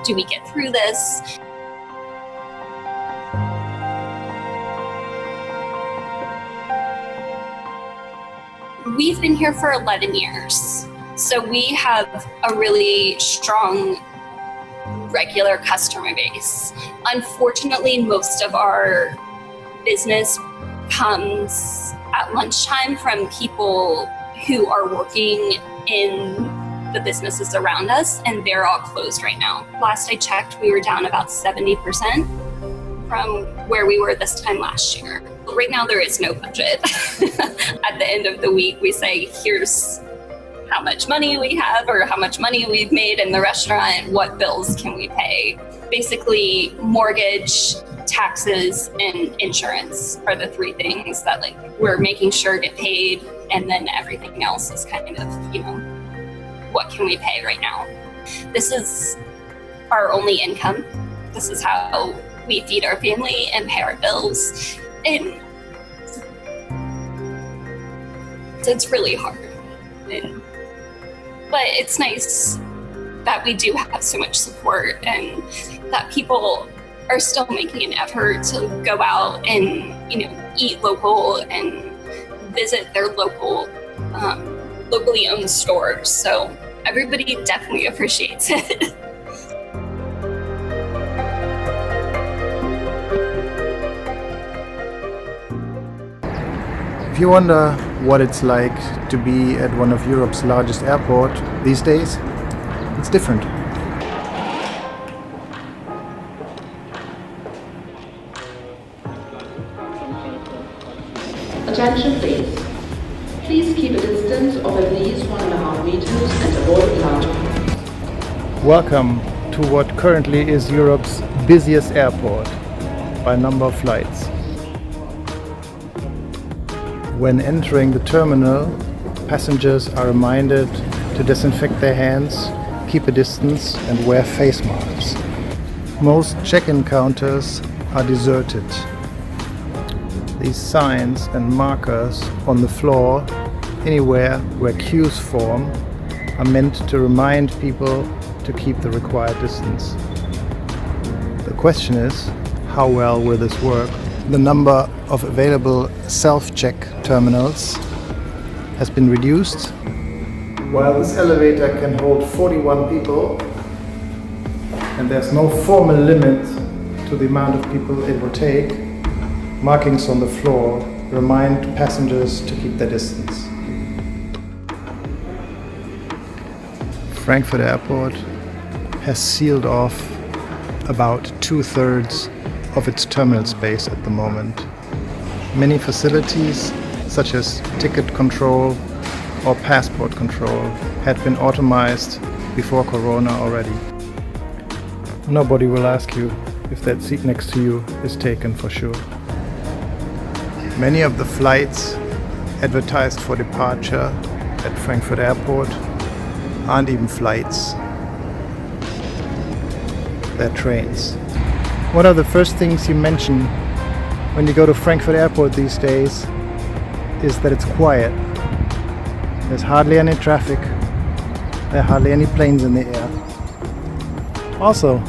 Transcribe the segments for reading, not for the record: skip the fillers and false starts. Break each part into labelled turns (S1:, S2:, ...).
S1: do we get through this? We've been here for 11 years, so we have a really strong regular customer base. Unfortunately, most of our business comes at lunchtime from people who are working in the businesses around us, and they're all closed right now. Last I checked, we were down about 70% from where we were this time last year. Right now, there is no budget. At the end of the week, we say, here's how much money we have or how much money we've made in the restaurant, what bills can we pay. Basically, mortgage, taxes, and insurance are the three things that we're making sure get paid, and then everything else is kind of, what can we pay right now? This is our only income. This is how we feed our family and pay our bills. And it's really hard. But it's nice that we do have so much support and that people are still making an effort to go out and, eat local and visit their locally owned stores. So everybody definitely appreciates it.
S2: If you wonder what it's like to be at one of Europe's largest airports these days, it's different.
S3: Attention please. Please keep a distance of at least 1.5 meters and avoid large.
S2: Welcome to what currently is Europe's busiest airport by number of flights. When entering the terminal, passengers are reminded to disinfect their hands, keep a distance, and wear face masks. Most check-in counters are deserted. These signs and markers on the floor, anywhere where queues form, are meant to remind people to keep the required distance. The question is, how well will this work? The number of available self-check terminals has been reduced. While this elevator can hold 41 people, and there's no formal limit to the amount of people it will take, markings on the floor remind passengers to keep their distance. Frankfurt Airport has sealed off about 2/3 of its terminal space at the moment. Many facilities, such as ticket control or passport control, had been automized before Corona already. Nobody will ask you if that seat next to you is taken for sure. Many of the flights advertised for departure at Frankfurt Airport aren't even flights. They're trains. One of the first things you mention when you go to Frankfurt Airport these days is that it's quiet. There's hardly any traffic. There are hardly any planes in the air. Also,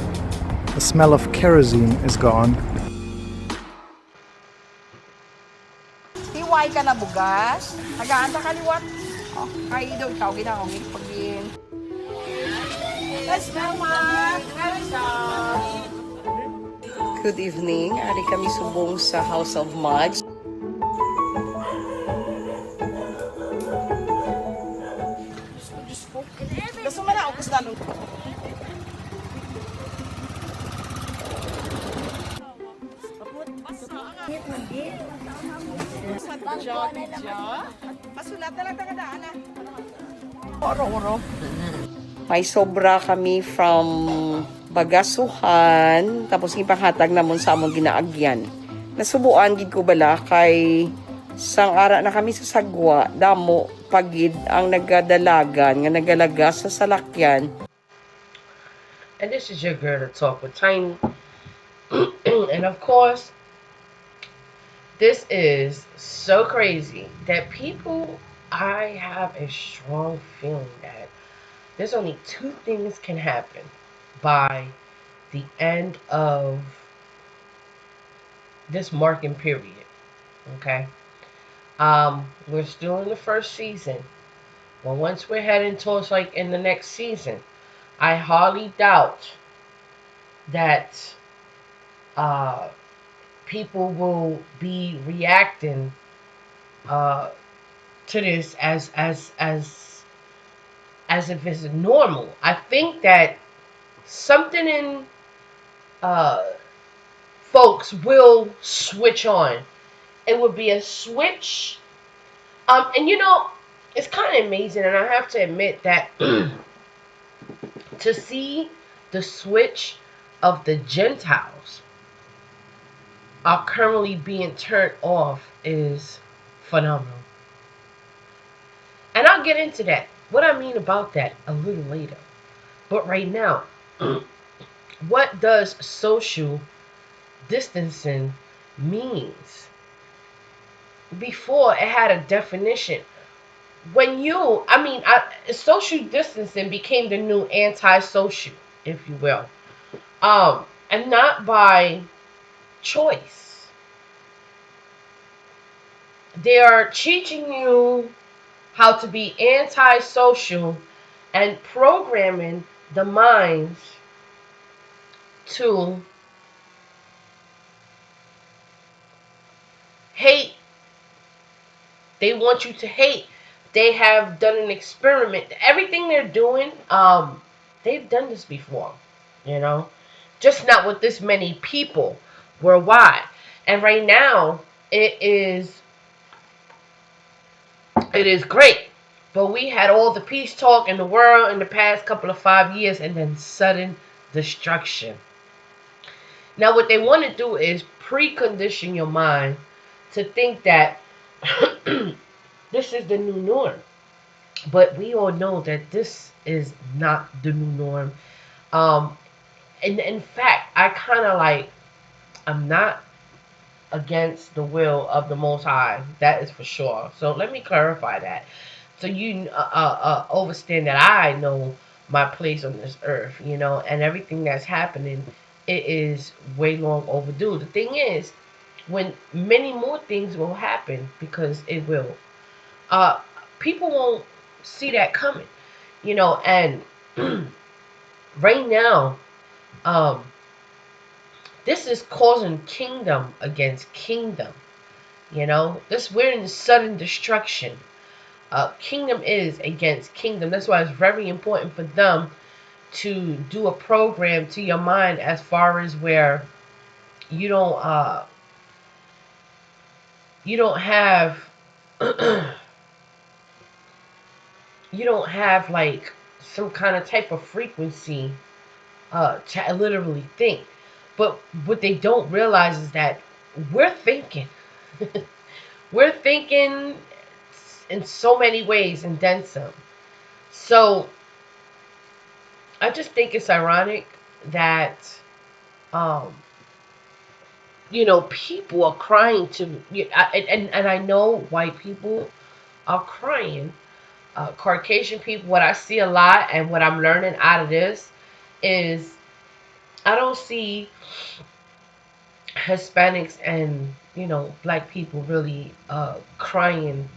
S2: the smell of kerosene is gone.
S4: Hiway ka na bugas. Tagaan sa kaliwat. Oh, kaya daw ikaw ginahongit pagin. Let's go, ma.
S5: Good evening. Ari kami subong sa House of Mud.
S4: Gusto mo na ako gusto nung. Pasulat na lang tagadaan na. Oro-oro.
S5: May sobra kami from Bagasuhan, tapos ipanghatag namon sa among ginaagyan. Nasubuan gid ko bala kay sang ara na kami sa sagwa, damo pagid ang nagadalagan nga nagalaga sa salakyan.
S6: And this is your girl to talk with Tiny. And of course, this is so crazy that I have a strong feeling that there's only two things can happen by the end of this marking period. Okay. We're still in the first season. Well, once we're heading towards like in the next season, I hardly doubt that people will be reacting to this as if it's normal. I think that something in uh, folks will switch on. It would be a switch. And you know, it's kind of amazing, and I have to admit that to see the switch of the Gentiles are currently being turned off is phenomenal. And I'll get into that. What I mean about that a little later. But right now, what does social distancing means? Before it had a definition. When social distancing became the new anti-social, if you will. And not by choice. They are teaching you how to be anti-social and programming the minds to hate. They want you to hate. They have done an experiment. Everything they're doing, they've done this before, you know, just not with this many people worldwide. And right now, it is great. But we had all the peace talk in the world in the past couple of 5 years, and then sudden destruction. Now, what they want to do is precondition your mind to think that this is the new norm. But we all know that this is not the new norm. And in fact, I'm not against the will of the Most High. That is for sure. So let me clarify that. So you understand that I know my place on this earth, you know, and everything that's happening, it is way long overdue. The thing is, when many more things will happen, because it will, people won't see that coming, you know. And right now, this is causing kingdom against kingdom, you know. We're in sudden destruction. Kingdom is against kingdom. That's why it's very important for them to do a program to your mind, as far as where you don't have you don't have like some kind of type of frequency to literally think. But what they don't realize is that we're thinking. We're thinking in so many ways, and then some. So I just think it's ironic that people are crying to, and I know white people are crying. Caucasian people, what I see a lot and what I'm learning out of this is, I don't see Hispanics and black people really crying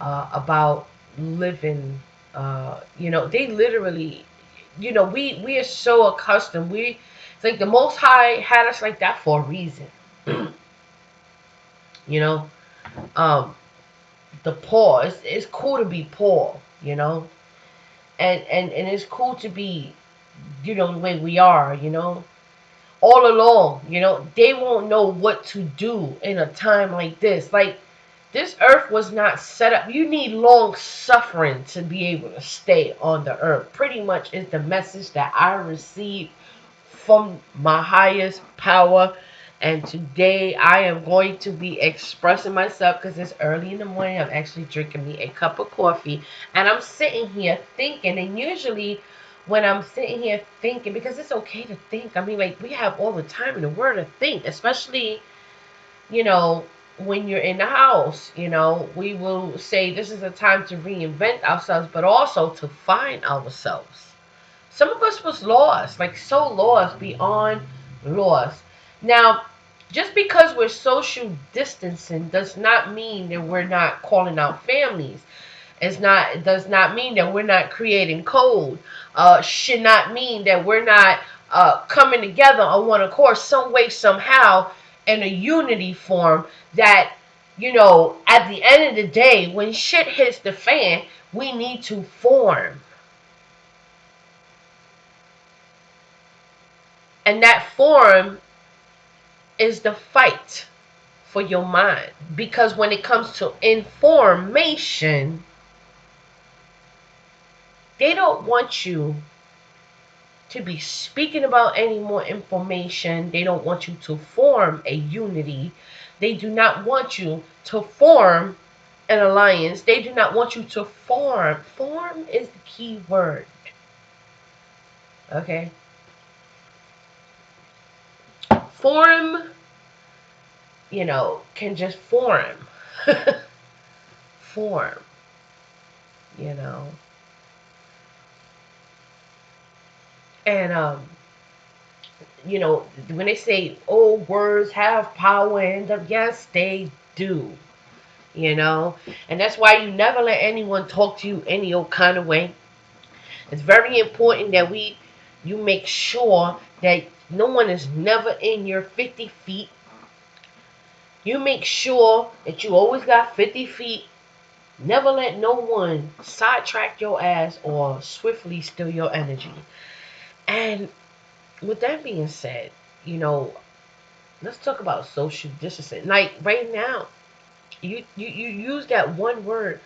S6: about living. They literally, we are so accustomed. It's like the Most High had us like that for a reason. The poor. It's cool to be poor, and it's cool to be, the way we are, all along. They won't know what to do in a time like this. Like, this earth was not set up. You need long suffering to be able to stay on the earth. Pretty much is the message that I received from my highest power. And today I am going to be expressing myself, because it's early in the morning. I'm actually drinking me a cup of coffee, and I'm sitting here thinking. And usually when I'm sitting here thinking, because it's okay to think. I mean, like, we have all the time in the world to think, especially, when you're in the house. We will say this is a time to reinvent ourselves, but also to find ourselves. Some of us was lost, like so lost, beyond lost. Now, just because we're social distancing does not mean that we're not calling out families. It does not mean that we're not creating code. Should not mean that we're not coming together on one accord, some way, somehow, in a unity form that, at the end of the day, when shit hits the fan, we need to form. And that form is the fight for your mind. Because when it comes to information, they don't want you to be speaking about any more information. They don't want you to form a unity. They do not want you to form an alliance. They do not want you to form. Form is the key word. Okay? Form, can just form. Form. And, when they say, oh, words have power, yes, they do. And that's why you never let anyone talk to you any old kind of way. It's very important that you make sure that no one is never in your 50 feet. You make sure that you always got 50 feet. Never let no one sidetrack your ass or swiftly steal your energy. And with that being said, let's talk about social distancing. Like right now, you use that one word.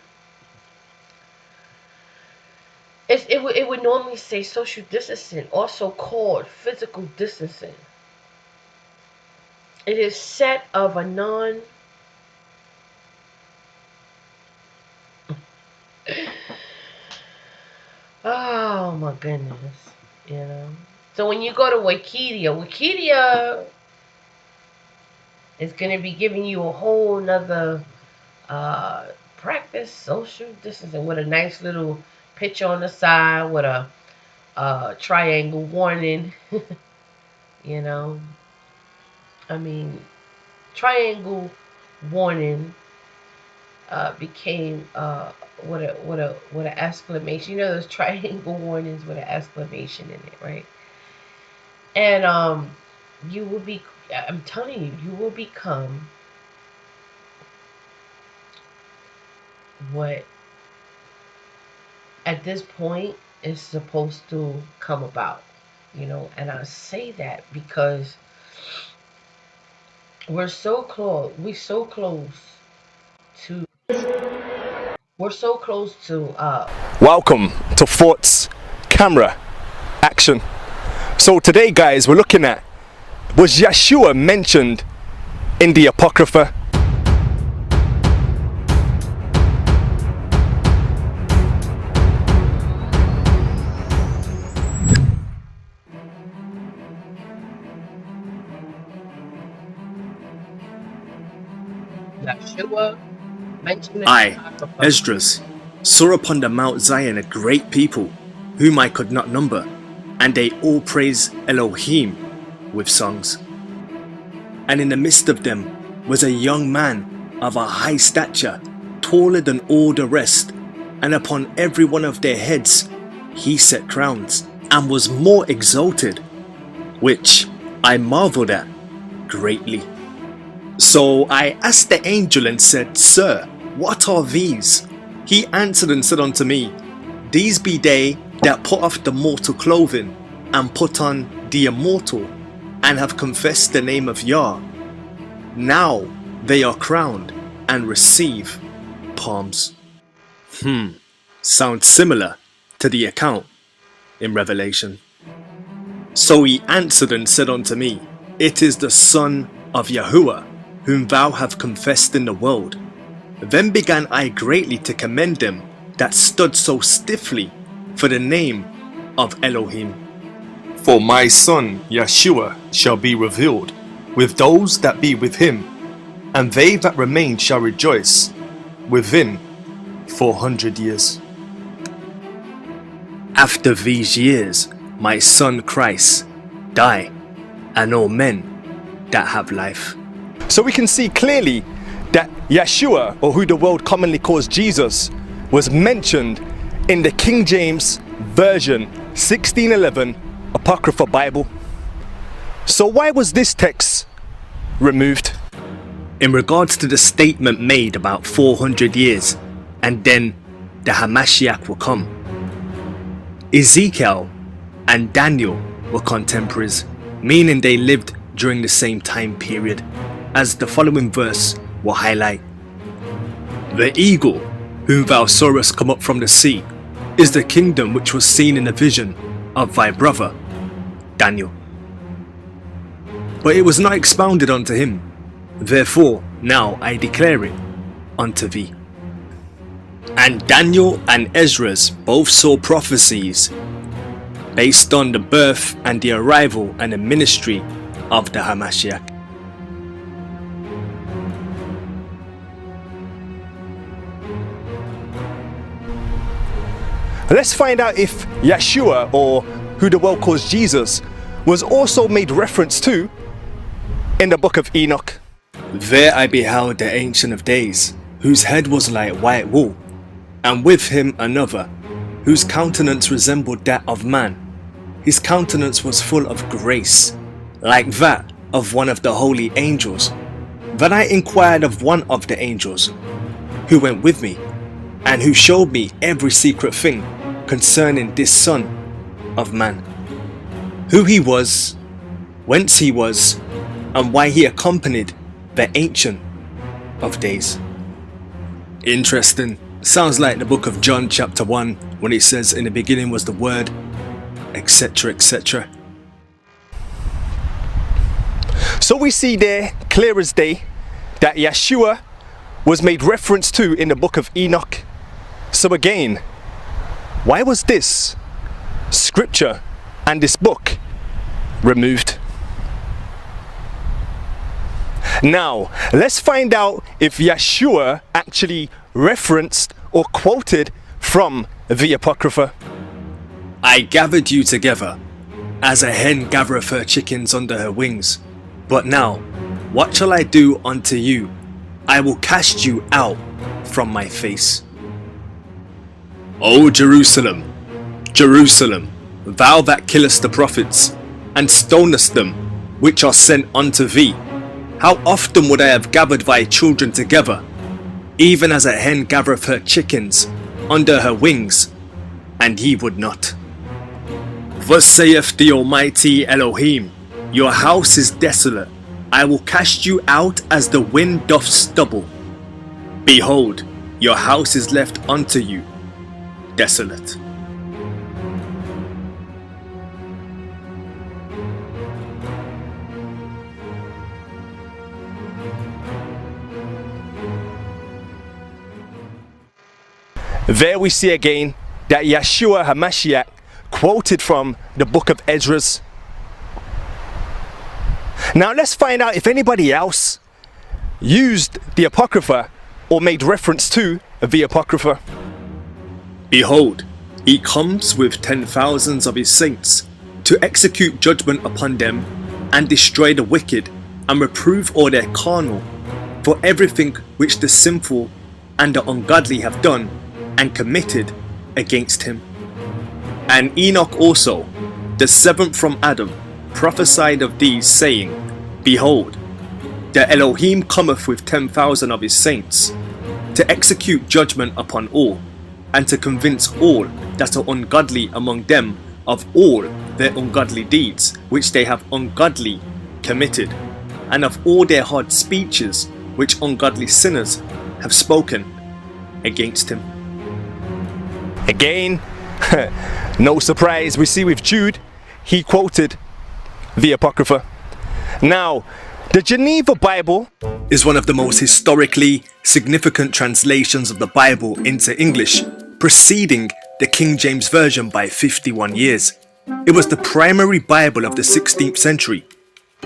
S6: It would normally say social distancing, also called physical distancing. It is set of a non oh my goodness, So when you go to Wikipedia is going to be giving you a whole nother practice social distancing with a nice little picture on the side with a triangle warning. Triangle warning became with an exclamation. Those triangle warnings with an exclamation in it, right? And you will be. I'm telling you, you will become what at this point is supposed to come about, and I say that because we're so close to
S7: Welcome to Thoughts, Camera, Action. So today, guys, we're looking at, was Yeshua mentioned in the Apocrypha?
S6: Yeshua mentioned.
S7: I, Esdras, saw upon the Mount Zion a great people, whom I could not number, and they all praise Elohim with songs. And in the midst of them was a young man of a high stature, taller than all the rest, and upon every one of their heads he set crowns, and was more exalted, which I marveled at greatly. So I asked the angel and said, Sir, what are these? He answered and said unto me, These be they that put off the mortal clothing, and put on the immortal, and have confessed the name of Yah. Now they are crowned and receive palms. Sounds similar to the account in Revelation. So he answered and said unto me, It is the Son of Yahuwah, whom thou have confessed in the world. Then began I greatly to commend them that stood so stiffly for the name of Elohim. For my son Yeshua shall be revealed with those that be with him, and they that remain shall rejoice within 400 years. After these years my son Christ, die, and all men that have life.
S8: So we can see clearly that Yeshua, or who the world commonly calls Jesus, was mentioned in the King James Version 1611 Apocrypha Bible. So why was this text removed?
S7: In regards to the statement made about 400 years and then the Hamashiach will come, Ezekiel and Daniel were contemporaries, meaning they lived during the same time period, as the following verse will highlight. The eagle, whom thou sawest come up from the sea, is the kingdom which was seen in the vision of thy brother Daniel. But it was not expounded unto him, therefore now I declare it unto thee. And Daniel and Esdras both saw prophecies based on the birth and the arrival and the ministry of the Hamashiach.
S8: Let's find out if Yeshua, or who the world calls Jesus, was also made reference to in the book of Enoch.
S7: There I beheld the Ancient of Days, whose head was like white wool, and with him another, whose countenance resembled that of man. His countenance was full of grace, like that of one of the holy angels. Then I inquired of one of the angels, who went with me, and who showed me every secret thing concerning this Son of Man, who he was, whence he was, and why he accompanied the Ancient of Days. Interesting. Sounds like the book of John chapter 1 when it says in the beginning was the Word, etc, etc.
S8: So we see there, clear as day, that Yeshua was made reference to in the book of Enoch. So again, why was this scripture and this book removed? Now, let's find out if Yeshua actually referenced or quoted from the Apocrypha.
S7: I gathered you together, as a hen gathereth her chickens under her wings. But now, what shall I do unto you? I will cast you out from my face. O Jerusalem, Jerusalem, thou that killest the prophets, and stonest them which are sent unto thee, how often would I have gathered thy children together, even as a hen gathereth her chickens under her wings, and ye would not. Thus saith the Almighty Elohim, your house is desolate, I will cast you out as the wind doth stubble. Behold, your house is left unto you desolate.
S8: There we see again that Yeshua HaMashiach quoted from the book of Esdras. Now let's find out if anybody else used the Apocrypha or made reference to the Apocrypha.
S7: Behold, he comes with 10,000s of his saints to execute judgment upon them and destroy the wicked and reprove all their carnal for everything which the sinful and the ungodly have done and committed against him. And Enoch also, the seventh from Adam, prophesied of these, saying, Behold, the Elohim cometh with 10,000 of his saints to execute judgment upon all, and to convince all that are ungodly among them of all their ungodly deeds which they have ungodly committed, and of all their hard speeches which ungodly sinners have spoken against him.
S8: Again, no surprise, we see with Jude, he quoted the Apocrypha. Now, the Geneva Bible
S7: is one of the most historically significant translations of the Bible into English, preceding the King James Version by 51 years. It was the primary Bible of the 16th century,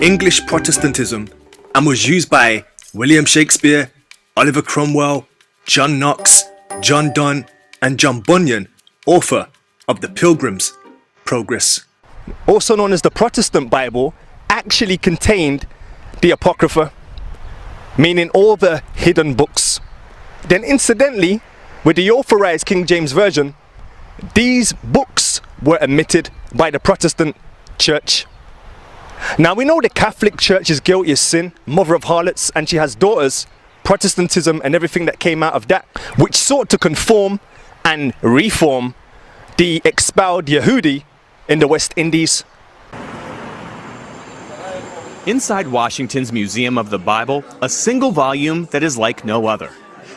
S7: English Protestantism, and was used by William Shakespeare, Oliver Cromwell, John Knox, John Donne, and John Bunyan, author of the Pilgrim's Progress.
S8: also known as the Protestant Bible, actually contained the Apocrypha, meaning all the hidden books. Then incidentally, with the Authorized King James Version, these books were omitted by the Protestant Church. Now we know the Catholic Church is guilty of sin, mother of harlots, and she has daughters, Protestantism and everything that came out of that, which sought to conform and reform the expelled Yehudi in the West Indies.
S9: Inside Washington's Museum of the Bible, a single volume that is like no other.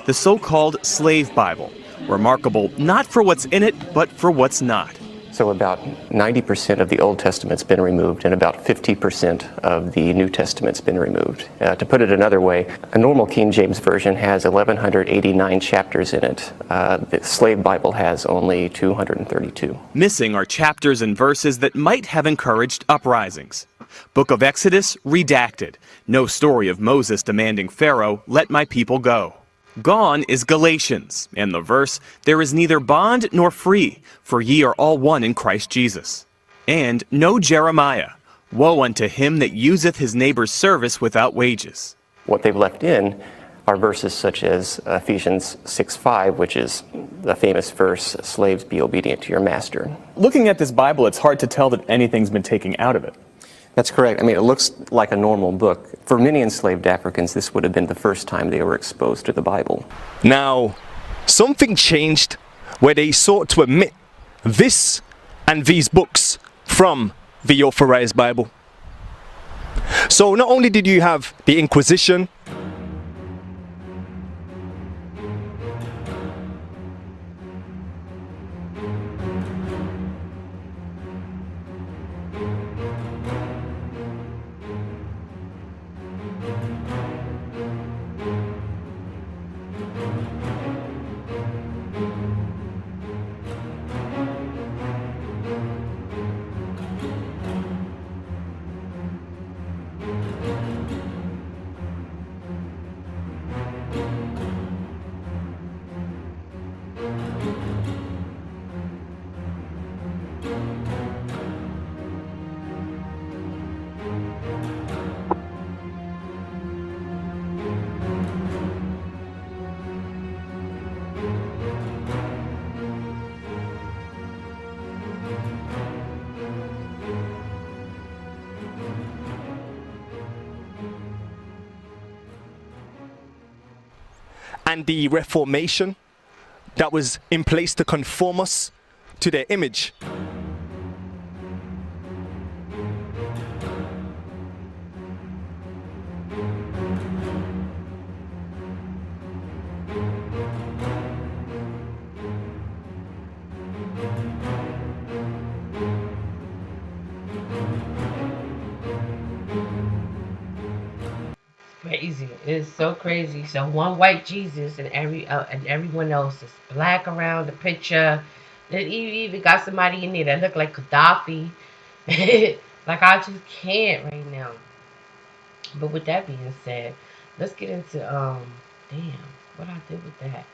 S9: The so-called Slave Bible, remarkable not for what's in it, but for what's not.
S10: So about 90% of the Old Testament's been removed and about 50% of the New Testament's been removed. To put it another way, a normal King James Version has 1,189 chapters in it. The Slave Bible has only 232.
S9: Missing are chapters and verses that might have encouraged uprisings. Book of Exodus redacted. No story of Moses demanding Pharaoh, "Let my people go." Gone is Galatians, and the verse, "There is neither bond nor free, for ye are all one in Christ Jesus." And no Jeremiah, "Woe unto him that useth his neighbor's service without wages."
S10: What they've left in are verses such as Ephesians 6:5, which is the famous verse, "Slaves, be obedient to your master."
S9: Looking at this Bible, it's hard to tell that anything's been taken out of it.
S10: That's correct. I mean, it looks like a normal book. For many enslaved Africans, this would have been the first time they were exposed to the Bible.
S8: Now, something changed where they sought to omit this and these books from the Authorized Bible. So not only did you have the Inquisition, and the Reformation that was in place to conform us to their image.
S6: Crazy. It's so crazy. So one white Jesus and everyone else is black around the picture. Then you even got somebody in there that look like Gaddafi. Like, I just can't right now. But with that being said, let's get into damn, what I did with that.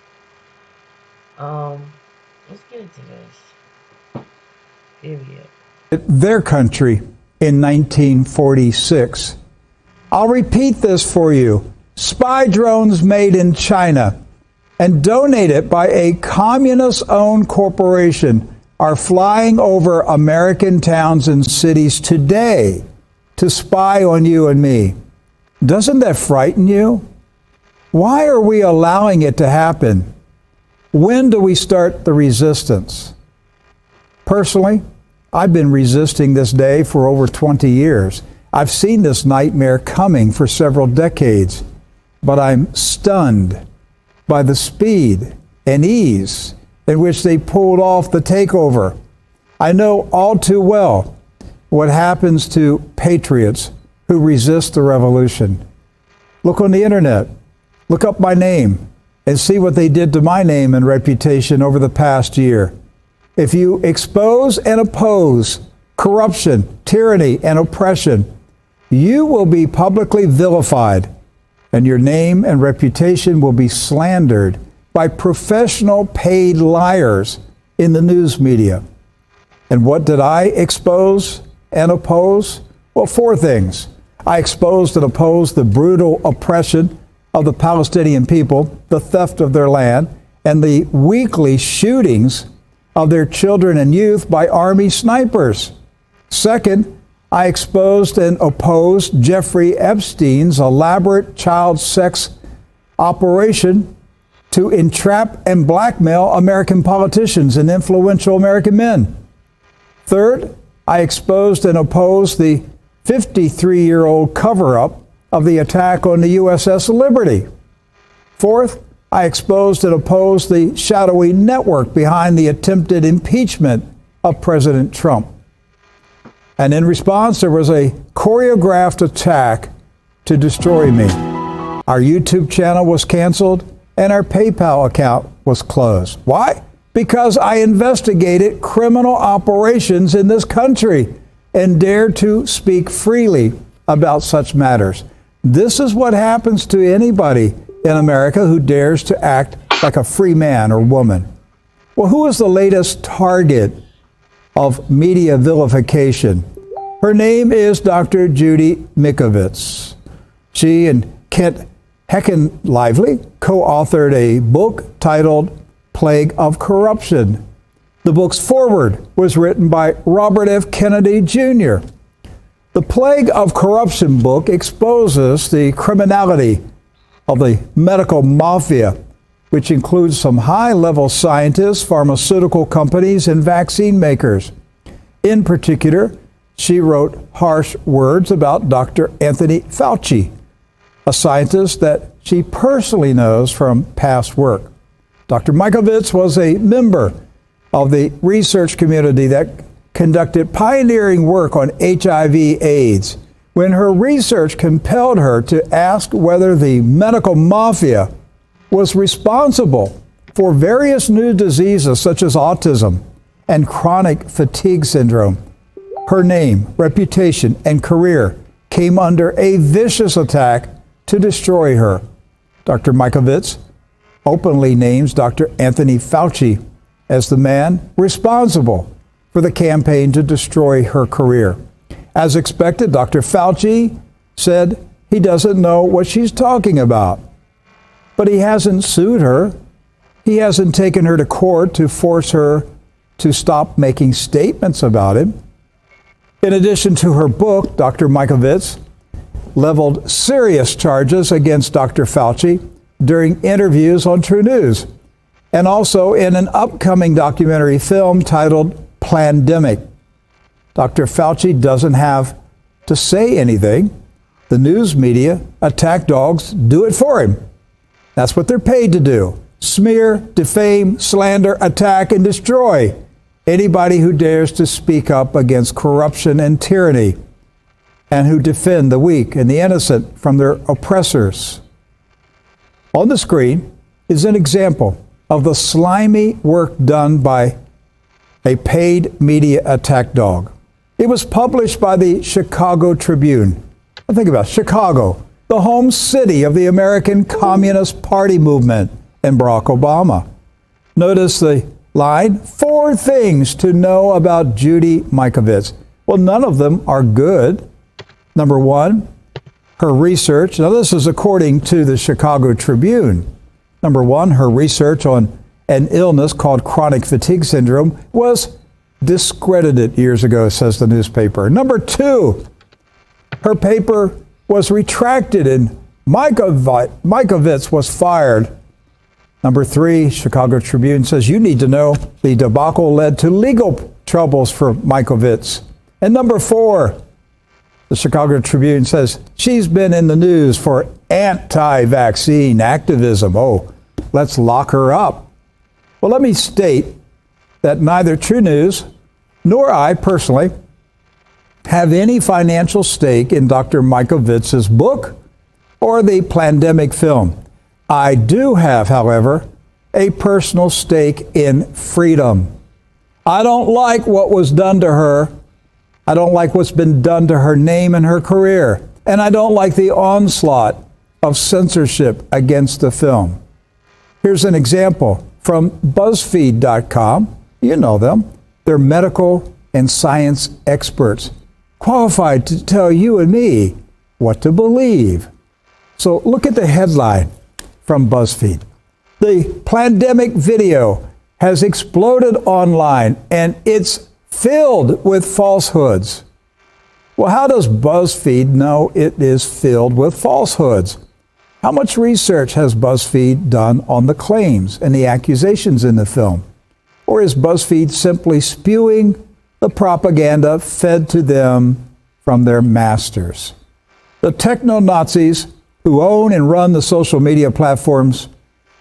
S6: Let's get into this. Period.
S11: Their country in 1946. I'll repeat this for you. Spy drones made in China and donated by a communist-owned corporation are flying over American towns and cities today to spy on you and me. Doesn't that frighten you? Why are we allowing it to happen? When do we start the resistance? Personally, I've been resisting this day for over 20 years. I've seen this nightmare coming for several decades, but I'm stunned by the speed and ease in which they pulled off the takeover. I know all too well what happens to patriots who resist the revolution. Look on the internet, look up my name, and see what they did to my name and reputation over the past year. If you expose and oppose corruption, tyranny, and oppression, you will be publicly vilified, and your name and reputation will be slandered by professional paid liars in the news media. And what did I expose and oppose? Well, 4 things. I exposed and opposed the brutal oppression of the Palestinian people, the theft of their land, and the weekly shootings of their children and youth by Army snipers. Second, I exposed and opposed Jeffrey Epstein's elaborate child sex operation to entrap and blackmail American politicians and influential American men. Third, I exposed and opposed the 53-year-old cover-up of the attack on the USS Liberty. Fourth, I exposed and opposed the shadowy network behind the attempted impeachment of President Trump. And in response, there was a choreographed attack to destroy me. Our YouTube channel was canceled and our PayPal account was closed. Why? Because I investigated criminal operations in this country and dared to speak freely about such matters. This is what happens to anybody in America who dares to act like a free man or woman. Well, who is the latest target of media vilification? Her name is Dr. Judy Mikovits. She and Kent Heckenlively co-authored a book titled Plague of Corruption. The book's foreword was written by Robert F. Kennedy Jr. The Plague of Corruption book exposes the criminality of the medical mafia, which includes some high-level scientists, pharmaceutical companies, and vaccine makers. In particular, she wrote harsh words about Dr. Anthony Fauci, a scientist that she personally knows from past work. Dr. Mikovits was a member of the research community that conducted pioneering work on HIV/AIDS when her research compelled her to ask whether the medical mafia was responsible for various new diseases such as autism and chronic fatigue syndrome. Her name, reputation, and career came under a vicious attack to destroy her. Dr. Mikovits openly names Dr. Anthony Fauci as the man responsible for the campaign to destroy her career. As expected, Dr. Fauci said he doesn't know what she's talking about. But he hasn't sued her. He hasn't taken her to court to force her to stop making statements about him. In addition to her book, Dr. Mikovits leveled serious charges against Dr. Fauci during interviews on True News, and also in an upcoming documentary film titled Plandemic. Dr. Fauci doesn't have to say anything. The news media, attack dogs, do it for him. That's what they're paid to do. Smear, defame, slander, attack, and destroy anybody who dares to speak up against corruption and tyranny, and who defend the weak and the innocent from their oppressors. On the screen is an example of the slimy work done by a paid media attack dog. It was published by the Chicago Tribune. Think about Chicago, the home city of the American Communist Party movement and Barack Obama. Notice the line, 4 things to know about Judy Mikovits. Well, none of them are good. Number 1, her research. Now, this is according to the Chicago Tribune. Number 1, her research on an illness called chronic fatigue syndrome was discredited years ago, says the newspaper. Number 2, her paper was retracted and Mikovits was fired. Number 3, Chicago Tribune says you need to know the debacle led to legal troubles for Mikovits. And number 4, the Chicago Tribune says she's been in the news for anti-vaccine activism. Oh, let's lock her up. Well, let me state that neither True News nor I personally have any financial stake in Dr. Mikovits' book or the Plandemic film. I do have, however, a personal stake in freedom. I don't like what was done to her. I don't like what's been done to her name and her career. And I don't like the onslaught of censorship against the film. Here's an example from BuzzFeed.com. You know them. They're medical and science experts qualified to tell you and me what to believe. So look at the headline from BuzzFeed. The pandemic video has exploded online and it's filled with falsehoods. Well, how does BuzzFeed know it is filled with falsehoods? How much research has BuzzFeed done on the claims and the accusations in the film? Or is BuzzFeed simply spewing the propaganda fed to them from their masters? The techno-Nazis who own and run the social media platforms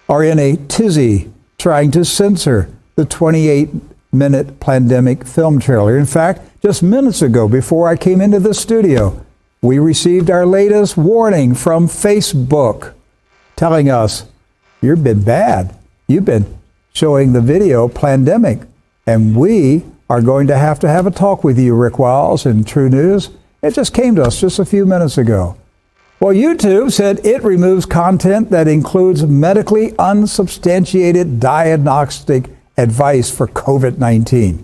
S11: are in a tizzy trying to censor the 28-minute pandemic film trailer. In fact, just minutes ago, before I came into the studio, we received our latest warning from Facebook telling us, you've been bad. You've been showing the video pandemic, and we are going to have a talk with you, Rick Wiles and True News. It just came to us just a few minutes ago. Well, YouTube said it removes content that includes medically unsubstantiated diagnostic advice for COVID-19.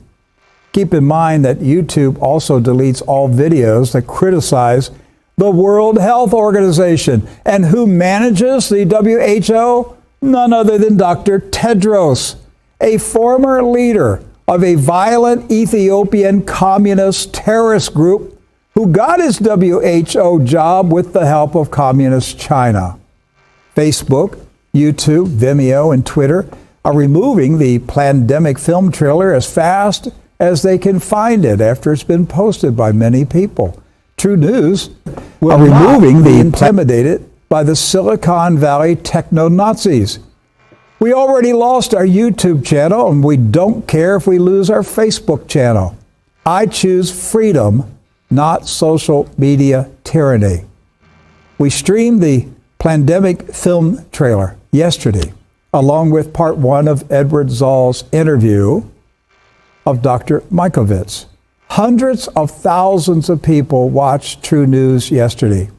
S11: Keep in mind that YouTube also deletes all videos that criticize the World Health Organization. And who manages the WHO? None other than Dr. Tedros, a former leader of a violent Ethiopian communist terrorist group who got his WHO job with the help of communist China. Facebook, YouTube, Vimeo, and Twitter are removing the pandemic film trailer as fast as they can find it after it's been posted by many people. True News will removing the intimidated by the Silicon Valley techno-Nazis. We already lost our YouTube channel, and we don't care if we lose our Facebook channel. I choose freedom, not social media tyranny. We streamed the pandemic film trailer yesterday, along with part 1 of Edward Zoll's interview of Dr. Mikovits. Hundreds of thousands of people watched True News yesterday.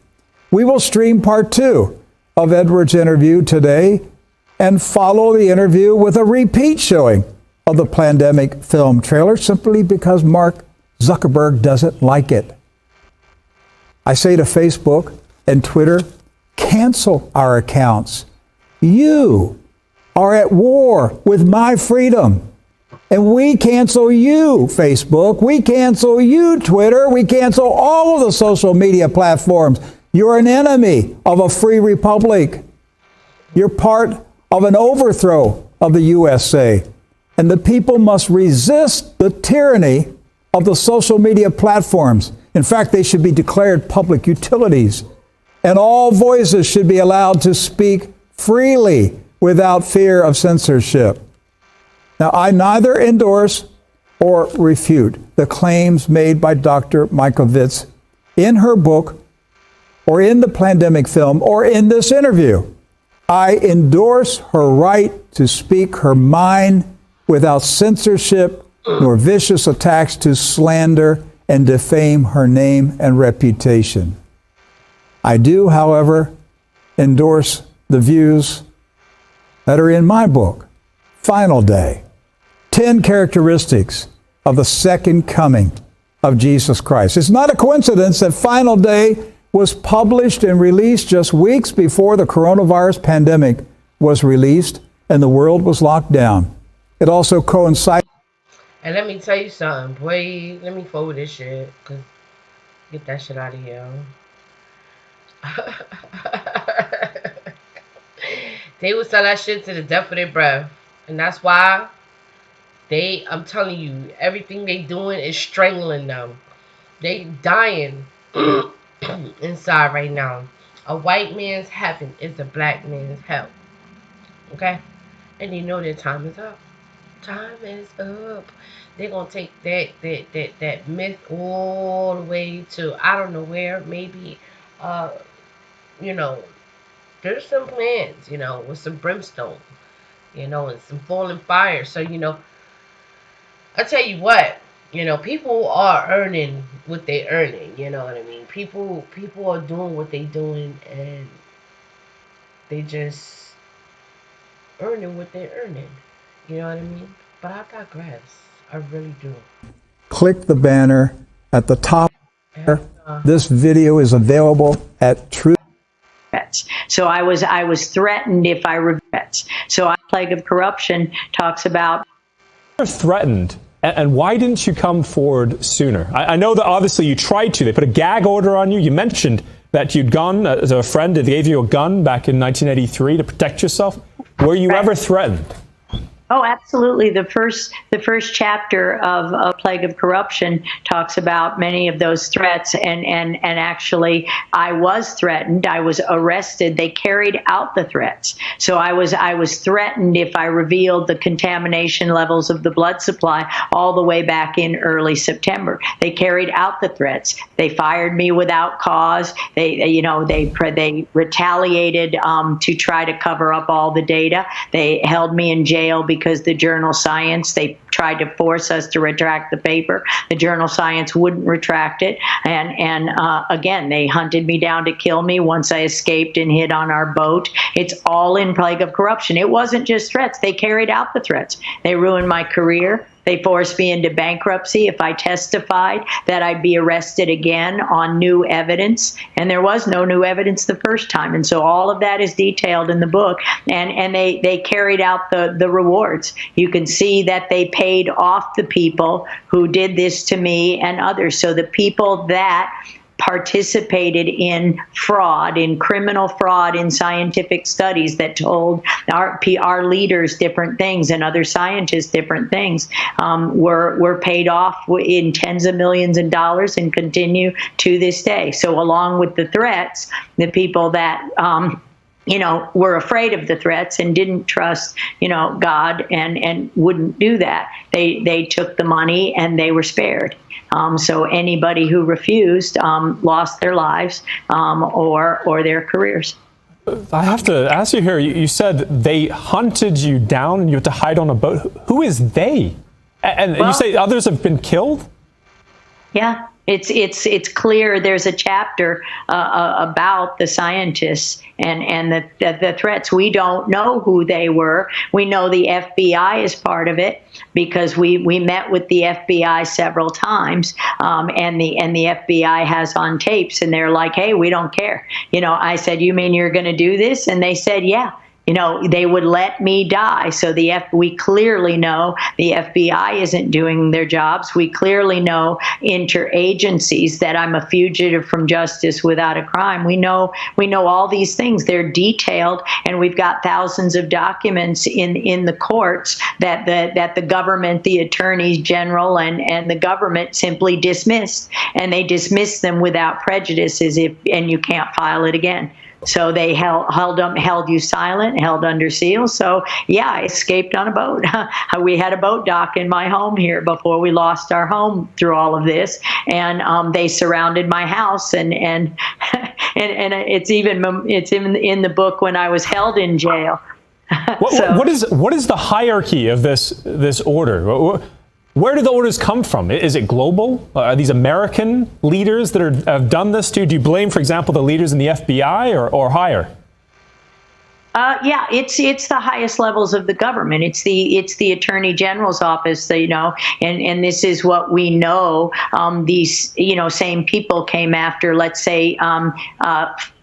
S11: We will stream part 2 of Edward's interview today and follow the interview with a repeat showing of the pandemic film trailer simply because Mark Zuckerberg doesn't like it. I say to Facebook and Twitter, cancel our accounts. You are at war with my freedom. And we cancel you, Facebook. We cancel you, Twitter. We cancel all of the social media platforms. You're an enemy of a free republic. You're part of an overthrow of the USA. And the people must resist the tyranny of the social media platforms. In fact, they should be declared public utilities. And all voices should be allowed to speak freely without fear of censorship. Now, I neither endorse or refute the claims made by Dr. Mikovits in her book or in the pandemic film or in this interview. I endorse her right to speak her mind without censorship nor vicious attacks to slander and defame her name and reputation. I do, however, endorse the views that are in my book, Final Day. 10 characteristics of the second coming of Jesus Christ. It's not a coincidence that Final Day was published and released just weeks before the coronavirus pandemic was released and the world was locked down. It also coincided.
S6: And let me tell you something, boy. Let me forward this shit, cause get that shit out of here. They will sell that shit to the death of their breath, and that's why. I'm telling you, everything they doing is strangling them. They dying inside right now. A white man's heaven is a black man's hell. Okay? And they know their time is up. Time is up. They're gonna take that myth all the way to I don't know where, maybe there's some plans, with some brimstone, and some falling fire. So, I tell you what, people are earning what they're earning, you know what I mean? People are doing what they're doing, and they just earning what they're earning, you know what I mean? But I digress. I really do.
S11: click the banner at the top. This video is available at Truth.
S12: So I was threatened if I regret. So Plague of Corruption talks about
S13: threatened. And why didn't you come forward sooner? I know that obviously you tried to. They put a gag order on you. You mentioned that you'd gone to a friend that gave you a gun back in 1983 to protect yourself. Were you ever threatened?
S12: Oh, absolutely. The first chapter of Plague of Corruption talks about many of those threats, and actually I was threatened. I was arrested. They carried out the threats. So I was threatened if I revealed the contamination levels of the blood supply all the way back in early September. They carried out the threats. They fired me without cause. They retaliated to try to cover up all the data. They held me in jail because the journal Science, they tried to force us to retract the paper. The journal Science wouldn't retract it. And again, they hunted me down to kill me once I escaped and hid on our boat. It's all in Plague of Corruption. It wasn't just threats. They carried out the threats. They ruined my career. They forced me into bankruptcy if I testified that I'd be arrested again on new evidence. And there was no new evidence the first time. And so all of that is detailed in the book. And they carried out the rewards. You can see that they paid off the people who did this to me and others. So the people that participated in fraud, in criminal fraud, in scientific studies that told our leaders different things and other scientists different things, were paid off in tens of millions of dollars and continue to this day. So along with the threats, the people that were afraid of the threats and didn't trust, God and wouldn't do that. They took the money and they were spared. So anybody who refused lost their lives or their careers.
S13: I have to ask you here, you said they hunted you down and you had to hide on a boat. Who is they? And you say others have been killed?
S12: Yeah. It's clear. There's a chapter about the scientists and the threats. We don't know who they were. We know the FBI is part of it because we met with the FBI several times, and the FBI has on tapes, and they're like, "Hey, we don't care." I said, "You mean you're going to do this?" And they said, "Yeah." They would let me die. So we clearly know the FBI isn't doing their jobs. We clearly know interagencies that I'm a fugitive from justice without a crime. We know all these things. They're detailed, and we've got thousands of documents in the courts that the government, the attorneys general, and the government simply dismissed, and they dismissed them without prejudice, and you can't file it again. So they held you silent, held under seal. So yeah, I escaped on a boat. We had a boat dock in my home here before we lost our home through all of this, and they surrounded my house, and it's in the book when I was held in jail.
S13: What is the hierarchy of this order? Where do the orders come from? Is it global? Are these American leaders that have done this to you? Do you blame, for example, the leaders in the FBI or higher?
S12: Yeah, it's the highest levels of the government. It's the Attorney General's office, and this is what we know. These same people came after, let's say,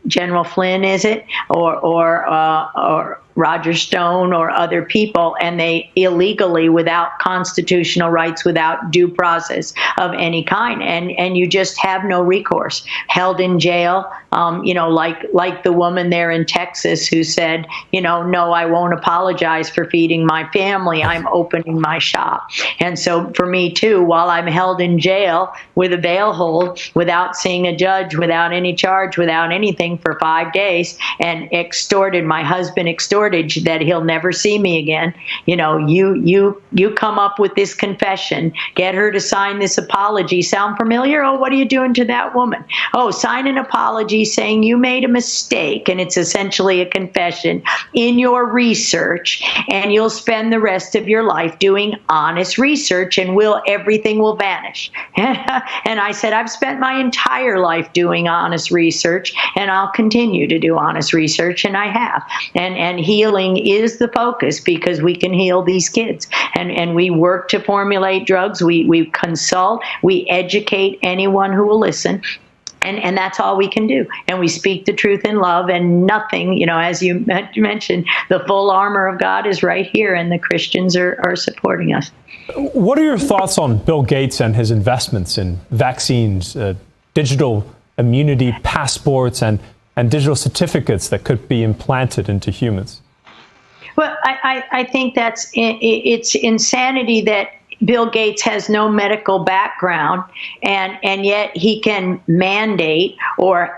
S12: General Flynn, is it, or Roger Stone or other people, and they illegally, without constitutional rights, without due process of any kind, and you just have no recourse. Held in jail, like the woman there in Texas who said, no, I won't apologize for feeding my family. I'm opening my shop. And so for me too, while I'm held in jail with a bail hold, without seeing a judge, without any charge, without anything for 5 days, and my husband extorted that he'll never see me again. You come up with this confession, get her to sign this apology. Sound familiar? Oh, what are you doing to that woman? Oh, sign an apology saying you made a mistake, and it's essentially a confession in your research, and you'll spend the rest of your life doing honest research, and everything will vanish. And I said, I've spent my entire life doing honest research, and I'll continue to do honest research, and I have. And he healing is the focus because we can heal these kids. And we work to formulate drugs. We consult, we educate anyone who will listen. And that's all we can do. And we speak the truth in love, and nothing, as you mentioned, the full armor of God is right here, and the Christians are supporting us.
S13: What are your thoughts on Bill Gates and his investments in vaccines, digital immunity passports, and digital certificates that could be implanted into humans?
S12: Well, I think it's insanity that Bill Gates has no medical background, and yet he can mandate or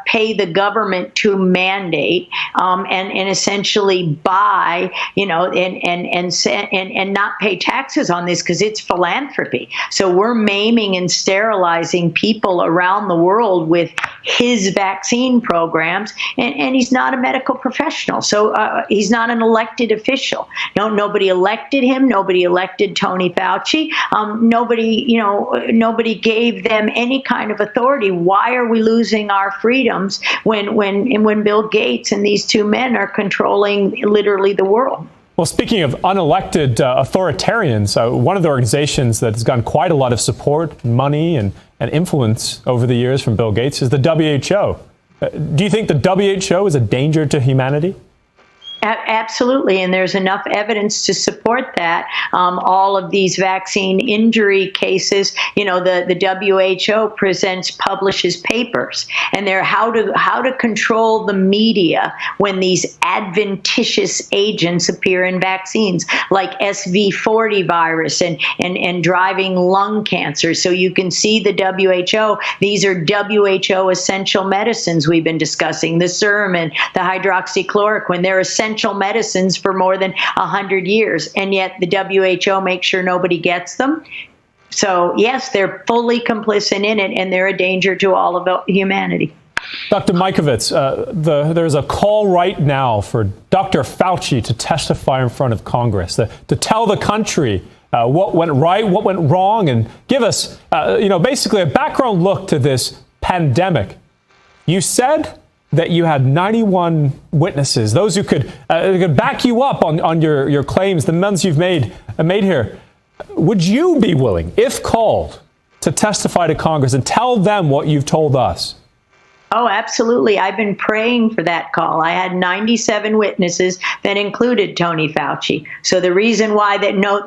S12: pay the government to mandate and essentially buy, and not pay taxes on this because it's philanthropy. So we're maiming and sterilizing people around the world with his vaccine programs, and he's not a medical professional. So he's not an elected official. Nobody elected him. Nobody elected Tony Fauci. Nobody gave them any kind of authority. Why are we losing our freedoms when Bill Gates and these two men are controlling literally the world?
S13: Well, speaking of unelected authoritarians, one of the organizations that has gotten quite a lot of support, money, and influence over the years from Bill Gates is the WHO. Do you think the WHO is a danger to humanity?
S12: Absolutely, and there's enough evidence to support that. All of these vaccine injury cases, the WHO publishes papers, and they're how to control the media when these adventitious agents appear in vaccines, like SV40 virus and driving lung cancer. So you can see the WHO. These are WHO essential medicines we've been discussing, the serum and the hydroxychloroquine. They're essential medicines for more than 100 years, and yet the WHO makes sure nobody gets them. So yes, they're fully complicit in it, and they're a danger to all of humanity.
S13: Dr. Mikovits, there's a call right now for Dr. Fauci to testify in front of Congress, to tell the country what went right, what went wrong, and give us, basically a background look to this pandemic. You said that you had 91 witnesses, those who could back you up on your claims, the ones you've made here. Would you be willing, if called, to testify to Congress and tell them what you've told us?
S12: Oh, absolutely. I've been praying for that call. I had 97 witnesses that included Tony Fauci. So the reason why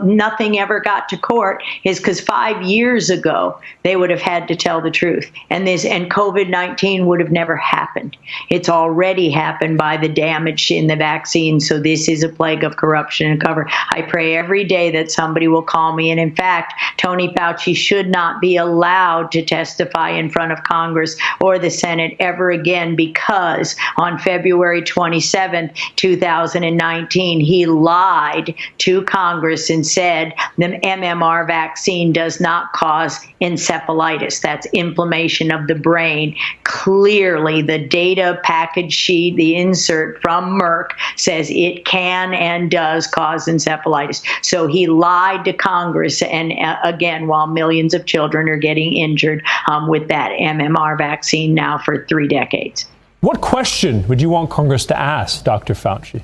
S12: nothing ever got to court is because 5 years ago, they would have had to tell the truth. And COVID-19 would have never happened. It's already happened by the damage in the vaccine. So this is a plague of corruption and cover. I pray every day that somebody will call me. And in fact, Tony Fauci should not be allowed to testify in front of Congress or the Senate ever again, because on February 27th, 2019, he lied to Congress and said the MMR vaccine does not cause encephalitis. That's inflammation of the brain. Clearly, the data package sheet, the insert from Merck, says it can and does cause encephalitis. So he lied to Congress, and again, while millions of children are getting injured with that MMR vaccine now for 3 decades.
S13: What question would you want Congress to ask Dr. Fauci?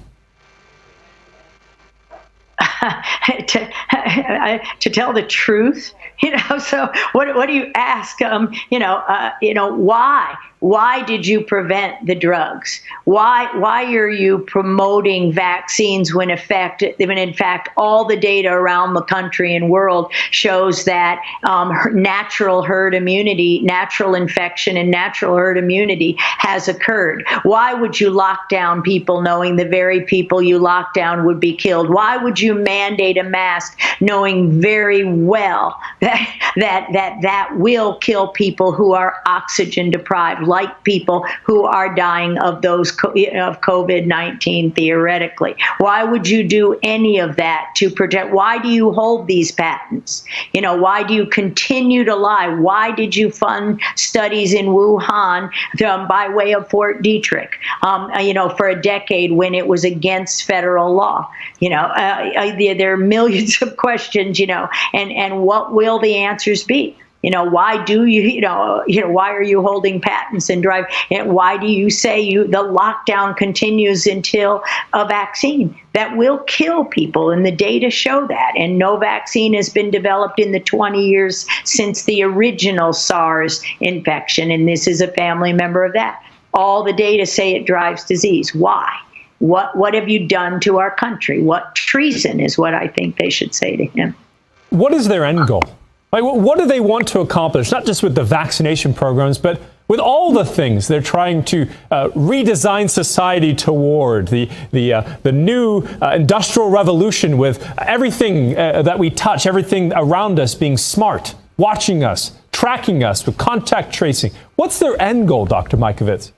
S12: To tell the truth, so what do you ask? Why did you prevent the drugs? Why are you promoting vaccines when in fact all the data around the country and world shows that natural herd immunity, natural infection and natural herd immunity has occurred? Why would you lock down people knowing the very people you lock down would be killed? Why would you mandate a mask knowing very well that will kill people who are oxygen deprived, like people who are dying of of COVID-19 theoretically? Why would you do any of that to protect? Why do you hold these patents? Why do you continue to lie? Why did you fund studies in Wuhan by way of Fort Detrick, for a decade when it was against federal law? There are millions of questions, and what will the answers be? Why do why are you holding patents and drive? And why do you say the lockdown continues until a vaccine that will kill people? And the data show that. And no vaccine has been developed in the 20 years since the original SARS infection. And this is a family member of that. All the data say it drives disease. Why? What have you done to our country? What treason is what I think they should say to him.
S13: What is their end goal? Like, what do they want to accomplish, not just with the vaccination programs, but with all the things they're trying to redesign society toward, the new industrial revolution, with everything that we touch, everything around us being smart, watching us, tracking us with contact tracing? What's their end goal, Dr. Mikovits?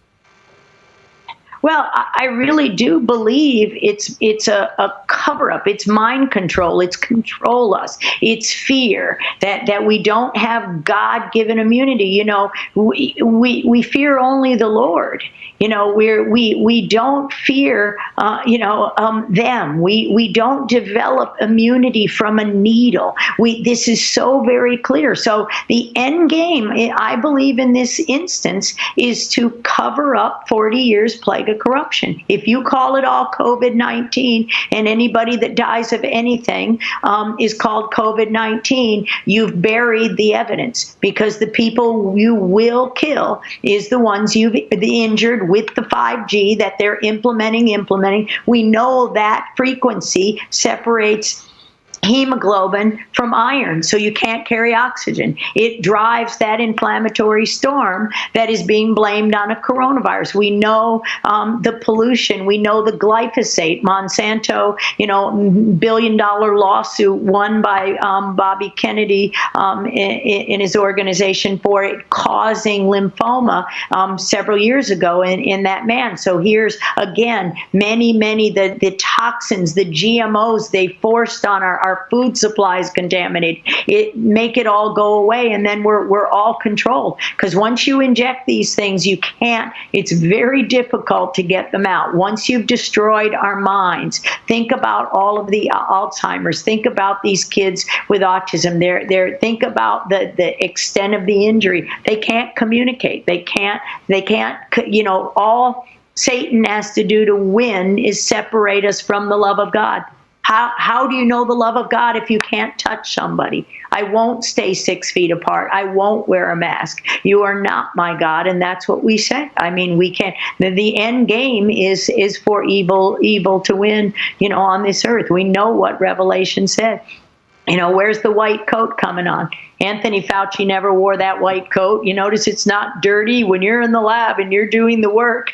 S12: Well, I really do believe it's a cover-up. It's mind control. It's control us. It's fear that we don't have God-given immunity. We fear only the Lord. We don't fear them. We don't develop immunity from a needle. This is so very clear. So the end game, I believe in this instance, is to cover up 40 years plague of corruption. If you call it all COVID-19, and anybody that dies of anything is called COVID-19, you've buried the evidence, because the people you will kill is the ones you've injured with the 5G that they're implementing. We know that frequency separates hemoglobin from iron, so you can't carry oxygen. It drives that inflammatory storm that is being blamed on a coronavirus. We know the pollution. We know the glyphosate. Monsanto, billion-dollar lawsuit won by Bobby Kennedy in his organization for it causing lymphoma several years ago in that man. So here's, again, many, the toxins, the GMOs they forced on our food supplies contaminated. Make it all go away, and then we're all controlled. Because once you inject these things, it's very difficult to get them out. Once you've destroyed our minds, think about all of the Alzheimer's, think about these kids with autism. Think about the extent of the injury. They can't communicate. They can't, all Satan has to do to win is separate us from the love of God. How do you know the love of God if you can't touch somebody? I won't stay 6 feet apart. I won't wear a mask. You are not my God, and that's what we say. I mean, we can't. The end game is for evil to win, on this earth. We know what Revelation said. Where's the white coat coming on? Anthony Fauci never wore that white coat. You notice it's not dirty when you're in the lab and you're doing the work.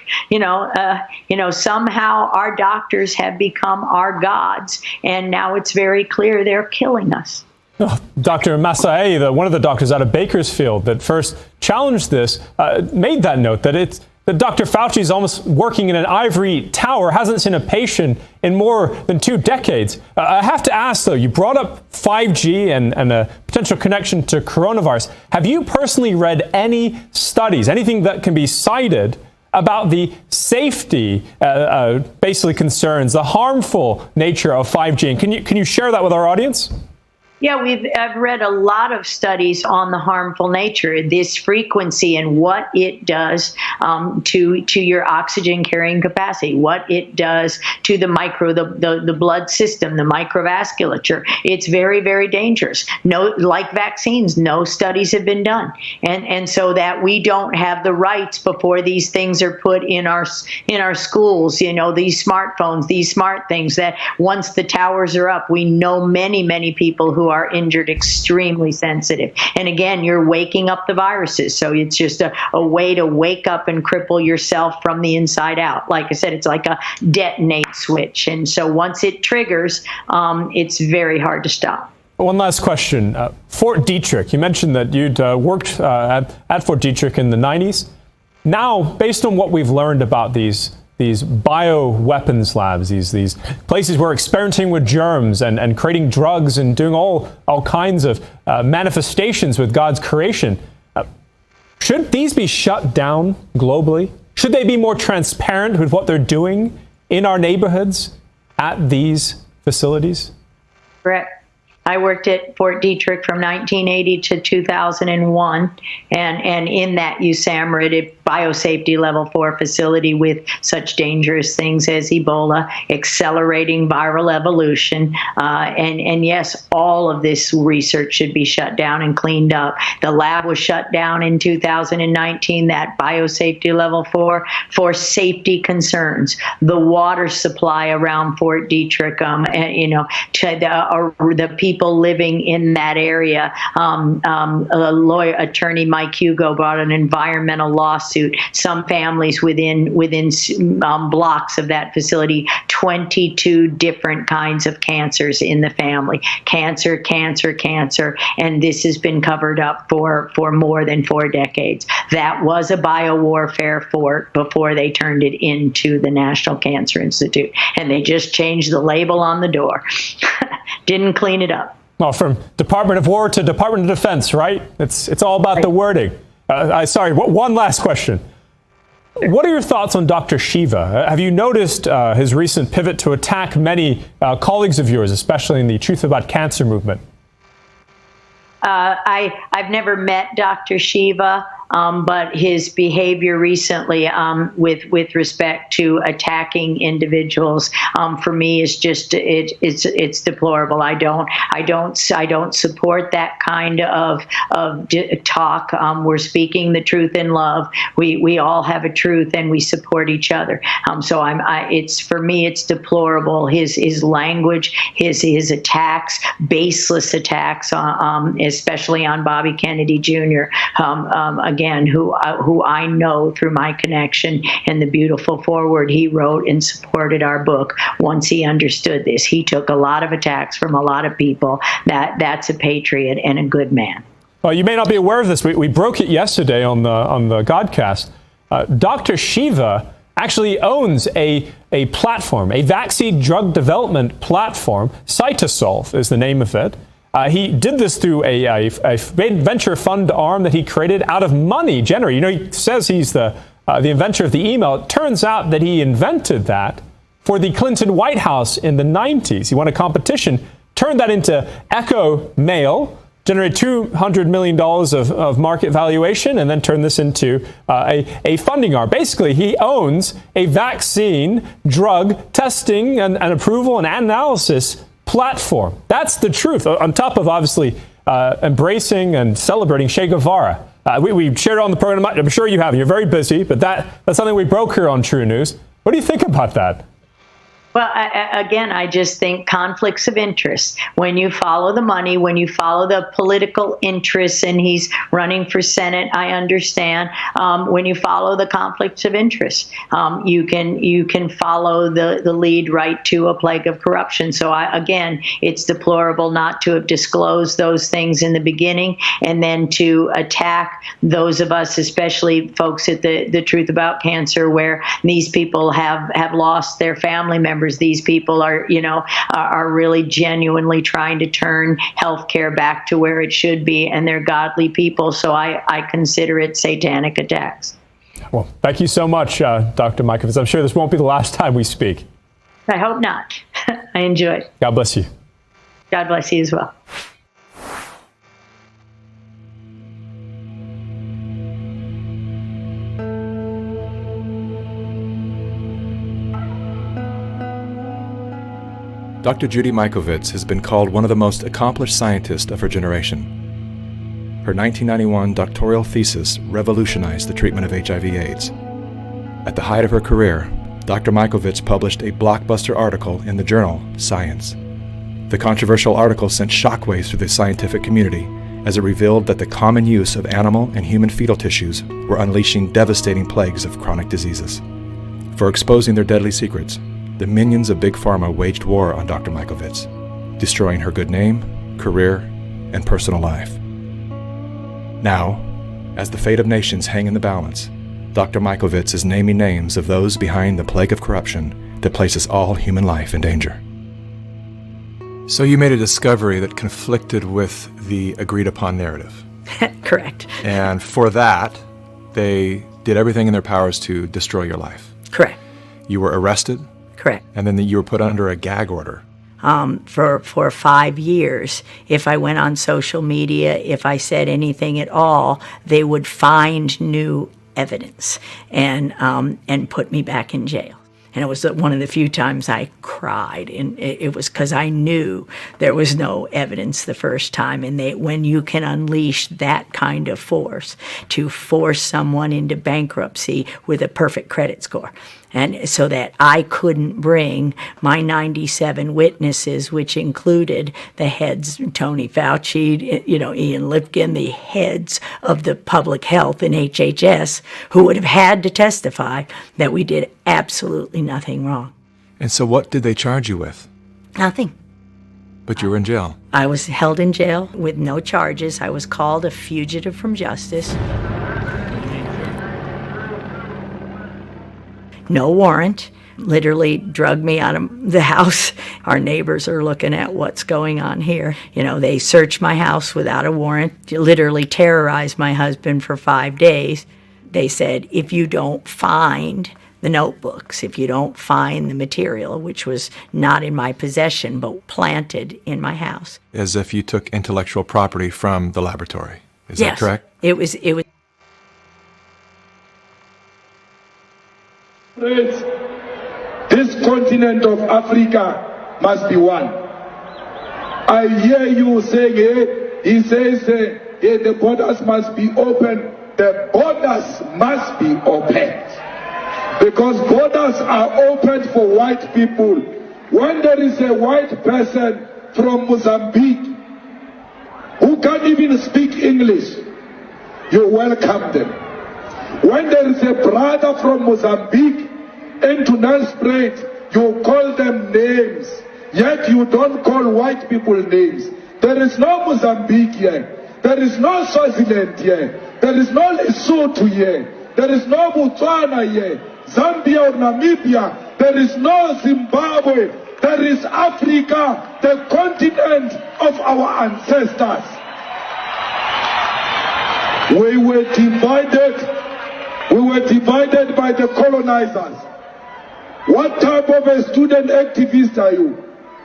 S12: Somehow our doctors have become our gods, and now it's very clear they're killing us.
S13: Oh, Dr. Massaei, one of the doctors out of Bakersfield that first challenged this, made that note that Dr. Fauci is almost working in an ivory tower, hasn't seen a patient in more than 2 decades. I have to ask, though, you brought up 5G and a potential connection to coronavirus. Have you personally read any studies, anything that can be cited about the safety, basically concerns, the harmful nature of 5G? And can you share that with our audience?
S12: Yeah, I've read a lot of studies on the harmful nature, this frequency and what it does to your oxygen carrying capacity, what it does to the blood system, the microvasculature. It's very, very dangerous. Like vaccines, no studies have been done, and so that we don't have the rights before these things are put in our schools. These smartphones, these smart things that once the towers are up, we know many people who are injured, extremely sensitive. And again, you're waking up the viruses. So it's just a way to wake up and cripple yourself from the inside out. Like I said, it's like a detonate switch. And so once it triggers, it's very hard to stop.
S13: One last question. Fort Detrick, you mentioned that you'd worked at Fort Detrick in the 90s. Now, based on what we've learned about these bioweapons labs, these places where experimenting with germs and creating drugs and doing all kinds of manifestations with God's creation, should these be shut down globally? Should they be more transparent with what they're doing in our neighborhoods at these facilities?
S12: Correct. I worked at Fort Detrick from 1980 to 2001, and in that USAMRIID, a biosafety level 4 facility with such dangerous things as Ebola, accelerating viral evolution, and yes, all of this research should be shut down and cleaned up. The lab was shut down in 2019, that biosafety level 4, for safety concerns. The water supply around Fort Detrick, to the people living in that area. Attorney Mike Hugo brought an environmental lawsuit. Some families within blocks of that facility, 22 different kinds of cancers in the family. Cancer, and this has been covered up for more than 4 decades. That was a biowarfare fort before they turned it into the National Cancer Institute, and they just changed the label on the door. Didn't clean it up.
S13: Well, from Department of War to Department of Defense, right? It's all about the wording. Sorry, one last question. What are your thoughts on Dr. Shiva? Have you noticed his recent pivot to attack many colleagues of yours, especially in the Truth About Cancer movement?
S12: I've never met Dr. Shiva, but his behavior recently with respect to attacking individuals for me is just it's deplorable. I don't support that kind of talk. We're speaking the truth in love. We all have a truth and we support each other. So it's for me it's deplorable. His language, his attacks, baseless attacks, especially on Bobby Kennedy Jr. Again, who I know through my connection and the beautiful foreword he wrote and supported our book. Once he understood this, he took a lot of attacks from a lot of people. That's a patriot and a good man.
S13: Well, you may not be aware of this. We broke it yesterday on the Godcast. Dr. Shiva actually owns a platform, a vaccine drug development platform. Cytosolve is the name of it. He did this through a venture fund arm that he created out of money generated. He says he's the inventor of the email. It turns out that he invented that for the Clinton White House in the 90s. He won a competition, turned that into Echo Mail, generated $200 million of market valuation, and then turned this into a funding arm. Basically, he owns a vaccine drug testing and approval and analysis platform. That's the truth, on top of obviously embracing and celebrating Che Guevara. We shared it on the program. I'm sure you have. You're very busy, but that's something we broke here on True News. What do you think about that?
S12: Well, I just think conflicts of interest. When you follow the money, when you follow the political interests, and he's running for Senate, I understand. When you follow the conflicts of interest, you can follow the lead right to a plague of corruption. So again, it's deplorable not to have disclosed those things in the beginning, and then to attack those of us, especially folks at the Truth About Cancer, where these people have lost their family members. These people are really genuinely trying to turn healthcare back to where it should be, and they're godly people. So I consider it satanic attacks.
S13: Well, thank you so much, Dr. Mikovits. I'm sure this won't be the last time we speak.
S12: I hope not. I enjoyed.
S13: God bless you.
S12: God bless you as well.
S14: Dr. Judy Mikovits has been called one of the most accomplished scientists of her generation. Her 1991 doctoral thesis revolutionized the treatment of HIV/AIDS. At the height of her career, Dr. Mikovits published a blockbuster article in the journal Science. The controversial article sent shockwaves through the scientific community as it revealed that the common use of animal and human fetal tissues were unleashing devastating plagues of chronic diseases. For exposing their deadly secrets, the minions of Big Pharma waged war on Dr. Mikovits, destroying her good name, career, and personal life. Now, as the fate of nations hang in the balance, Dr. Mikovits is naming names of those behind the plague of corruption that places all human life in danger. So you made a discovery that conflicted with the agreed-upon narrative.
S15: Correct.
S14: And for that, they did everything in their powers to destroy your life.
S15: Correct.
S14: You were arrested.
S15: Correct.
S14: And then you were put under a gag order.
S12: for 5 years. If I went on social media, if I said anything at all, they would find new evidence and put me back in jail. And it was one of the few times I cried, and it was because I knew there was no evidence the first time. And when you can unleash that kind of force to force someone into bankruptcy with a perfect credit score, and so that I couldn't bring my 97 witnesses, which included the heads, Tony Fauci, Ian Lipkin, the heads of the public health in HHS, who would have had to testify that we did absolutely nothing wrong.
S14: And so what did they charge you with?
S12: Nothing.
S14: But you were in jail.
S12: I was held in jail with no charges. I was called a fugitive from justice. No warrant. Literally drugged me out of the house. Our neighbors are looking at what's going on here. They searched my house without a warrant, literally terrorized my husband for 5 days. They said, if you don't find the notebooks, if you don't find the material, which was not in my possession but planted in my house.
S14: As if you took intellectual property from the laboratory. Is that correct?
S12: It was.
S15: This continent of Africa must be one. I hear you saying, he says, the borders must be open. The borders must be opened. Because borders are opened for white people. When there is a white person from Mozambique who can't even speak English, you welcome them. When there is a brother from Mozambique into Nelspruit, you call them names, yet you don't call white people names. There is no Mozambique here. There is no Swaziland here. There is no Lesotho here. There is no Botswana here. Zambia or Namibia. There is no Zimbabwe. There is Africa, the continent of our ancestors. We were divided by the colonizers. What type of a student activist are you?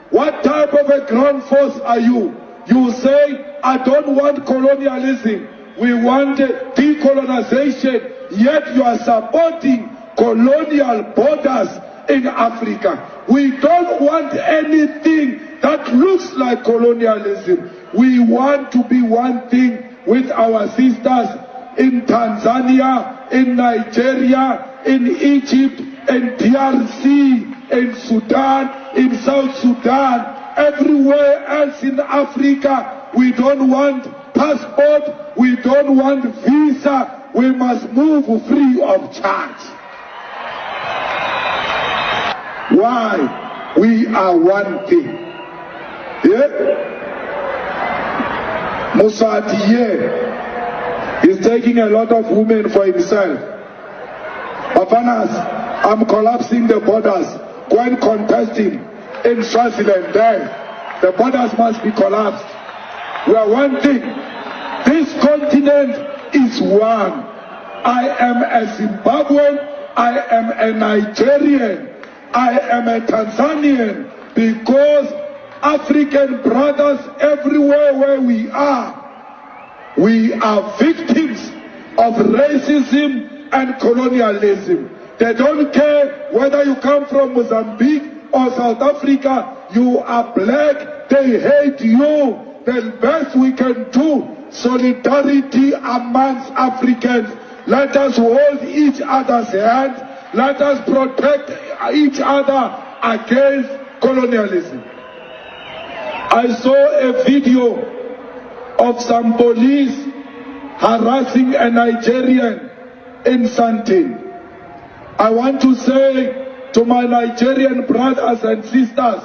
S15: What type of a ground force are you? You say, I don't want colonialism. We want decolonization. Yet you are supporting colonial borders in Africa. We don't want anything that looks like colonialism. We want to be one thing with our sisters in Tanzania, in Nigeria, in Egypt, in DRC, in Sudan, in South Sudan, everywhere else in Africa. We don't want passport, we don't want visa, we must move free of charge. Why? We are one thing. Yeah? Musa Diye is taking a lot of women for himself. Papanas, I'm collapsing the borders. Go and contest him in Swaziland there. The borders must be collapsed. We are one thing. This continent is one. I am a Zimbabwean. I am a Nigerian. I am a Tanzanian, because African brothers everywhere where we are victims of racism and colonialism. They don't care whether you come from Mozambique or South Africa. You are black. They hate you. The best we can do, solidarity amongst Africans. Let us hold each other's hand. Let us protect each other against colonialism. I saw a video of some police harassing a Nigerian in Sandton. I want to say to my Nigerian brothers and sisters,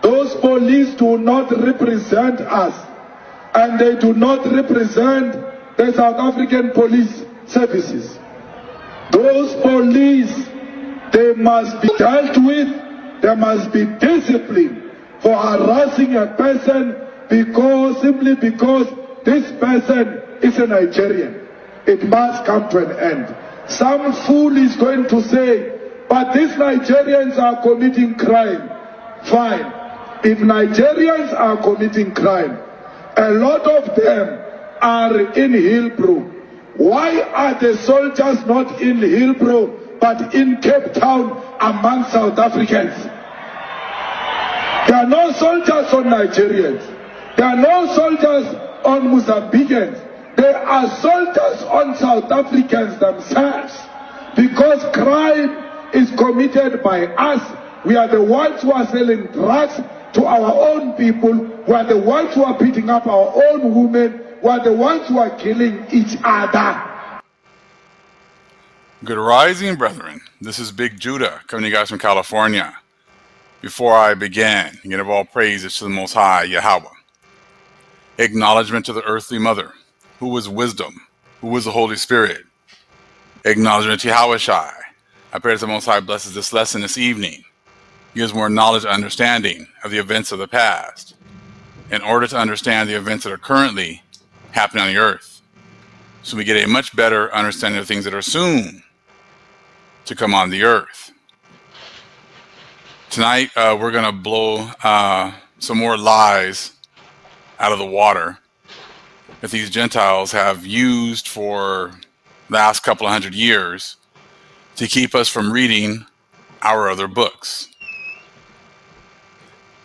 S15: those police do not represent us, and they do not represent the South African police services. Those police, they must be dealt with, there must be discipline for harassing a person simply because this person is a Nigerian. It must come to an end. Some fool is going to say, but these Nigerians are committing crime. Fine. If Nigerians are committing crime, a lot of them are in Hillbrow. Why are the soldiers not in Hillbrow but in Cape Town among South Africans? There are no soldiers on Nigerians. There are no soldiers on Mozambicans. There are soldiers on South Africans themselves, because crime is committed by us. We are the ones who are selling drugs to our own people. We are the ones who are beating up our own women. We are the ones who are killing each other.
S16: Good rising, brethren. This is Big Judah coming to you guys from California. Before I begin, give all praises to the Most High, Yahweh. Acknowledgement to the earthly mother, who is wisdom, who is the Holy Spirit. Acknowledgement to Yahushai. I pray that the Most High blesses this lesson this evening, gives more knowledge and understanding of the events of the past, in order to understand the events that are currently happening on the earth, so we get a much better understanding of things that are soon to come on the earth. Tonight, we're going to blow some more lies out of the water that these Gentiles have used for the last couple of 100 years to keep us from reading our other books.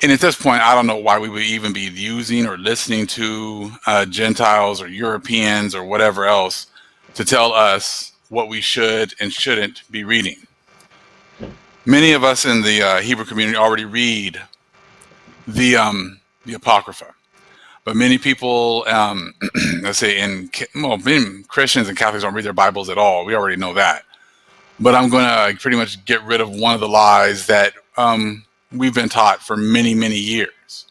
S16: And at this point, I don't know why we would even be using or listening to Gentiles or Europeans or whatever else to tell us what we should and shouldn't be reading. Many of us in the Hebrew community already read the Apocrypha, but many people, let's say, many Christians and Catholics don't read their Bibles at all. We already know that. But I'm going to pretty much get rid of one of the lies that we've been taught for many, many years.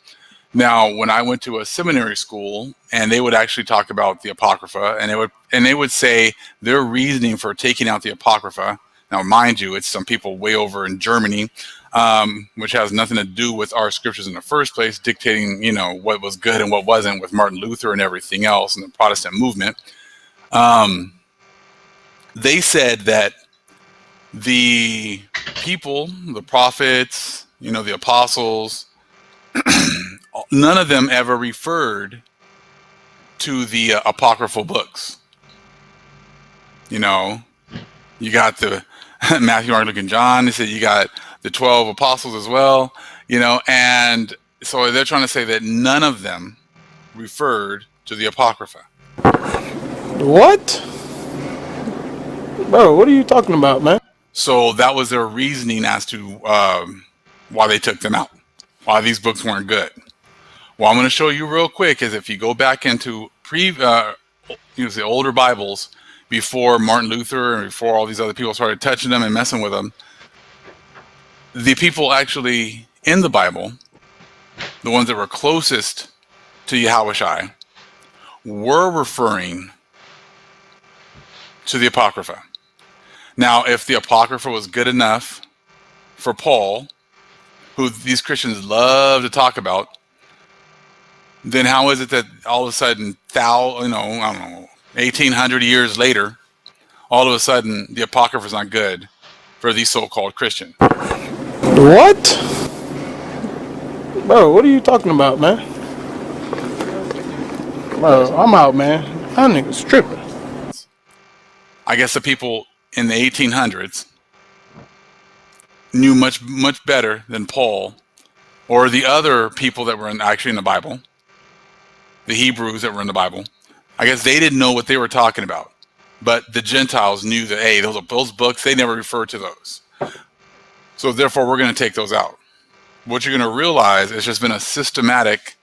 S16: Now, when I went to a seminary school, and they would actually talk about the Apocrypha, and they would say their reasoning for taking out the Apocrypha. Now, mind you, it's some people way over in Germany, which has nothing to do with our scriptures in the first place, dictating, what was good and what wasn't with Martin Luther and everything else in the Protestant movement. They said that the people, the prophets, the apostles, none of them ever referred to the apocryphal books. You got the Matthew, Mark, Luke, and John. They said you got the 12 apostles as well, and so they're trying to say that none of them referred to the Apocrypha.
S17: What? Bro, what are you talking about, man?
S16: So that was their reasoning as to why they took them out, why these books weren't good. Well, I'm going to show you real quick is if you go back into the older Bibles before Martin Luther and before all these other people started touching them and messing with them, the people actually in the Bible, the ones that were closest to Yahushai, were referring to the Apocrypha. Now, if the Apocrypha was good enough for Paul, who these Christians love to talk about, then how is it that all of a sudden, 1,800 years later, all of a sudden the Apocrypha is not good for these so-called Christians?
S17: What? Bro, what are you talking about, man? Bro, I'm out, man. That nigga's tripping.
S16: I guess the people in the 1800s knew much, much better than Paul or the other people that were actually in the Bible, the Hebrews that were in the Bible. I guess they didn't know what they were talking about, but the Gentiles knew that, hey, those books, they never referred to those. So therefore, we're going to take those out. What you're going to realize is just been a systematic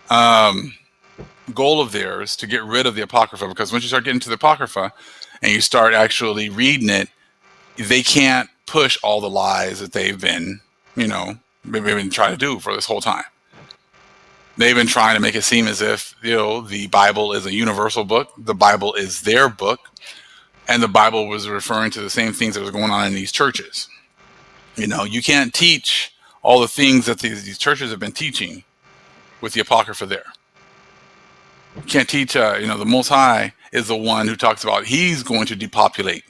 S16: goal of theirs to get rid of the Apocrypha, because once you start getting to the Apocrypha and you start actually reading it, they can't push all the lies that they've been trying to do for this whole time. They've been trying to make it seem as if, the Bible is a universal book. The Bible is their book. And the Bible was referring to the same things that was going on in these churches. You can't teach all the things that these churches have been teaching with the Apocrypha there. You can't teach, the Most High is the one who talks about he's going to depopulate.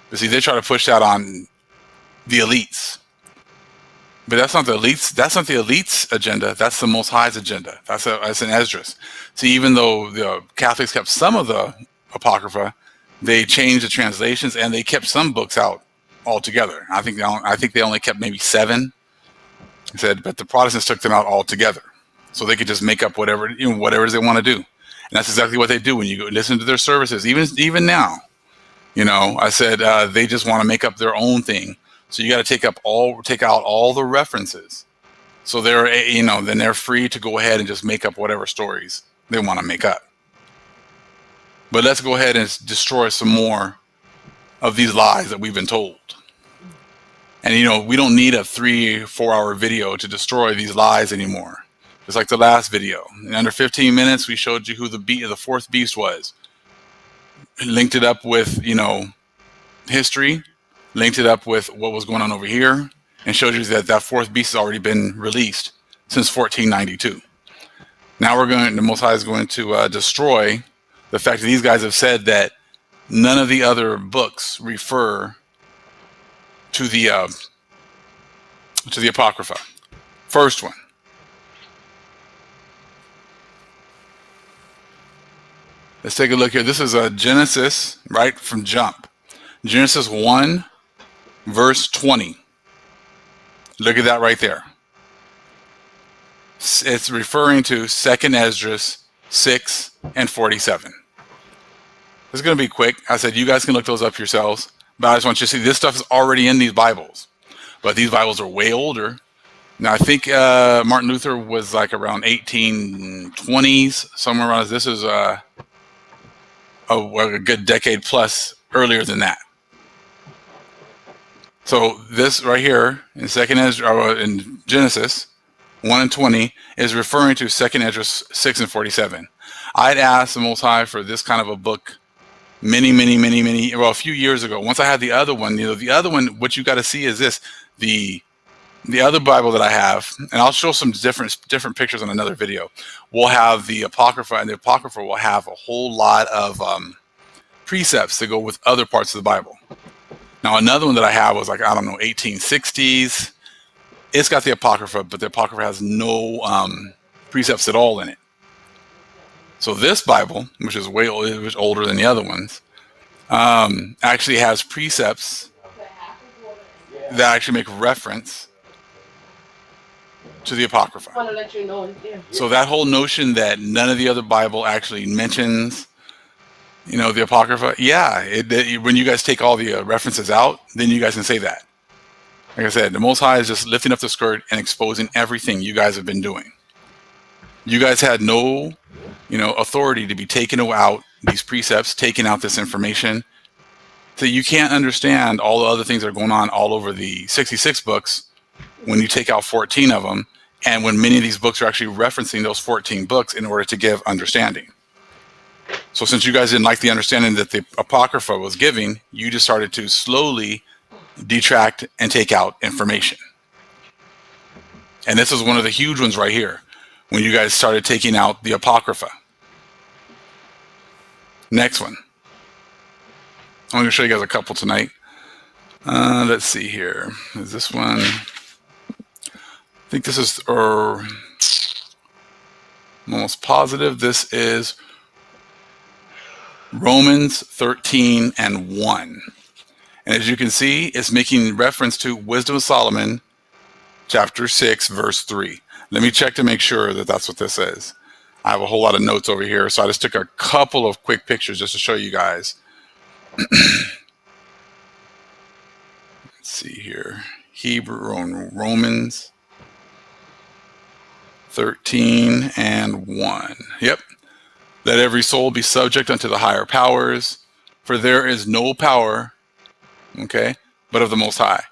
S16: But see, they try to push that on the elites. But that's not the elites. That's not the elites' agenda. That's the Most High's agenda. That's an Esdras. See, even though the Catholics kept some of the Apocrypha, they changed the translations and they kept some books out altogether. I think they only kept maybe 7. He said, but the Protestants took them out altogether, so they could just make up whatever they want to do. And that's exactly what they do when you go listen to their services. Even now, I said they just want to make up their own thing. So you got to take out all the references. So they're then they're free to go ahead and just make up whatever stories they want to make up. But let's go ahead and destroy some more of these lies that we've been told. And we don't need a 3-4 hour video to destroy these lies anymore. Just like the last video. In under 15 minutes, we showed you who the fourth beast was. Linked it up with, history. Linked it up with what was going on over here. And showed you that fourth beast has already been released since 1492. Now the Most High is going to destroy the fact that these guys have said that none of the other books refer to the Apocrypha. First one. Let's take a look here. This is Genesis, right from jump. Genesis 1, verse 20. Look at that right there. It's referring to 2nd Esdras 6 and 47. This is going to be quick. I said you guys can look those up yourselves, but I just want you to see this stuff is already in these Bibles. But these Bibles are way older. Now I think Martin Luther was like around 1820s, somewhere around. This is a good decade plus earlier than that. So this right here in in Genesis 1 and 20 is referring to 2nd Esdras 6 and 47. I'd asked the Most High for this kind of a book a few years ago. Once I had the other one, the other one, what you got to see is this, the other Bible that I have, and I'll show some different pictures on another video. We'll have the Apocrypha, and the Apocrypha will have a whole lot of precepts that go with other parts of the Bible. Now, another one that I have was 1860s. It's got the Apocrypha, but the Apocrypha has no precepts at all in it. So this Bible, which is way older than the other ones, actually has precepts that actually make reference to the Apocrypha. So that whole notion that none of the other Bible actually mentions, the Apocrypha, when you guys take all the references out, then you guys can say that. Like I said, the Most High is just lifting up the skirt and exposing everything you guys have been doing. You guys had no, authority to be taking out these precepts, taking out this information. So you can't understand all the other things that are going on all over the 66 books when you take out 14 of them, and when many of these books are actually referencing those 14 books in order to give understanding. So since you guys didn't like the understanding that the Apocrypha was giving, you just started to slowly detract and take out information. And this is one of the huge ones right here, when you guys started taking out the Apocrypha. Next one. I'm going to show you guys a couple tonight. Let's see here. Is this one? I think this is, I'm almost positive this is Romans 13 and 1. And as you can see, it's making reference to Wisdom of Solomon, chapter 6, verse 3. Let me check to make sure that that's what this is. I have a whole lot of notes over here, so I just took a couple of quick pictures just to show you guys. Let's see here. Romans 13 and 1. Yep. Let every soul be subject unto the higher powers, for there is no power, but of the Most High.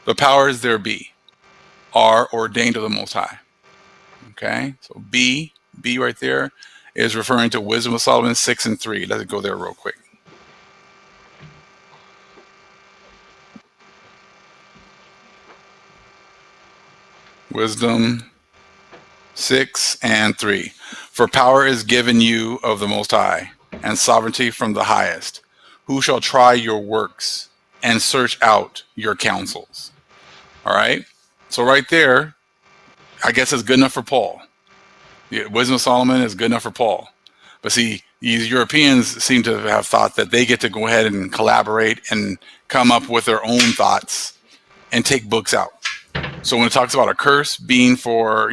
S16: The powers there be are ordained of the Most High. So B right there is referring to Wisdom of Solomon 6 and 3. Let's go there real quick. Wisdom 6 and 3. For power is given you of the Most High, and sovereignty from the highest. Who shall try your works and search out your counsels? All right. So right there, I guess it's good enough for Paul. The Wisdom of Solomon is good enough for Paul. But see, these Europeans seem to have thought that they get to go ahead and collaborate and come up with their own thoughts and take books out. So when it talks about a curse being for,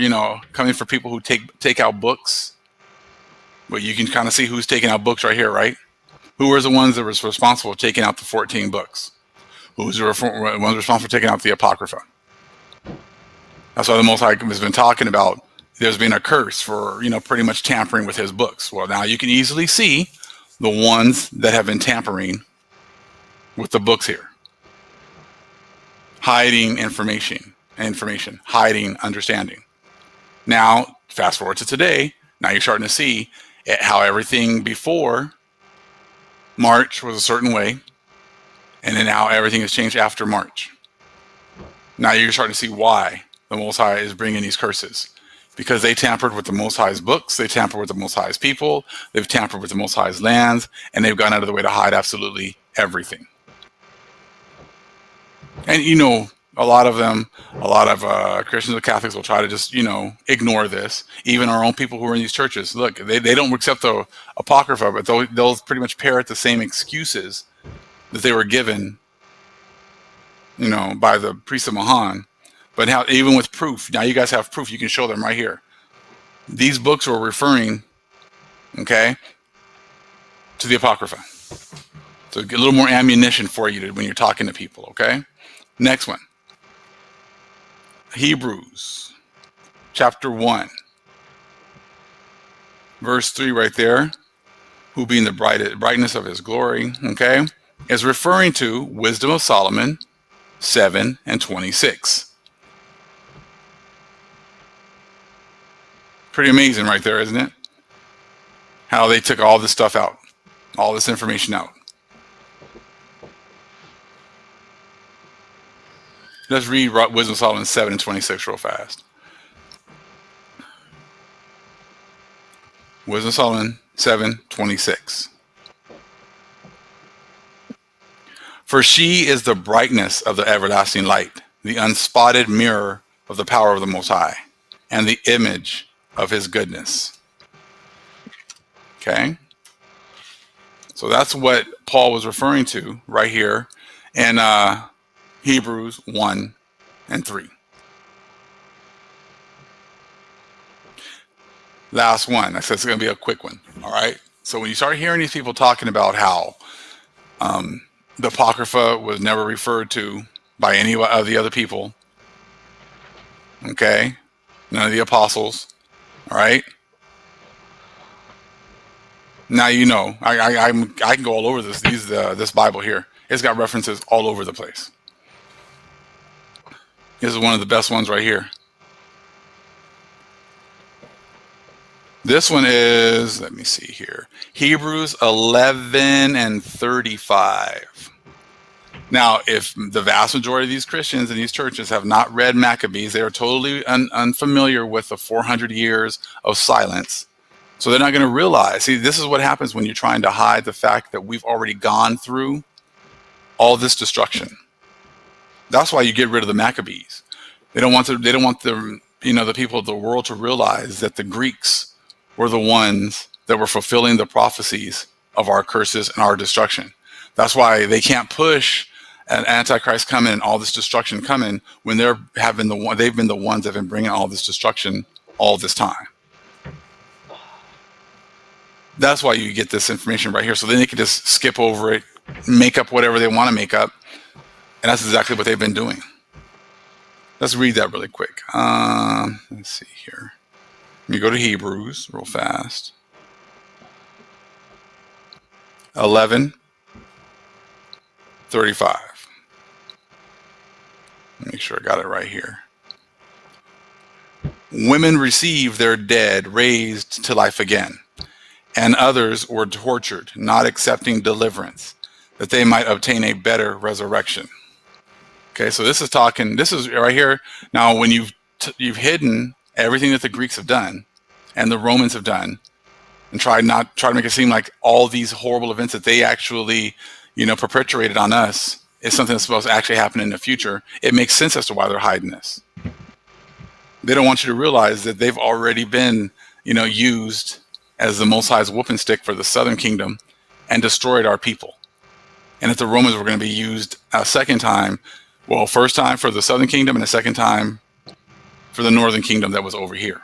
S16: coming for people who take out books, well, you can kind of see who's taking out books right here, right? Who were the ones that was responsible for taking out the 14 books? Who's the ones responsible for taking out the Apocrypha? That's why the Most High has been talking about there's been a curse for, pretty much tampering with his books. Well, now you can easily see the ones that have been tampering with the books here. Hiding information, hiding understanding. Now, fast forward to today, now you're starting to see how everything before March was a certain way, and then now everything has changed after March. Now you're starting to see why the Most High is bringing these curses. Because they tampered with the Most High's books, they tampered with the Most High's people, they've tampered with the Most High's lands, and they've gone out of the way to hide absolutely everything. And a lot of Christians and Catholics will try to just, ignore this. Even our own people who are in these churches, look, they don't accept the Apocrypha, but they'll pretty much parrot the same excuses that they were given, by the priest of Mahan. But now, even with proof, now you guys have proof. You can show them right here. These books were referring, to the Apocrypha. So get a little more ammunition for you when you're talking to people, okay? Next one. Hebrews, chapter 1, verse 3 right there, who being the brightness of his glory, is referring to Wisdom of Solomon 7 and 26. Pretty amazing right there, isn't it? How they took all this stuff out, all this information out. Let's read Wisdom of Solomon 7 and 26 real fast. Wisdom of Solomon 7:26. For she is the brightness of the everlasting light, the unspotted mirror of the power of the Most High, and the image of his goodness. Okay? So that's what Paul was referring to right here in Hebrews 1 and 3. Last one. I said it's going to be a quick one. All right? So when you start hearing these people talking about how the Apocrypha was never referred to by any of the other people, none of the apostles, all right? Now I can go all over this Bible here. It's got references all over the place. This is one of the best ones right here. This one is, let me see here, Hebrews 11 and 35. Now, if the vast majority of these Christians in these churches have not read Maccabees, they are totally unfamiliar with the 400 years of silence. So they're not going to realize. See, this is what happens when you're trying to hide the fact that we've already gone through all this destruction. That's why you get rid of the Maccabees. They don't want the people of the world to realize that the Greeks were the ones that were fulfilling the prophecies of our curses and our destruction. That's why they can't push an Antichrist coming and all this destruction coming when they've been the ones that have been bringing all this destruction all this time. That's why you get this information right here. So then they can just skip over it, make up whatever they want to make up. And that's exactly what they've been doing. Let's read that really quick. Let's see here. Let me go to Hebrews real fast. 11:35. Make sure I got it right here. Women received their dead raised to life again, and others were tortured, not accepting deliverance, that they might obtain a better resurrection. Okay, so this is right here. Now, when you've hidden everything that the Greeks have done and the Romans have done, and try to make it seem like all these horrible events that they actually, perpetuated on us is something that's supposed to actually happen in the future, it makes sense as to why they're hiding this. They don't want you to realize that they've already been, used as the Most High's whooping stick for the southern kingdom and destroyed our people. And that the Romans were going to be used a second time, first time for the southern kingdom and a second time for the northern kingdom that was over here.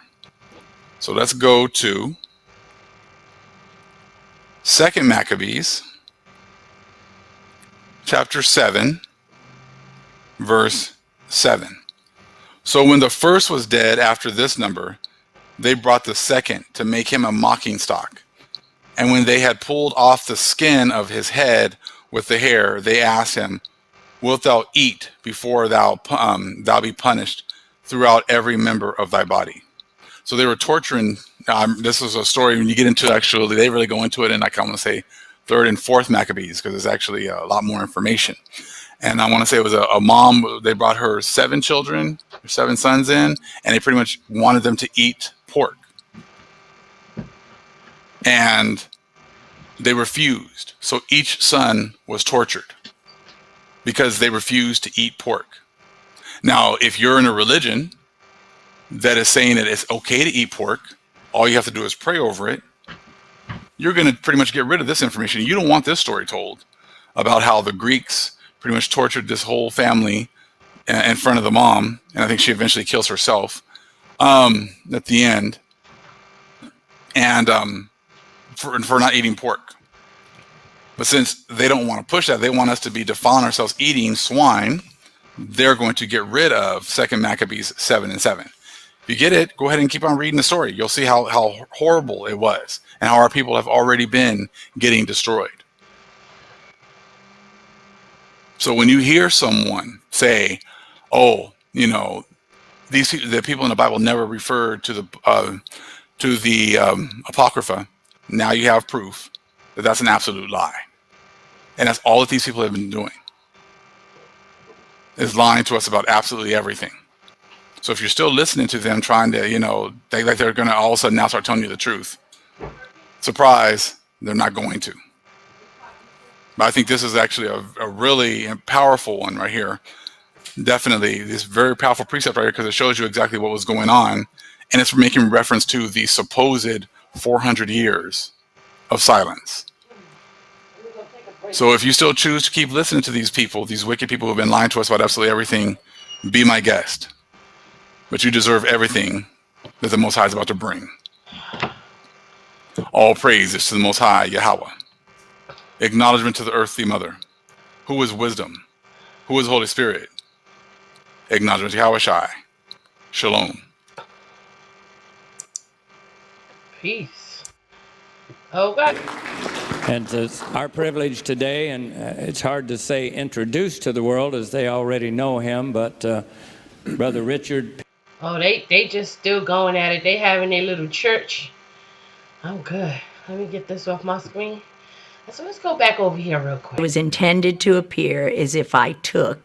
S16: So let's go to 2 Maccabees, chapter 7, verse 7. So when the first was dead after this number, they brought the second to make him a mocking stock. And when they had pulled off the skin of his head with the hair, they asked him, wilt thou eat before thou be punished throughout every member of thy body? So they were torturing. This is a story, when you get into it, actually, they really go into it in, I want to say, 3rd and 4th Maccabees, because there's actually a lot more information. And I want to say it was a mom, they brought her 7 children, 7 sons in, and they pretty much wanted them to eat pork. And they refused. So each son was tortured because they refused to eat pork. Now, if you're in a religion that is saying that it's okay to eat pork, all you have to do is pray over it, you're going to pretty much get rid of this information. You don't want this story told about how the Greeks pretty much tortured this whole family in front of the mom, and I think she eventually kills herself at the end, and for not eating pork. But since they don't want to push that, they want us to be defiling ourselves eating swine, they're going to get rid of 2 Maccabees 7 and 7. If you get it, go ahead and keep on reading the story. You'll see how horrible it was and how our people have already been getting destroyed. So when you hear someone say, the people in the Bible never referred to the Apocrypha, now you have proof that that's an absolute lie. And that's all that these people have been doing, is lying to us about absolutely everything. So if you're still listening to them trying to, they like they're going to all of a sudden now start telling you the truth, surprise, they're not going to. But I think this is actually a really powerful one right here. Definitely this very powerful precept right here, because it shows you exactly what was going on. And it's making reference to the supposed 400 years of silence. So if you still choose to keep listening to these people, these wicked people who have been lying to us about absolutely everything, be my guest. But you deserve everything that the Most High is about to bring. All praise is to the Most High, Yahweh. Acknowledgement to the earthly mother. Who is wisdom? Who is Holy Spirit? Acknowledgement to Yahweh Shai. Shalom.
S6: Peace. Oh, God.
S18: And it's our privilege today, and it's hard to say introduced to the world as they already know him, but Brother Richard.
S6: Oh, they just still going at it. They having their little church. Oh, good. Let me get this off my screen. So let's go back over here real quick.
S12: It was intended to appear as if I took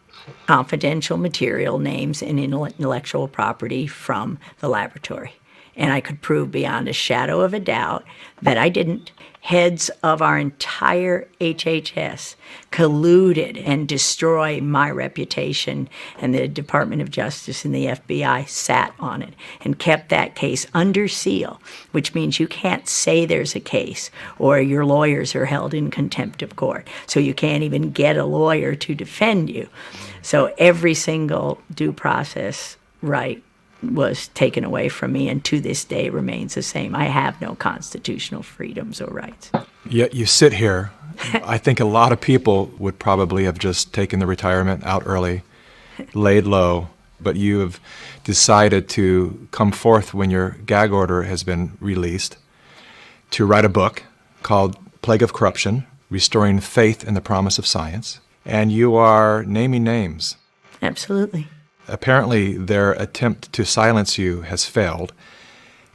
S12: confidential material, names, and intellectual property from the laboratory. And I could prove beyond a shadow of a doubt that I didn't. Heads of our entire HHS colluded and destroyed my reputation, and the Department of Justice and the FBI sat on it and kept that case under seal, which means you can't say there's a case, or your lawyers are held in contempt of court. So you can't even get a lawyer to defend you. So every single due process right was taken away from me, and to this day remains the same. I have no constitutional freedoms or rights.
S14: Yet you sit here. I think a lot of people would probably have just taken the retirement out early, laid low, but you have decided to come forth when your gag order has been released to write a book called Plague of Corruption, Restoring Faith in the Promise of Science, and you are naming names.
S12: Absolutely.
S14: Apparently, their attempt to silence you has failed.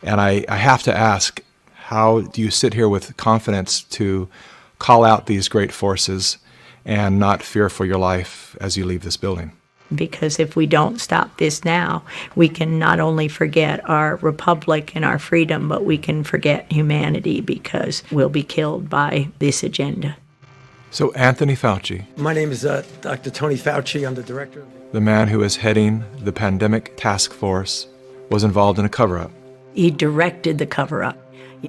S14: And I have to ask, how do you sit here with confidence to call out these great forces and not fear for your life as you leave this building?
S12: Because if we don't stop this now, we can not only forget our republic and our freedom, but we can forget humanity, because we'll be killed by this agenda.
S14: So Anthony Fauci.
S19: My name is Dr. Tony Fauci. I'm the director.
S14: The man who is heading the pandemic task force was involved in a cover-up.
S12: He directed the cover-up.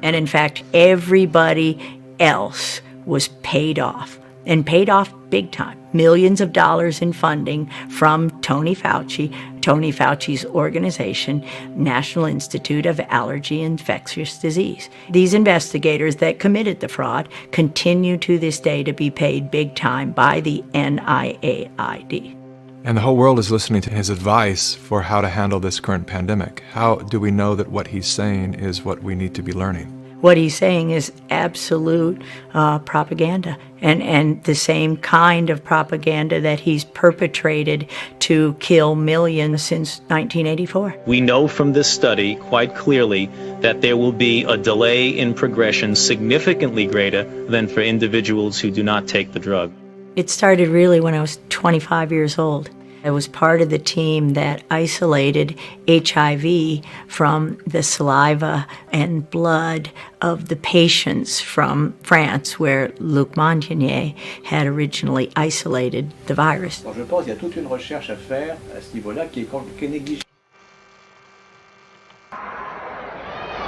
S12: And in fact, everybody else was paid off, and paid off big time. Millions of dollars in funding from Tony Fauci's organization, National Institute of Allergy and Infectious Disease. These investigators that committed the fraud continue to this day to be paid big time by the NIAID.
S14: And the whole world is listening to his advice for how to handle this current pandemic. How do we know that what he's saying is what we need to be learning?
S12: What he's saying is absolute propaganda, and the same kind of propaganda that he's perpetrated to kill millions since 1984.
S19: We know from this study quite clearly that there will be a delay in progression significantly greater than for individuals who do not take the drug.
S12: It started really when I was 25 years old. I was part of the team that isolated HIV from the saliva and blood of the patients from France, where Luc Montagnier had originally isolated the virus.
S20: Je pense qu'il y a toute une recherche à faire à ce niveau-là qui est négligée.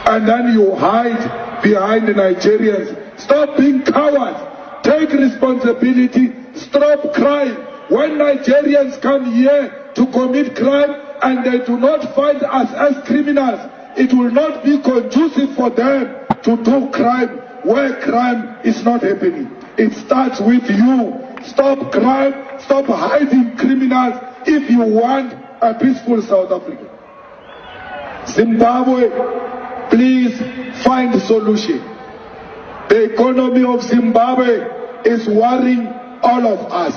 S15: And then you hide behind the Nigerians. Stop being cowards. Take responsibility. Stop crying. When Nigerians come here to commit crime and they do not find us as criminals, it will not be conducive for them to do crime where crime is not happening. It starts with you. Stop crime. Stop hiding criminals if you want a peaceful South Africa. Zimbabwe, please find a solution. The economy of Zimbabwe is worrying all of us.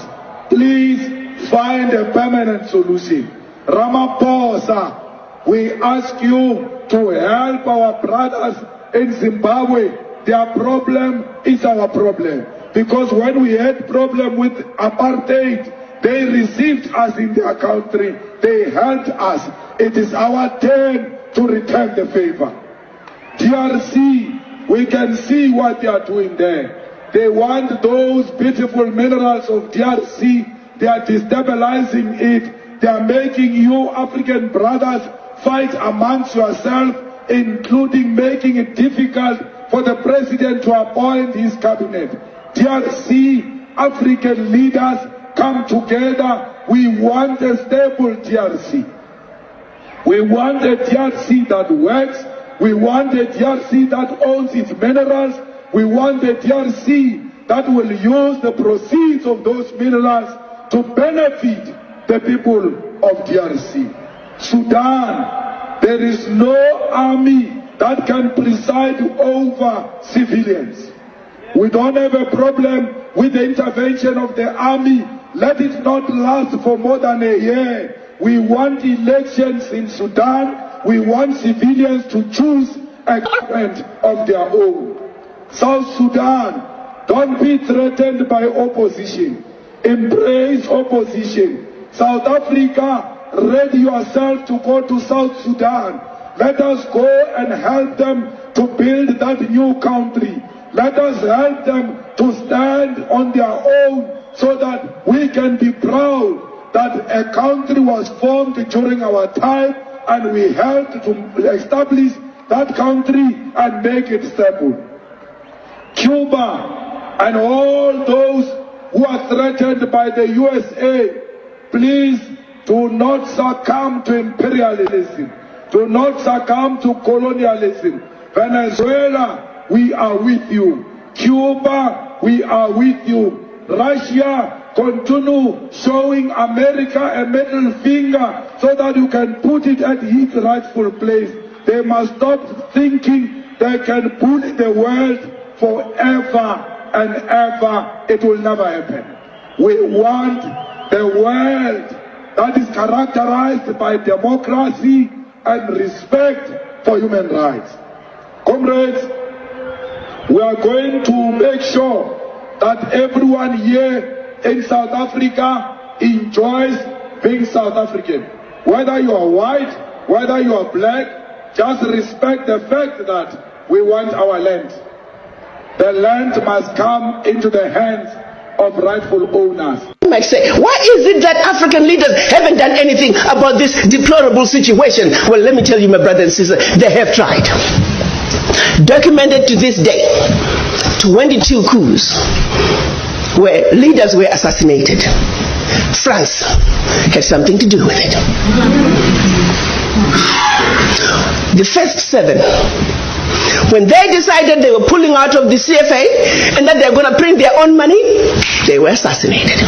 S15: Please find a permanent solution. Ramaphosa, we ask you to help our brothers in Zimbabwe. Their problem is our problem. Because when we had problem with apartheid, they received us in their country. They helped us. It is our turn to return the favor. DRC, we can see what they are doing there. They want those beautiful minerals of DRC. They are destabilizing it. They are making you African brothers fight amongst yourselves, including making it difficult for the president to appoint his cabinet. DRC, African leaders, come together. We want a stable DRC. We want a DRC that works. We want a DRC that owns its minerals. We want a DRC that will use the proceeds of those minerals to benefit the people of DRC. Sudan, there is no army that can preside over civilians. We don't have a problem with the intervention of the army. Let it not last for more than a year. We want elections in Sudan. We want civilians to choose a government of their own. South Sudan, don't be threatened by opposition. Embrace opposition. South Africa, ready yourself to go to South Sudan. Let us go and help them to build that new country. Let us help them to stand on their own so that we can be proud that a country was formed during our time and we helped to establish that country and make it stable. Cuba and all those who are threatened by the USA, please do not succumb to imperialism. Do not succumb to colonialism. Venezuela, we are with you. Cuba, we are with you. Russia, continue showing America a middle finger so that you can put it at its rightful place. They must stop thinking they can bully the world forever and ever. It will never happen. We want the world that is characterized by democracy and respect for human rights. Comrades, we are going to make sure that everyone here in South Africa enjoys being South African. Whether you are white, whether you are black, just respect the fact that we want our land. The land must come into the hands of rightful owners.
S21: might say, why is it that African leaders haven't done anything about this deplorable situation? Well, let me tell you, my brother and sister, they have tried. Documented to this day, 22 coups where leaders were assassinated. France had something to do with it. The first 7, when they decided they were pulling out of the CFA and that they were going to print their own money, they were assassinated.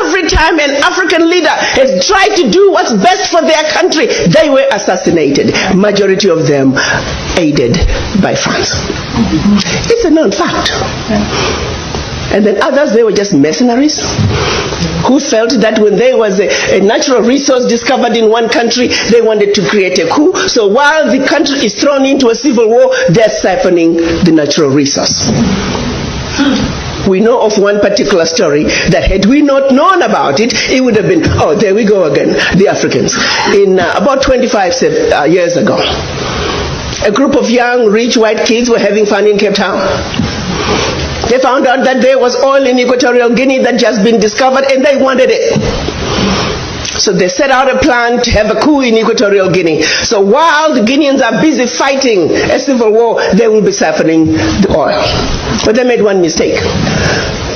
S21: Every time an African leader has tried to do what's best for their country, they were assassinated. Majority of them aided by France. It's a known fact. And then others, they were just mercenaries who felt that when there was a natural resource discovered in one country, they wanted to create a coup. So while the country is thrown into a civil war, they're siphoning the natural resource. We know of one particular story that had we not known about it, it would have been, oh, there we go again, the Africans. In about 25 years ago, a group of young, rich white kids were having fun in Cape Town. They found out that there was oil in Equatorial Guinea that just been discovered and they wanted it. So they set out a plan to have a coup in Equatorial Guinea. So while the Guineans are busy fighting a civil war, they will be siphoning the oil. But they made one mistake.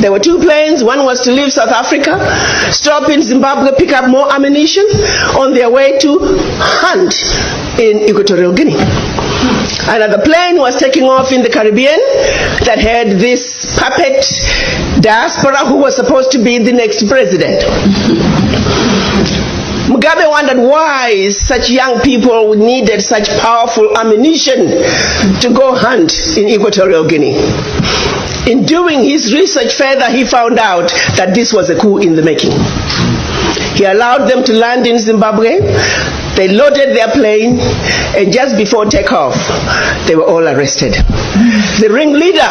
S21: There were 2 planes. One was to leave South Africa, stop in Zimbabwe, pick up more ammunition on their way to hunt in Equatorial Guinea. Another plane was taking off in the Caribbean that had this puppet diaspora who was supposed to be the next president. Mugabe wondered why such young people needed such powerful ammunition to go hunt in Equatorial Guinea. In doing his research further, he found out that this was a coup in the making. He allowed them to land in Zimbabwe. They loaded their plane, and just before takeoff, they were all arrested. The ringleader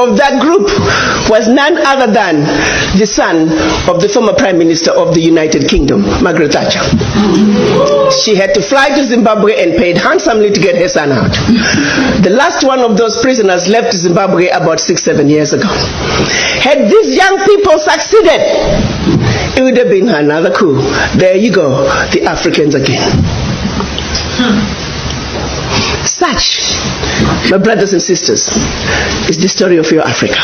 S21: of that group was none other than the son of the former Prime Minister of the United Kingdom, Margaret Thatcher. She had to fly to Zimbabwe and paid handsomely to get her son out. The last one of those prisoners left Zimbabwe about 6-7 years ago. Had these young people succeeded, it would have been another coup. There you go, the Africans again. Such, my brothers and sisters, is the story of your Africa.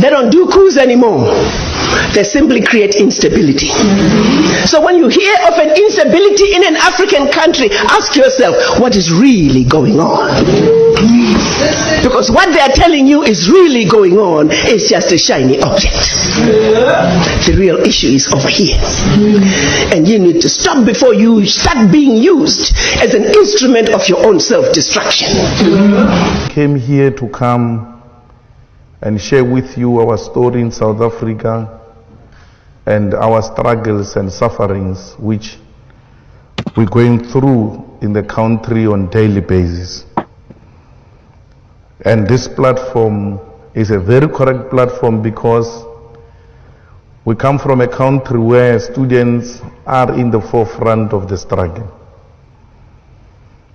S21: They don't do coups anymore. They simply create instability. So when you hear of an instability in an African country, ask yourself, what is really going on? Because what they are telling you is really going on is just a shiny object. The real issue is over here. And you need to stop before you start being used as an instrument of your own self-destruction.
S22: Came here to come and share with you our story in South Africa and our struggles and sufferings which we're going through in the country on a daily basis. And this platform is a very correct platform because we come from a country where students are in the forefront of the struggle.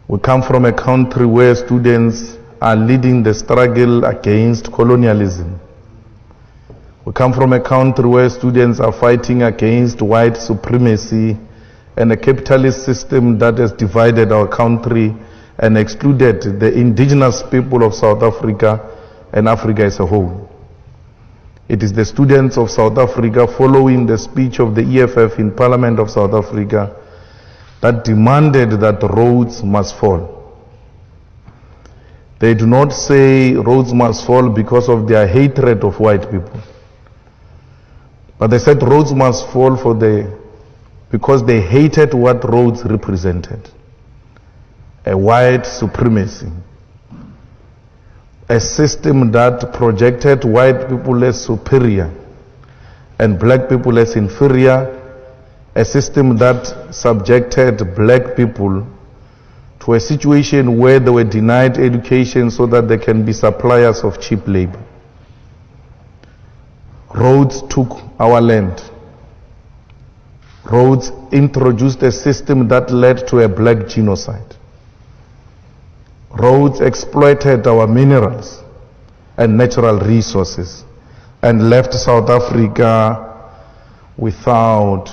S22: We come from a country where students are leading the struggle against colonialism. We come from a country where students are fighting against white supremacy and a capitalist system that has divided our country and excluded the indigenous people of South Africa and Africa as a whole. It is the students of South Africa, following the speech of the EFF in Parliament of South Africa, that demanded that Rhodes must fall. They do not say Rhodes must fall because of their hatred of white people, but they said Rhodes must fall because they hated what Rhodes represented. A white supremacy, a system that projected white people as superior and black people as inferior, a system that subjected black people to a situation where they were denied education so that they can be suppliers of cheap labor. Rhodes took our land. Rhodes introduced a system that led to a black genocide. Rhodes exploited our minerals and natural resources and left South Africa without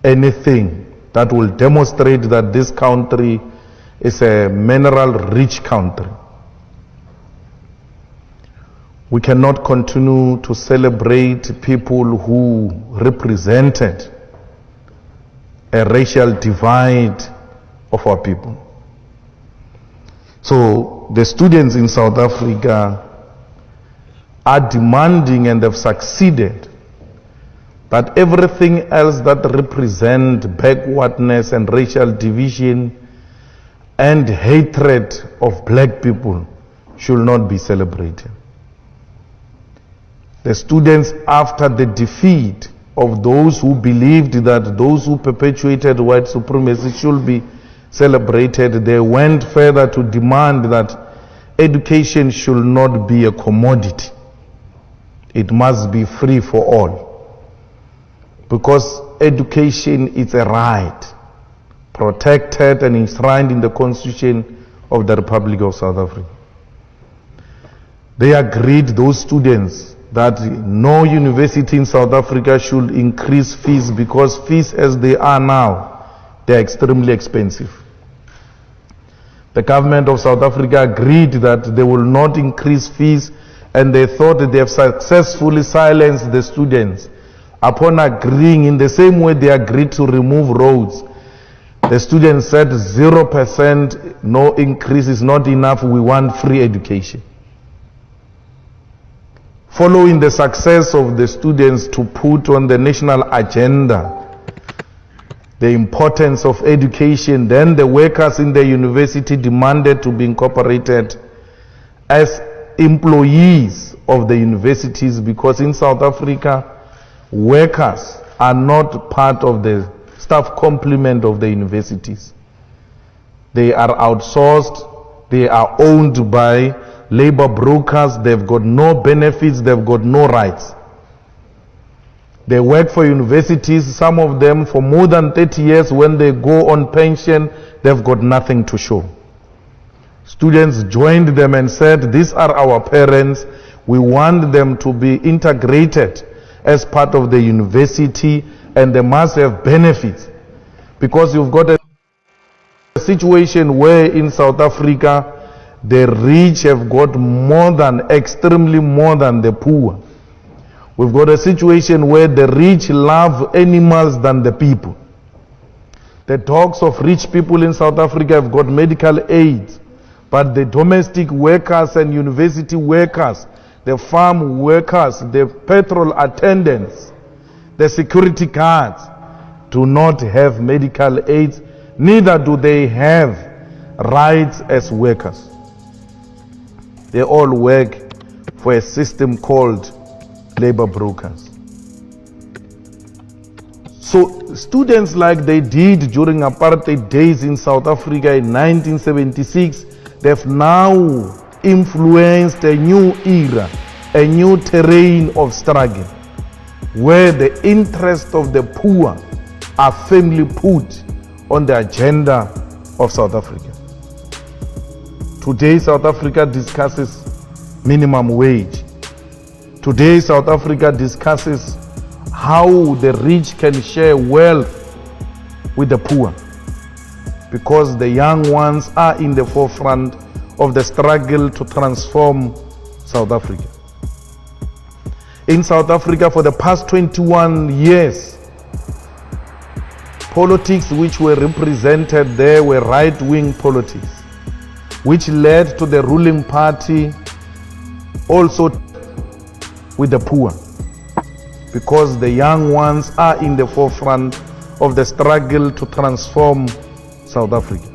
S22: anything that will demonstrate that this country is a mineral-rich country. We cannot continue to celebrate people who represented a racial divide of our people. So the students in South Africa are demanding, and have succeeded, that everything else that represents backwardness and racial division and hatred of black people should not be celebrated. The students, after the defeat of those who believed that those who perpetuated white supremacy should be celebrated, they went further to demand that education should not be a commodity. It must be free for all. Because education is a right, protected and enshrined in the Constitution of the Republic of South Africa. They agreed, those students, that no university in South Africa should increase fees, because fees as they are now, they are extremely expensive. The government of South Africa agreed that they will not increase fees, and they thought that they have successfully silenced the students. Upon agreeing, in the same way they agreed to remove roads, the students said 0%, no increase is not enough, we want free education. Following the success of the students to put on the national agenda the importance of education, then the workers in the university demanded to be incorporated as employees of the universities, because in South Africa, workers are not part of the staff complement of the universities. They are outsourced, they are owned by labor brokers, they've got no benefits, they've got no rights. They work for universities, some of them for more than 30 years. When they go on pension, they've got nothing to show. Students joined them and said, these are our parents, we want them to be integrated as part of the university, and they must have benefits. Because you've got a situation where in South Africa, the rich have got more than, extremely more than the poor. We've got a situation where the rich love animals than the people. The dogs of rich people in South Africa have got medical aids, but the domestic workers and university workers, the farm workers, the petrol attendants, the security guards do not have medical aids, neither do they have rights as workers. They all work for a system called labor brokers. So students, like they did during apartheid days in South Africa in 1976, they've now influenced a new era, a new terrain of struggle, where the interests of the poor are firmly put on the agenda of South Africa. Today, South Africa discusses minimum wage. Today, South Africa discusses how the rich can share wealth with the poor, because the young ones are in the forefront of the struggle to transform South Africa. In South Africa, for the past 21 years, politics which were represented there were right-wing politics, which led to the ruling party also with the poor, because the young ones are in the forefront of the struggle to transform South Africa.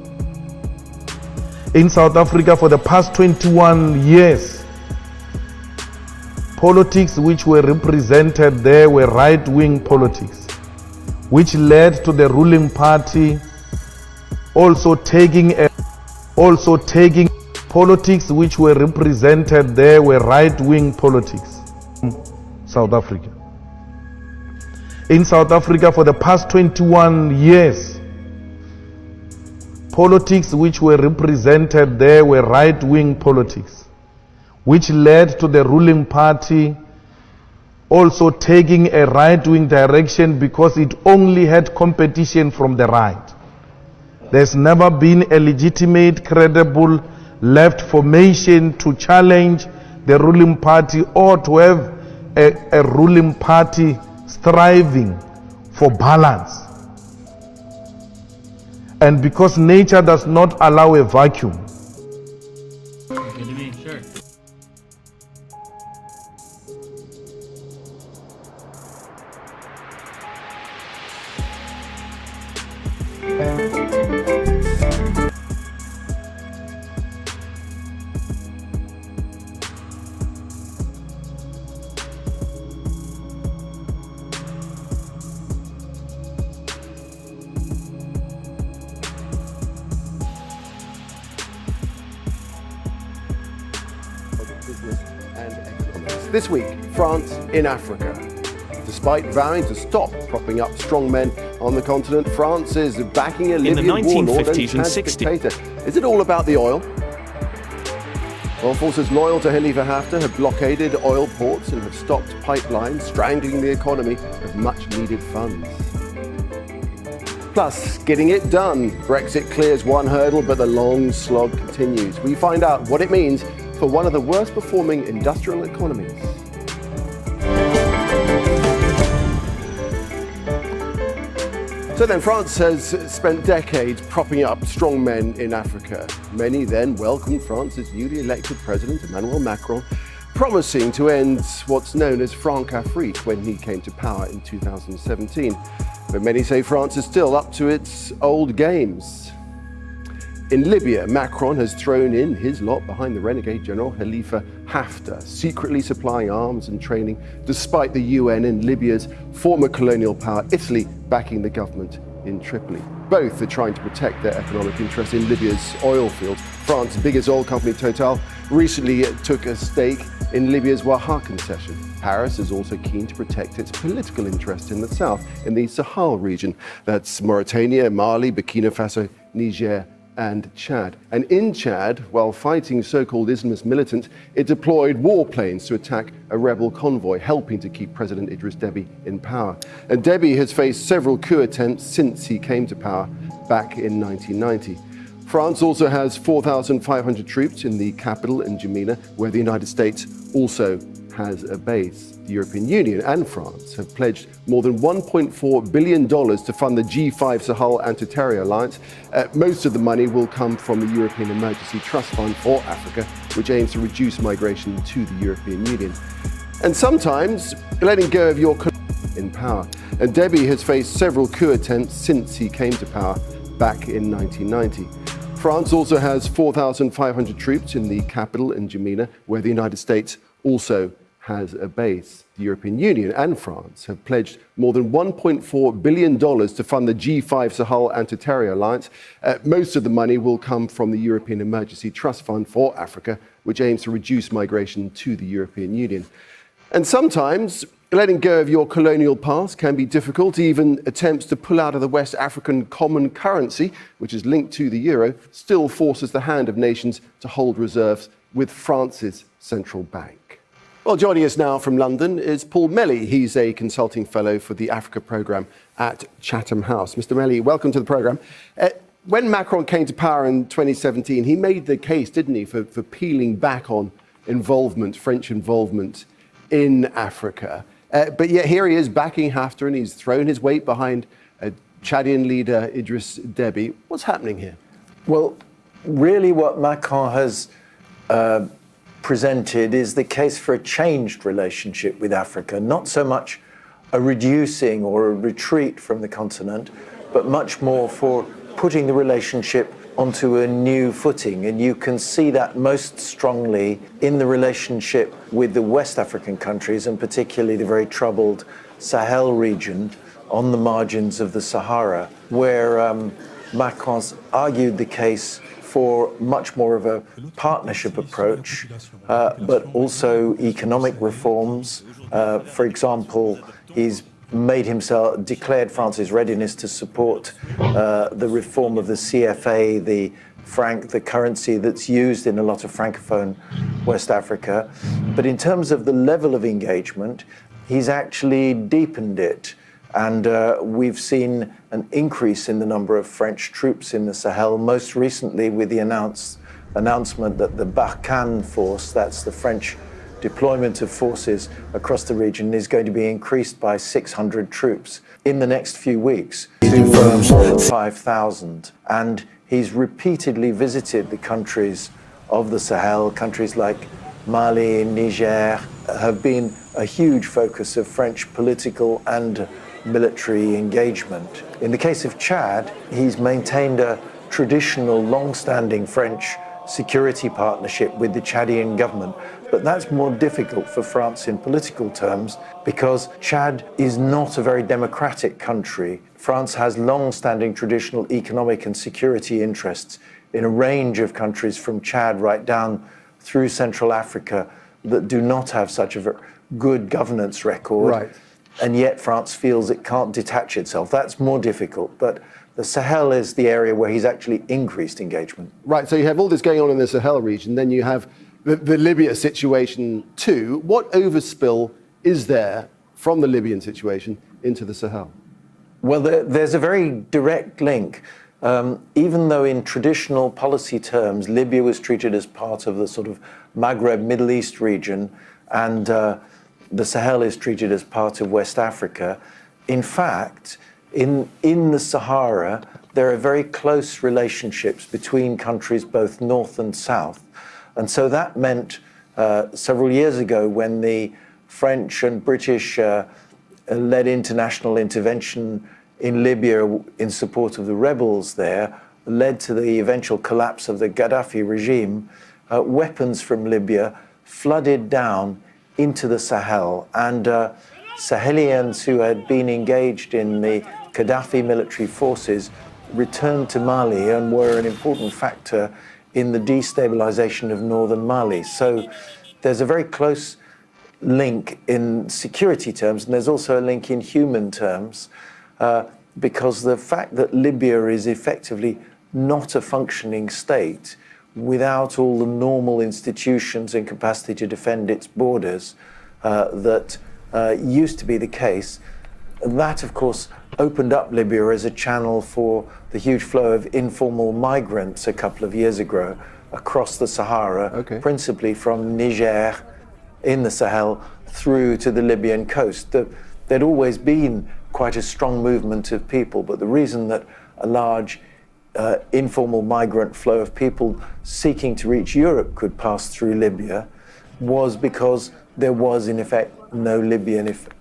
S22: In South Africa, for the past 21 years, politics which were represented there were right-wing politics, which led to the ruling party also taking politics which were represented there were right-wing politics. South Africa. In South Africa, for the past 21 years, politics which were represented there were right-wing politics, which led to the ruling party also taking a right-wing direction because it only had competition from the right. There's never been a legitimate, credible left formation to challenge the ruling party or to have a ruling party striving for balance. And because nature does not allow a vacuum,
S1: This week, France in Africa. Despite vowing to stop propping up strongmen on the continent, France is backing a Libyan warlord and Chad's dictator. Is it all about the oil? Well, forces loyal to Khalifa Haftar have blockaded oil ports and have stopped pipelines, strangling the economy of much-needed funds. Plus, getting it done. Brexit clears one hurdle, but the long slog continues. We find out what it means for one of the worst performing industrial economies. So then, France has spent decades propping up strong men in Africa. Many then welcomed France's newly elected president, Emmanuel Macron, promising to end what's known as Françafrique when he came to power in 2017. But many say France is still up to its old games. In Libya, Macron has thrown in his lot behind the renegade general Khalifa Haftar, secretly supplying arms and training despite the UN and Libya's former colonial power, Italy, backing the government in Tripoli. Both are trying to protect their economic interests in Libya's oil fields. France's biggest oil company, Total, recently took a stake in Libya's Waha concession. Paris is also keen to protect its political interests in the south, in the Sahel region. That's Mauritania, Mali, Burkina Faso, Niger, and Chad. And in Chad, while fighting so-called Islamist militants, it deployed warplanes to attack a rebel convoy, helping to keep President Idris Deby in power. And Deby has faced several coup attempts since he came to power back in 1990. France also has 4,500 troops in the capital in N'Djamena, where the United States also has a base. The European Union and France have pledged more than $1.4 billion to fund the G5 Sahel Anti-Terror Alliance. Most of the money will come from the European Emergency Trust Fund for Africa, which aims to reduce migration to the European Union. And sometimes letting go of your in power. And Deby has faced several coup attempts since he came to power back in 1990. France also has 4,500 troops in the capital in N'Djamena, where the United States also has a base. The European Union and France have pledged more than $1.4 billion to fund the G5 Sahel Anti-Terror Alliance. Most of the money will come from the European Emergency Trust Fund for Africa, which aims to reduce migration to the European Union. And sometimes letting go of your colonial past can be difficult. Even attempts to pull out of the West African common currency, which is linked to the euro, still forces the hand of nations to hold reserves with France's central bank. Well, joining us now from London is Paul Melly. He's a consulting fellow for the Africa programme at Chatham House. Mr. Melly, welcome to the programme. When Macron came to power in 2017, he made the case, didn't he, for peeling back on French involvement in Africa. But yet here he is backing Haftar, and he's thrown his weight behind Chadian leader Idris Deby. What's happening here?
S3: Well, really what Macron has presented is the case for a changed relationship with Africa, not so much a reducing or a retreat from the continent, but much more for putting the relationship onto a new footing. And you can see that most strongly in the relationship with the West African countries, and particularly the very troubled Sahel region on the margins of the Sahara, where Macron's argued the case for much more of a partnership approach, but also economic reforms. For example, he's declared France's readiness to support the reform of the CFA, the franc, the currency that's used in a lot of Francophone West Africa. But in terms of the level of engagement, he's actually deepened it. And we've seen an increase in the number of French troops in the Sahel, most recently with the announcement that the Barkhane force, that's the French deployment of forces across the region, is going to be increased by 600 troops in the next few weeks to 5,000. And he's repeatedly visited the countries of the Sahel. Countries like Mali, Niger have been a huge focus of French political and military engagement. In the case of Chad, he's maintained a traditional, long-standing French security partnership with the Chadian government. But that's more difficult for France in political terms because Chad is not a very democratic country. France has long-standing traditional economic and security interests in a range of countries from Chad right down through Central Africa that do not have such a good governance record.
S1: Right.
S3: And yet France feels it can't detach itself. That's more difficult. But the Sahel is the area where he's actually increased engagement.
S1: Right, so you have all this going on in the Sahel region, then you have the Libya situation too. What overspill is there from the Libyan situation into the Sahel?
S3: Well, there's a very direct link. Even though in traditional policy terms, Libya was treated as part of the sort of Maghreb, Middle East region, and the Sahel is treated as part of West Africa. In fact, in the Sahara, there are very close relationships between countries both north and south. And so that meant several years ago when the French and British led international intervention in Libya in support of the rebels there, led to the eventual collapse of the Gaddafi regime, weapons from Libya flooded down into the Sahel. And Sahelians who had been engaged in the Gaddafi military forces returned to Mali and were an important factor in the destabilization of northern Mali. So there's a very close link in security terms, and there's also a link in human terms, because the fact that Libya is effectively not a functioning state without all the normal institutions and capacity to defend its borders that used to be the case, that of course opened up Libya as a channel for the huge flow of informal migrants a couple of years ago across the Sahara, principally from Niger in the Sahel through to the Libyan coast. There'd always been quite a strong movement of people, but the reason that a large informal migrant flow of people seeking to reach Europe could pass through Libya was because there was in effect no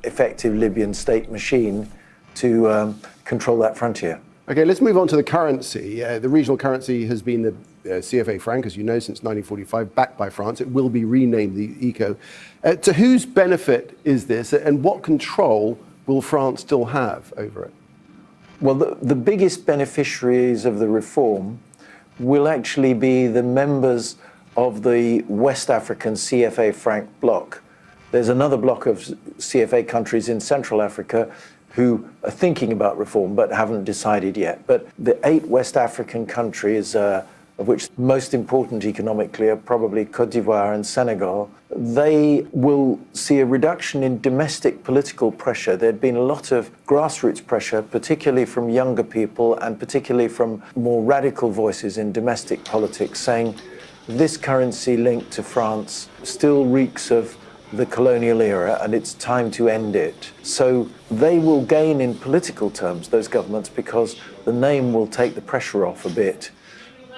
S3: effective Libyan state machine to control that frontier.
S1: Okay, let's move on to the currency. The regional currency has been the CFA franc, as you know, since 1945, backed by France. It will be renamed the ECO. To whose benefit is this, and what control will France still have over it?
S3: Well, the biggest beneficiaries of the reform will actually be the members of the West African CFA franc bloc. There's another bloc of CFA countries in Central Africa who are thinking about reform but haven't decided yet. But the 8 West African countries, of which most important economically are probably Cote d'Ivoire and Senegal, they will see a reduction in domestic political pressure. There'd been a lot of grassroots pressure, particularly from younger people and particularly from more radical voices in domestic politics, saying this currency linked to France still reeks of the colonial era and it's time to end it. So they will gain in political terms, those governments, because the name will take the pressure off a bit.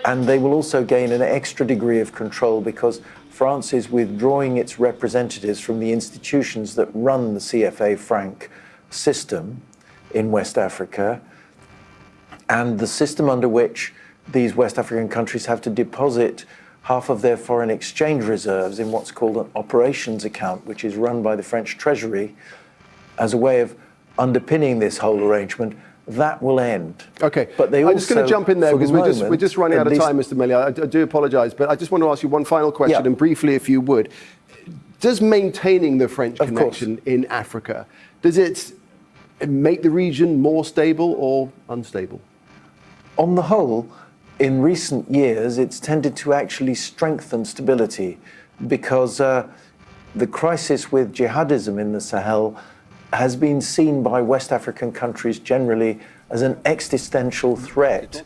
S3: And they will also gain an extra degree of control because France is withdrawing its representatives from the institutions that run the CFA franc system in West Africa, and the system under which these West African countries have to deposit half of their foreign exchange reserves in what's called an operations account, which is run by the French Treasury as a way of underpinning this whole arrangement. That will end.
S1: Okay,
S3: but
S1: I'm just going to jump in there because we're just running out of time, Mr. Melia. I do apologise, but I just want to ask you one final question, and briefly, if you would. Does maintaining the French connection in Africa, does it make the region more stable or unstable?
S3: On the whole, in recent years, it's tended to actually strengthen stability because the crisis with jihadism in the Sahel has been seen by West African countries generally as an existential threat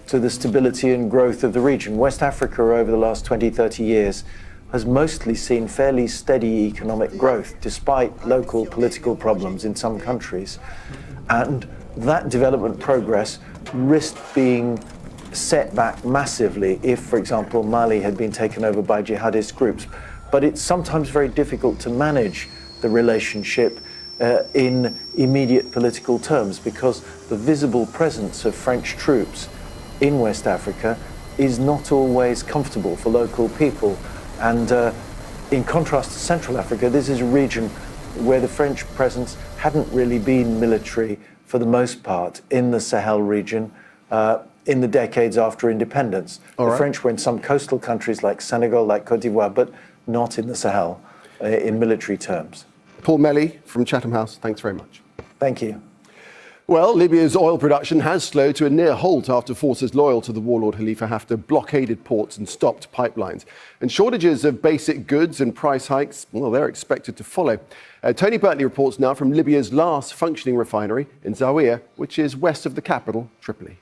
S3: to the stability and growth of the region. West Africa over the last 20, 30 years has mostly seen fairly steady economic growth despite local political problems in some countries. And that development progress risked being set back massively if, for example, Mali had been taken over by jihadist groups. But it's sometimes very difficult to manage the relationship in immediate political terms because the visible presence of French troops in West Africa is not always comfortable for local people. And in contrast to Central Africa, this is a region where the French presence hadn't really been military for the most part in the Sahel region in the decades after independence. The French were in some coastal countries like Senegal, like Cote d'Ivoire, but not in the Sahel in military terms.
S1: Paul Melly from Chatham House, thanks very much.
S3: Thank you.
S1: Well, Libya's oil production has slowed to a near halt after forces loyal to the warlord Khalifa Haftar blockaded ports and stopped pipelines. And shortages of basic goods and price hikes, well, they're expected to follow. Tony Bertley reports now from Libya's last functioning refinery in Zawiya, which is west of the capital, Tripoli.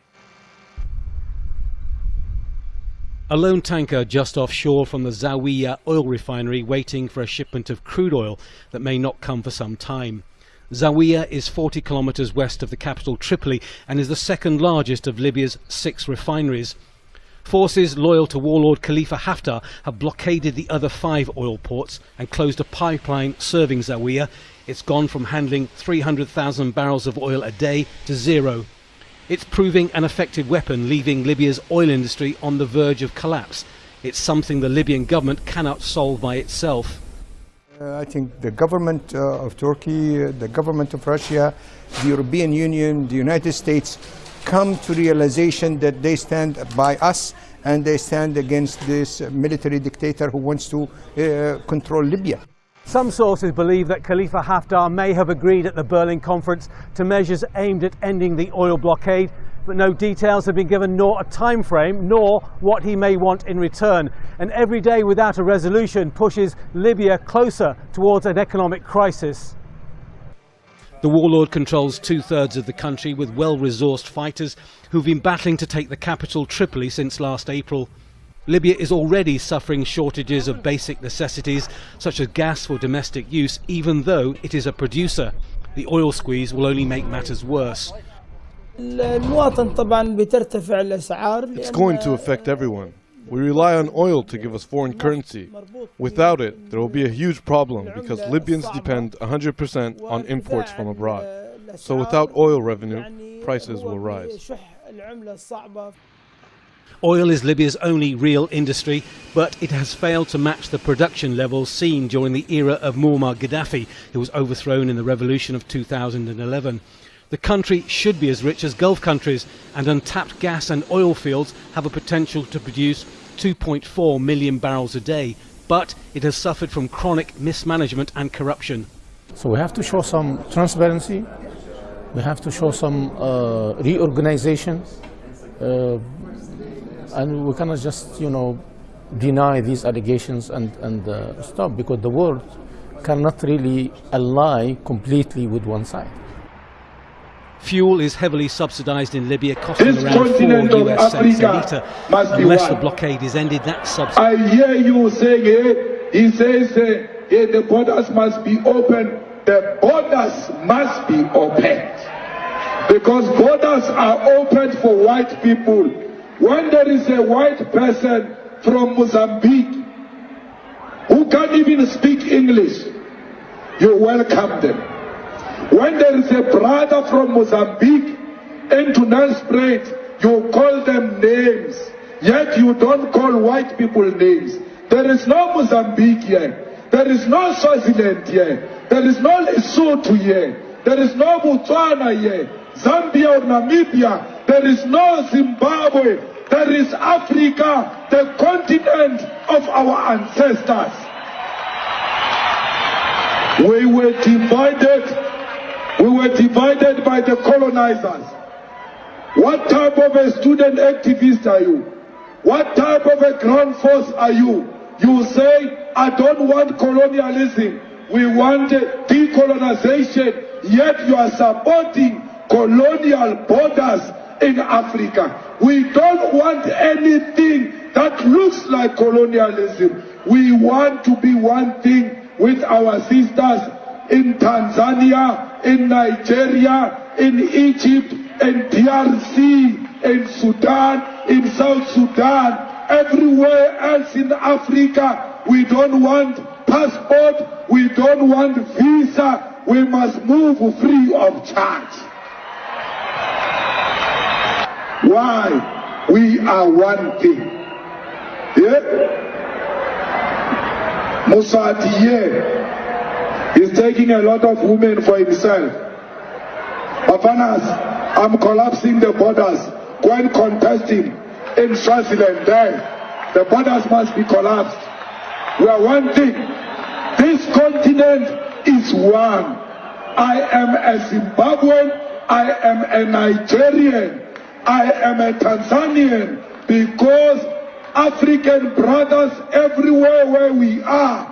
S2: A lone tanker just offshore from the Zawiya oil refinery waiting for a shipment of crude oil that may not come for some time. Zawiya is 40 kilometres west of the capital Tripoli and is the second largest of Libya's 6 refineries. Forces loyal to warlord Khalifa Haftar have blockaded the other 5 oil ports and closed a pipeline serving Zawiya. It's gone from handling 300,000 barrels of oil a day to 0. It's proving an effective weapon, leaving Libya's oil industry on the verge of collapse. It's something the Libyan government cannot solve by itself.
S4: I think the government of Turkey, the government of Russia, the European Union, the United States come to realization that they stand by us and they stand against this military dictator who wants to control Libya.
S2: Some sources believe that Khalifa Haftar may have agreed at the Berlin conference to measures aimed at ending the oil blockade, but no details have been given, nor a time frame, nor what he may want in return. And every day without a resolution pushes Libya closer towards an economic crisis. The warlord controls 2/3 of the country with well-resourced fighters who've been battling to take the capital Tripoli since last April. Libya is already suffering shortages of basic necessities such as gas for domestic use, even though it is a producer. The oil squeeze will only make matters worse.
S23: It's going to affect everyone. We rely on oil to give us foreign currency. Without it, there will be a huge problem because Libyans depend 100% on imports from abroad. So without oil revenue, prices will rise.
S2: Oil is Libya's only real industry, but it has failed to match the production levels seen during the era of Muammar Gaddafi, who was overthrown in the revolution of 2011. The country should be as rich as Gulf countries, and untapped gas and oil fields have a potential to produce 2.4 million barrels a day, but it has suffered from chronic mismanagement and corruption.
S24: So we have to show some transparency, we have to show some reorganization, and we cannot just, deny these allegations and stop, because the world cannot really ally completely with one side.
S2: Fuel is heavily subsidized in Libya, costing around 4 US cents a litre. Unless the blockade is ended, that subsidy...
S15: I hear you saying, he says the borders must be open. The borders must be opened. Because borders are opened for white people. When there is a white person from Mozambique who can't even speak English, you welcome them. When there is a brother from Mozambique into Nelspruit, you call them names, yet you don't call white people names. There is no Mozambique here. There is no Swaziland here. There is no Lesotho here. There is no Botswana here. Zambia or Namibia. There is no Zimbabwe. There is Africa, the continent of our ancestors. We were divided by the colonizers. What type of a student activist are you? What type of a ground force are you? You say I don't want colonialism. We want decolonization, yet you are supporting colonial borders in Africa. We don't want anything that looks like colonialism. We want to be one thing with our sisters in Tanzania, in Nigeria, in Egypt, in DRC, in Sudan, in South Sudan, everywhere else in Africa. We don't want passport, we don't want visa, we must move free of charge. Why? We are one thing. Yeah? Moussa Dié is taking a lot of women for himself. Papanas, I'm collapsing the borders. Go and contest him in Swaziland there. The borders must be collapsed. We are one thing. This continent is one. I am a Zimbabwean, I am a Nigerian, I am a Tanzanian, because African brothers everywhere where we are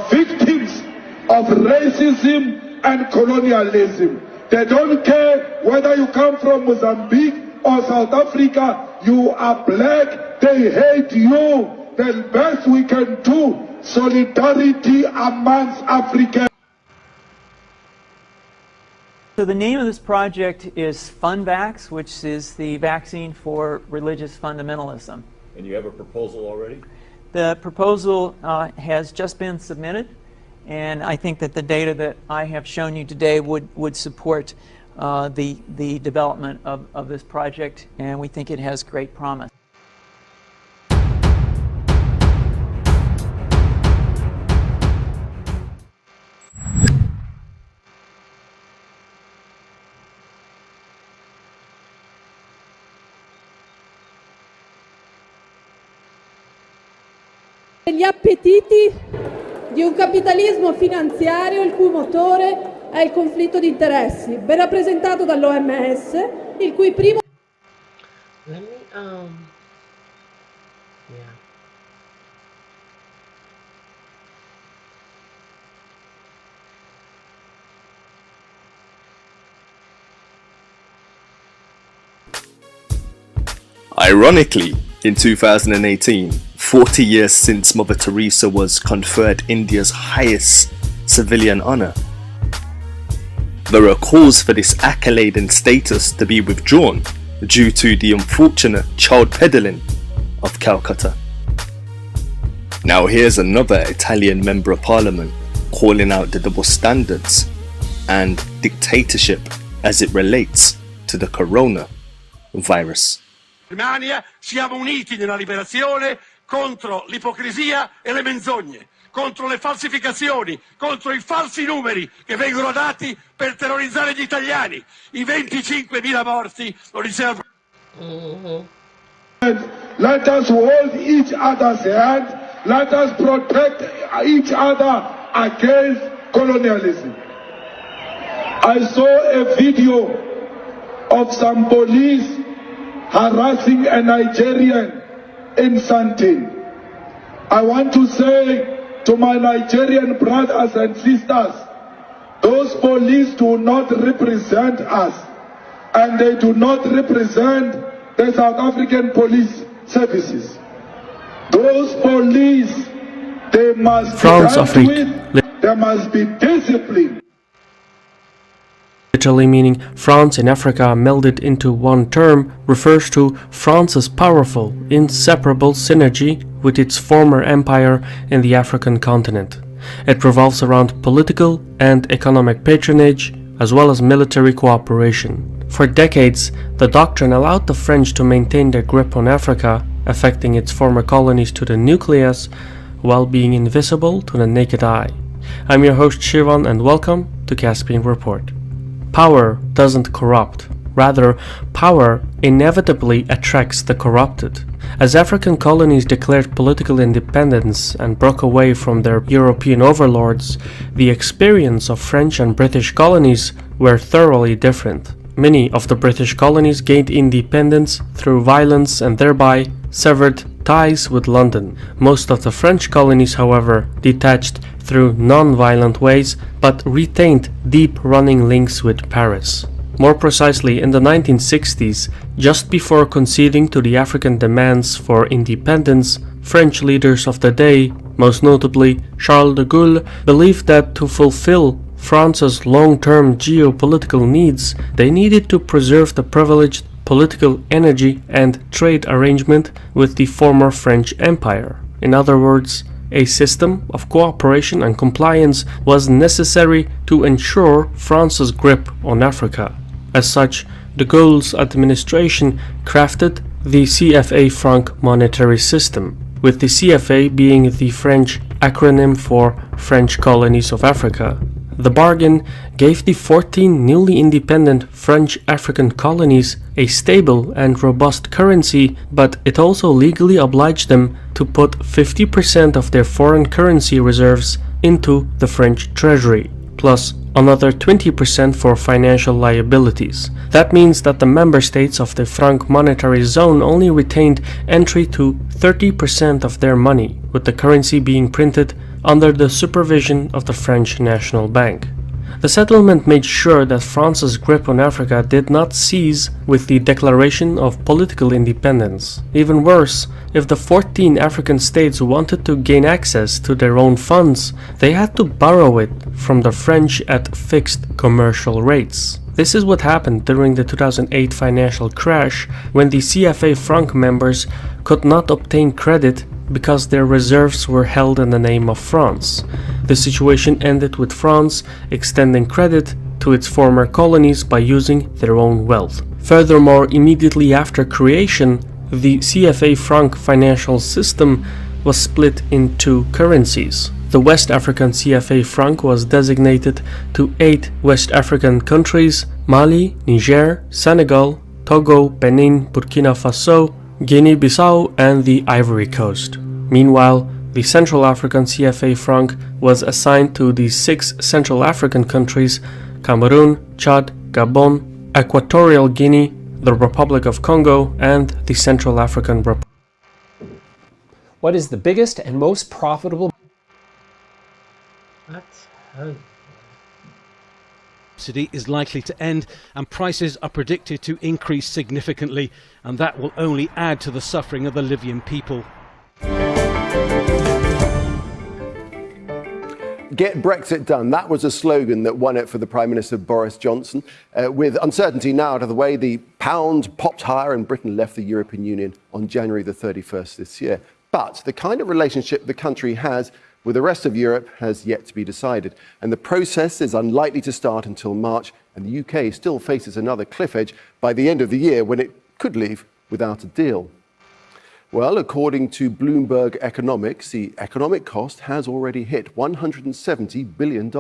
S15: victims of racism and colonialism. They don't care whether you come from Mozambique or South Africa, you are black, they hate you. The best we can do, solidarity amongst Africans.
S5: So the name of this project is FunVax, which is the vaccine for religious fundamentalism.
S7: And you have a proposal already?
S5: The proposal has just been submitted, and I think that the data that I have shown you today would support the development of this project, and we think it has great promise.
S9: Gli appetiti di un capitalismo finanziario il cui motore è il conflitto di interessi, ben rappresentato dall'OMS, il cui primo...
S8: Ironically, in 2018, 40 years since Mother Teresa was conferred India's highest civilian honour, there are calls for this accolade and status to be withdrawn due to the unfortunate child peddling of Calcutta. Now here's another Italian Member of Parliament calling out the double standards and dictatorship as it relates to the coronavirus.
S10: Germania, siamo uniti nella liberazione contro l'ipocrisia e le menzogne, contro le falsificazioni, contro i falsi numeri che vengono dati per terrorizzare gli italiani. I 25.000 morti lo riservo.
S15: Let us hold each other's hand. Let us protect each other against colonialism. I saw a video of some police harassing a Nigerian in Santee. I want to say to my Nigerian brothers and sisters, those police do not represent us, and they do not represent the South African police services. Those police, they must be dealt with, there must be discipline.
S25: Literally meaning France and Africa melded into one term, refers to France's powerful, inseparable synergy with its former empire in the African continent. It revolves around political and economic patronage, as well as military cooperation. For decades, the doctrine allowed the French to maintain their grip on Africa, affecting its former colonies to the nucleus, while being invisible to the naked eye. I'm your host Shivan, and welcome to Caspian Report. Power doesn't corrupt. Rather, power inevitably attracts the corrupted. As African colonies declared political independence and broke away from their European overlords, the experience of French and British colonies were thoroughly different. Many of the British colonies gained independence through violence and thereby severed ties with London. Most of the French colonies, however, detached through non-violent ways, but retained deep-running links with Paris. More precisely, in the 1960s, just before conceding to the African demands for independence, French leaders of the day, most notably Charles de Gaulle, believed that to fulfill France's long-term geopolitical needs, they needed to preserve the privileged political energy and trade arrangement with the former French Empire. In other words, a system of cooperation and compliance was necessary to ensure France's grip on Africa. As such, de Gaulle's administration crafted the CFA franc monetary system, with the CFA being the French acronym for French Colonies of Africa. The bargain gave the 14 newly independent French African colonies a stable and robust currency, but it also legally obliged them to put 50% of their foreign currency reserves into the French treasury, plus another 20% for financial liabilities. That means that the member states of the franc monetary zone only retained entry to 30% of their money, with the currency being printed under the supervision of the French National Bank. The settlement made sure that France's grip on Africa did not cease with the declaration of political independence. Even worse, if the 14 African states wanted to gain access to their own funds, they had to borrow it from the French at fixed commercial rates. This is what happened during the 2008 financial crash, when the CFA franc members could not obtain credit because their reserves were held in the name of France. The situation ended with France extending credit to its former colonies by using their own wealth. Furthermore, immediately after creation, the CFA franc financial system was split in two currencies. The West African CFA franc was designated to 8 West African countries: Mali, Niger, Senegal, Togo, Benin, Burkina Faso, Guinea-Bissau, and the Ivory Coast. Meanwhile, the Central African CFA franc was assigned to the 6 Central African countries: Cameroon, Chad, Gabon, Equatorial Guinea, the Republic of Congo, and the Central African Republic.
S11: What is the biggest and most profitable
S2: subsidy is likely to end, and prices are predicted to increase significantly, and that will only add to the suffering of the Libyan people.
S1: Get Brexit done. That was a slogan that won it for the Prime Minister Boris Johnson. With uncertainty now out of the way, the pound popped higher and Britain left the European Union on January the 31st this year. But the kind of relationship the country has with the rest of Europe has yet to be decided. And the process is unlikely to start until March, and the UK still faces another cliff edge by the end of the year when it could leave without a deal. Well, according to Bloomberg Economics, the economic cost has already hit $170 billion.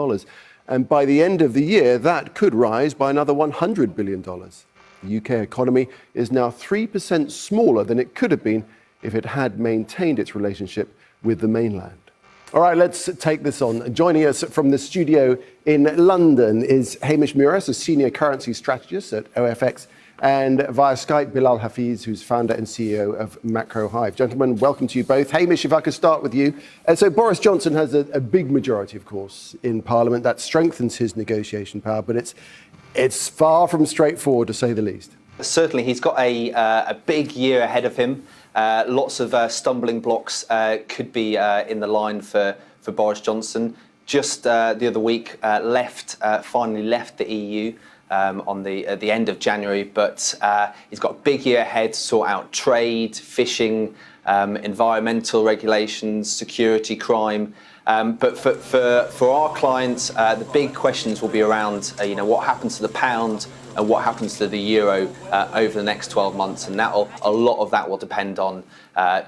S1: And by the end of the year, that could rise by another $100 billion. The UK economy is now 3% smaller than it could have been if it had maintained its relationship with the mainland. All right, let's take this on. Joining us from the studio in London is Hamish Muras, a senior currency strategist at OFX, and via Skype, Bilal Hafeez, who's founder and CEO of Macro Hive. Gentlemen, welcome to you both. Hamish, if I could start with you. So Boris Johnson has a big majority, of course, in Parliament. That strengthens his negotiation power, but it's far from straightforward, to say the least.
S13: Certainly, he's got a big year ahead of him. Lots of stumbling blocks could be in the line for Boris Johnson. Just the other week, finally left the EU at the end of January, but he's got a big year ahead to sort out trade, fishing, environmental regulations, security, crime. But for our clients, the big questions will be around what happens to the pound and what happens to the euro over the next 12 months, and a lot of that will depend on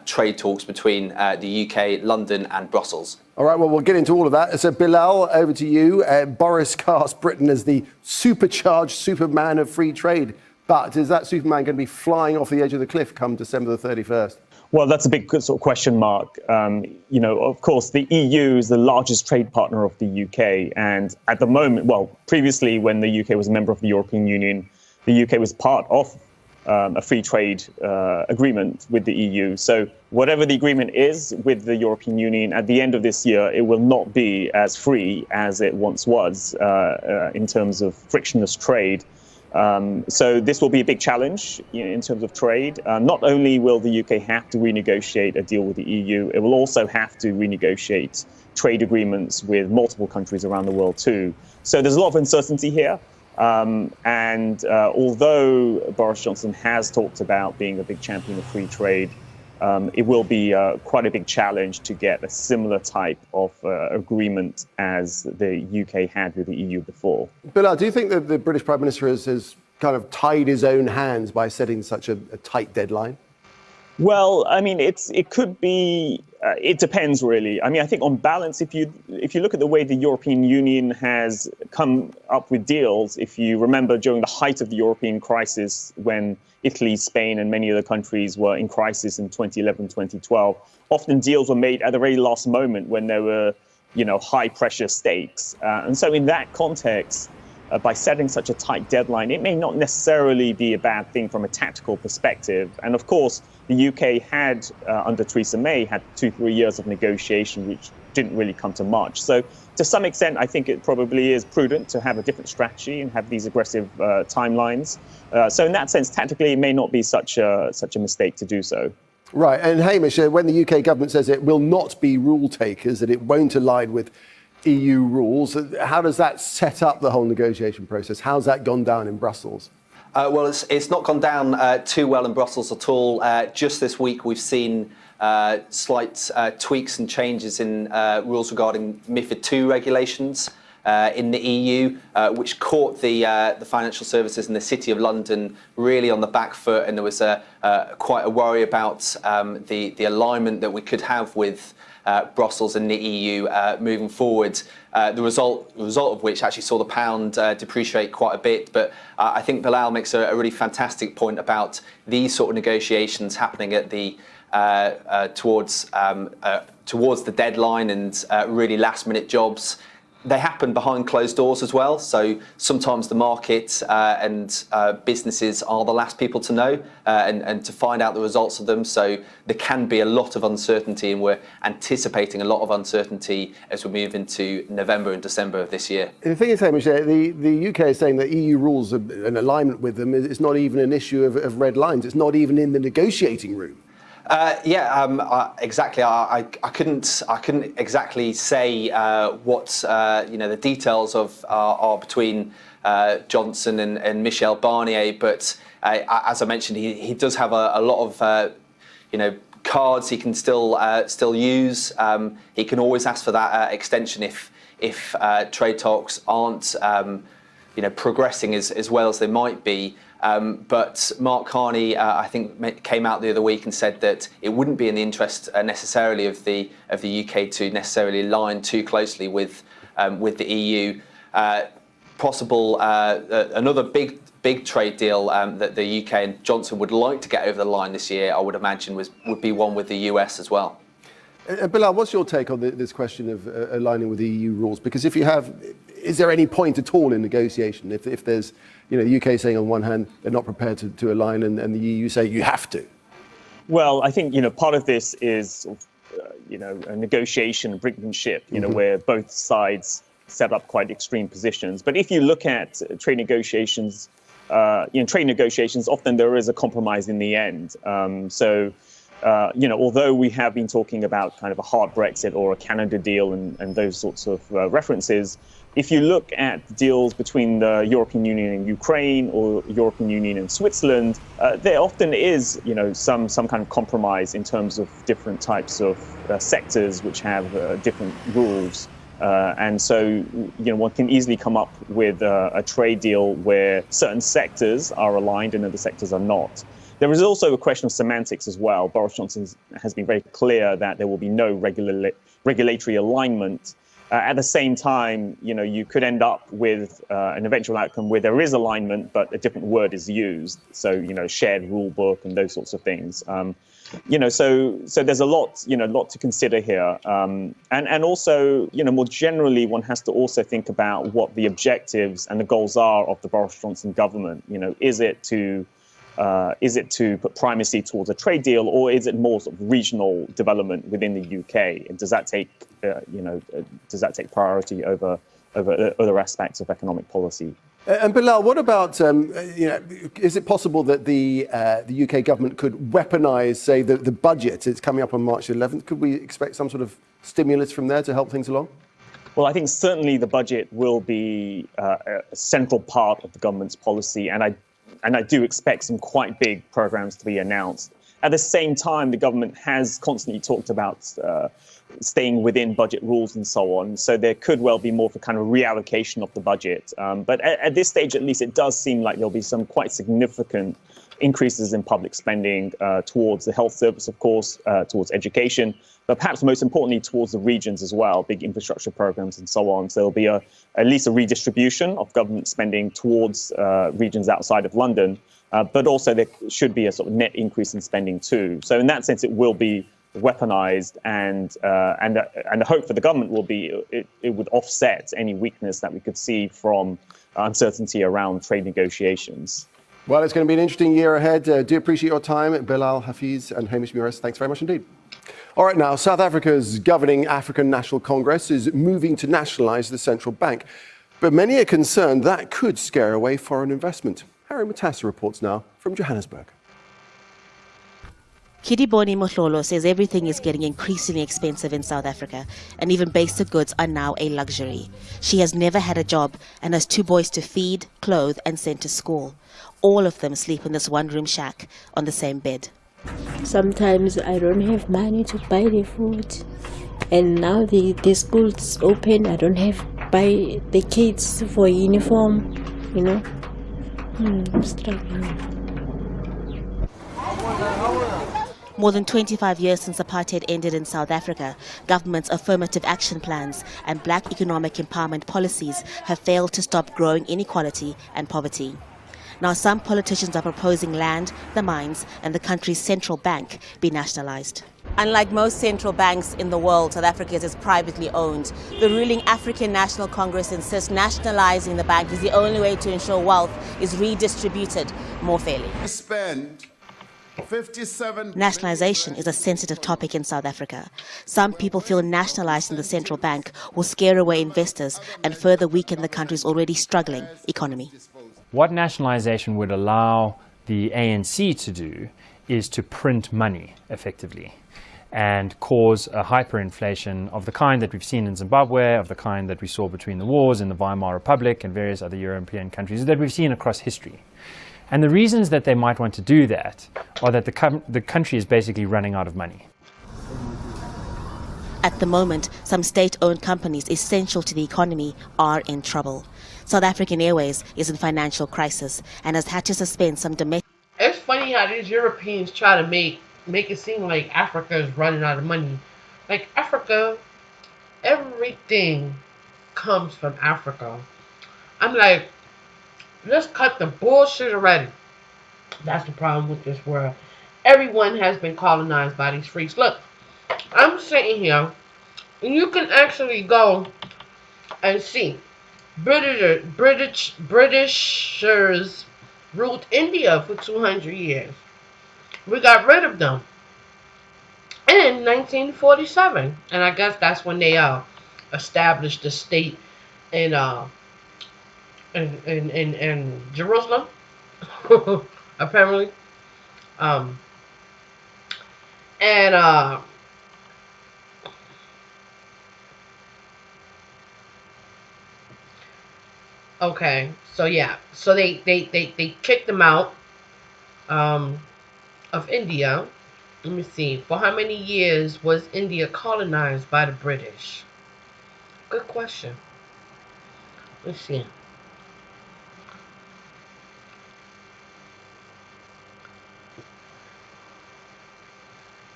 S13: trade talks between the UK, London, and Brussels.
S1: All right, well, we'll get into all of that. So, Bilal, over to you. Boris cast Britain as the supercharged Superman of free trade. But is that Superman going to be flying off the edge of the cliff come December the 31st?
S16: Well, that's a big sort of question mark. Of course, the EU is the largest trade partner of the UK. And at the moment, previously, when the UK was a member of the European Union, the UK was part of a free trade agreement with the EU. So whatever the agreement is with the European Union at the end of this year, it will not be as free as it once was in terms of frictionless trade. So this will be a big challenge in terms of trade. Not only will the UK have to renegotiate a deal with the EU, it will also have to renegotiate trade agreements with multiple countries around the world too. So there's a lot of uncertainty here. Although Boris Johnson has talked about being a big champion of free trade, it will be quite a big challenge to get a similar type of agreement as the UK had with the EU before.
S1: Bilal, do you think that the British Prime Minister has kind of tied his own hands by setting such a tight deadline?
S16: Well, I mean, it could be. It depends, really. I mean, I think on balance, if you look at the way the European Union has come up with deals, if you remember during the height of the European crisis, when Italy, Spain, and many other countries were in crisis in 2011, 2012, often deals were made at the very last moment when there were, high pressure stakes. And so in that context, by setting such a tight deadline, it may not necessarily be a bad thing from a tactical perspective. And of course, the UK had, under Theresa May, had 2-3 years of negotiation, which didn't really come to much. So to some extent, I think it probably is prudent to have a different strategy and have these aggressive timelines. So in that sense, tactically, it may not be such a mistake to do so.
S1: Right. And Hamish, when the UK government says it will not be rule takers, that it won't align with EU rules, how does that set up the whole negotiation process? How's that gone down in Brussels?
S13: Well, it's not gone down too well in Brussels at all. Just this week, we've seen slight tweaks and changes in rules regarding MiFID II regulations in the EU, which caught the financial services in the City of London really on the back foot, and there was quite a worry about the alignment that we could have with Brussels and the EU moving forward. The result of which actually saw the pound depreciate quite a bit. But I think Bilal makes a really fantastic point about these sort of negotiations happening at the towards the deadline and really last-minute jobs. They happen behind closed doors as well. So sometimes the market and businesses are the last people to know and to find out the results of them. So there can be a lot of uncertainty, and we're anticipating a lot of uncertainty as we move into November and December of this year.
S1: The thing is, Hamish, the UK is saying that EU rules and alignment with them is not even an issue of red lines. It's not even in the negotiating room.
S13: Exactly. I couldn't exactly say what the details of are between Johnson and Michel Barnier, but as I mentioned, he does have a lot of cards he can still use. He can always ask for that extension if trade talks aren't progressing as well as they might be. But Mark Carney, I think, came out the other week and said that it wouldn't be in the interest necessarily of the UK to necessarily align too closely with the EU. Possible another big trade deal that the UK and Johnson would like to get over the line this year, I would imagine, would be one with the US as well.
S1: Bilal, what's your take on this question of aligning with EU rules? Because is there any point at all in negotiation if there's, the UK saying on one hand they're not prepared to align and the EU say you have to?
S16: Well, I think, part of this is, a negotiation, brinkmanship, where both sides set up quite extreme positions. But if you look at trade negotiations, often there is a compromise in the end. Although we have been talking about kind of a hard Brexit or a Canada deal and those sorts of references, if you look at deals between the European Union and Ukraine or European Union and Switzerland, there often is, some kind of compromise in terms of different types of sectors which have different rules. And so, one can easily come up with a trade deal where certain sectors are aligned and other sectors are not. There is also a question of semantics as well. Boris Johnson has been very clear that there will be no regulatory alignment. At the same time, you could end up with an eventual outcome where there is alignment, but a different word is used. So, shared rule book and those sorts of things. So there's a lot to consider here. And also, more generally, one has to also think about what the objectives and the goals are of the Boris Johnson government. Is it to Is it to put primacy towards a trade deal, or is it more sort of regional development within the UK? And does that take, does that take priority over other aspects of economic policy?
S1: And Bilal, what about, is it possible that the UK government could weaponise, say, the budget? It's coming up on March 11th. Could we expect some sort of stimulus from there to help things along?
S16: Well, I think certainly the budget will be a central part of the government's policy, and I do expect some quite big programs to be announced. At the same time, the government has constantly talked about staying within budget rules and so on. So there could well be more of a kind of reallocation of the budget. But at this stage, at least, it does seem like there'll be some quite significant increases in public spending towards the health service, of course, towards education, but perhaps most importantly towards the regions as well, big infrastructure programs and so on. So there'll be at least a redistribution of government spending towards regions outside of London, but also there should be a sort of net increase in spending too. So in that sense, it will be weaponized, and the hope for the government will be it would offset any weakness that we could see from uncertainty around trade negotiations.
S1: Well, it's going to be an interesting year ahead. Do appreciate your time, Bilal Hafeez and Hamish Mures. Thanks very much indeed. All right, now, South Africa's governing African National Congress is moving to nationalise the central bank. But many are concerned that could scare away foreign investment. Harry Matassa reports now from Johannesburg.
S6: Kidiboni Mohlolo says everything is getting increasingly expensive in South Africa, and even basic goods are now a luxury. She has never had a job and has 2 boys to feed, clothe and send to school. All of them sleep in this one-room shack on the same bed.
S14: Sometimes I don't have money to buy the food, and now the school's open. I don't have to buy the kids for uniform, I'm struggling.
S6: More than 25 years since apartheid ended in South Africa, government's affirmative action plans and black economic empowerment policies have failed to stop growing inequality and poverty. Now some politicians are proposing land, the mines and the country's central bank be nationalised. Unlike most central banks in the world, South Africa's is privately owned. The ruling African National Congress insists nationalising the bank is the only way to ensure wealth is redistributed more fairly. Nationalisation is a sensitive topic in South Africa. Some people feel nationalising the central bank will scare away investors and further weaken the country's already struggling economy.
S17: What nationalisation would allow the ANC to do is to print money effectively and cause a hyperinflation of the kind that we've seen in Zimbabwe, of the kind that we saw between the wars in the Weimar Republic and various other European countries that we've seen across history. And the reasons that they might want to do that are that the country is basically running out of money.
S6: At the moment, some state-owned companies essential to the economy are in trouble. South African Airways is in financial crisis and has had to suspend some domestic...
S18: It's funny how these Europeans try to make it seem like Africa is running out of money. Like Africa, everything comes from Africa. I'm like, let's cut the bullshit already. That's the problem with this world. Everyone has been colonized by these freaks. Look, I'm sitting here, and you can actually go and see Britishers ruled India for 200 years. We got rid of them in 1947, and I guess that's when they established the state in Jerusalem, apparently, okay, so yeah, so they kicked them out of India. Let me see, for how many years was India colonized by the British? Good question. Let's see.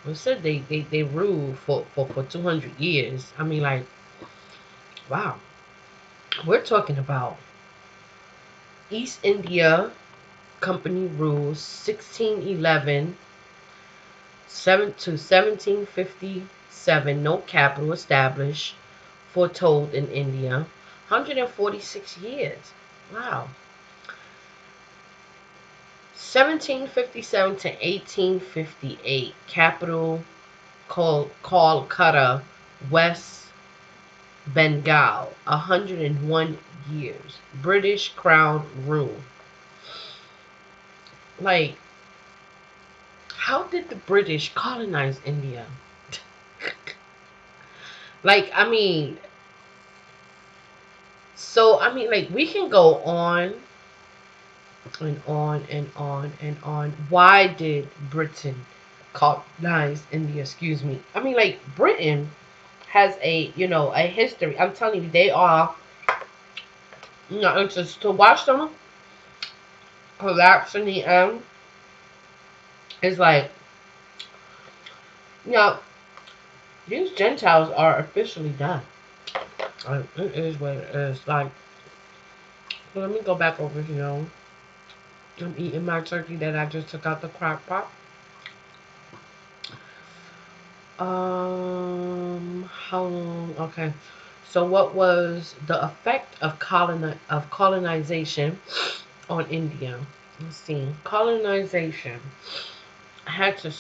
S18: It said they ruled for 200 years. I mean, like, wow. We're talking about East India Company rules 1611 to 1757. No capital established, foretold in India. 146 years. Wow. 1757 to 1858, capital Calcutta, West Bengal, 101 years. British Crown rule. Like, how did the British colonize India? Like, I mean, so, I mean, like, we can go on and on and on and on. Why did Britain colonize India? Excuse me. I mean, like, Britain has a, you know, a history. I'm telling you, they are, you know, and to watch them collapse in the end is like, you know, these Gentiles are officially done. It is what it is. Like, so let me go back over here. I'm eating my turkey that I just took out the crock pot. How long? Okay. So what was the effect of colonization on India? Let's see. Colonization had a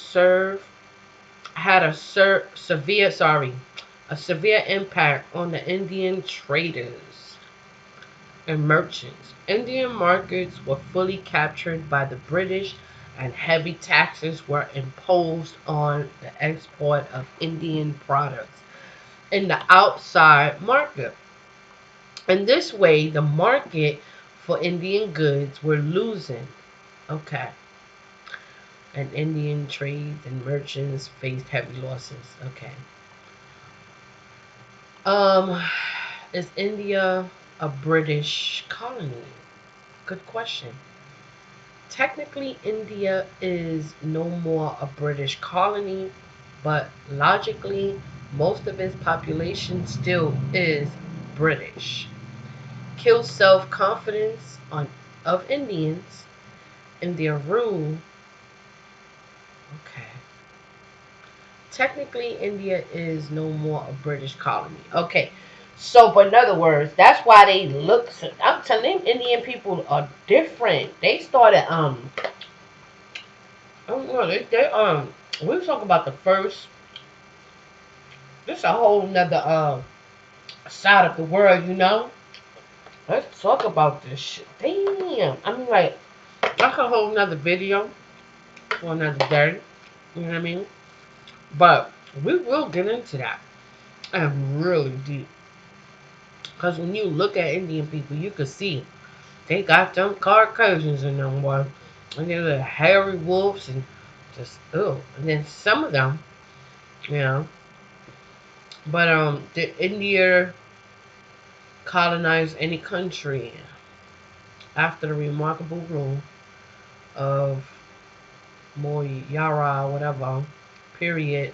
S18: severe impact on the Indian traders and merchants. Indian markets were fully captured by the British, and heavy taxes were imposed on the export of Indian products in the outside market. In this way, the market for Indian goods were losing. Okay. And Indian trades and merchants faced heavy losses. Okay. Is India a British colony? Good question. Technically, India is no more a British colony, but logically, most of its population still is British. Kills self-confidence of Indians in their rule. Okay. Technically, India is no more a British colony. Okay. So, but in other words, that's why they look. I'm telling you, Indian people are different. They started, I don't know, we were talking about the first. This is a whole nother side of the world, you know. Let's talk about this shit. Damn. I mean, like, that's a whole nother video for another day. You know what I mean? But we will get into that. And really deep. Because when you look at Indian people, you can see they got them Caucasians in them, boy. And they're the hairy wolves and just, ugh. And then some of them, you know. But, did India colonize any country after the remarkable rule of Moyara, whatever, period?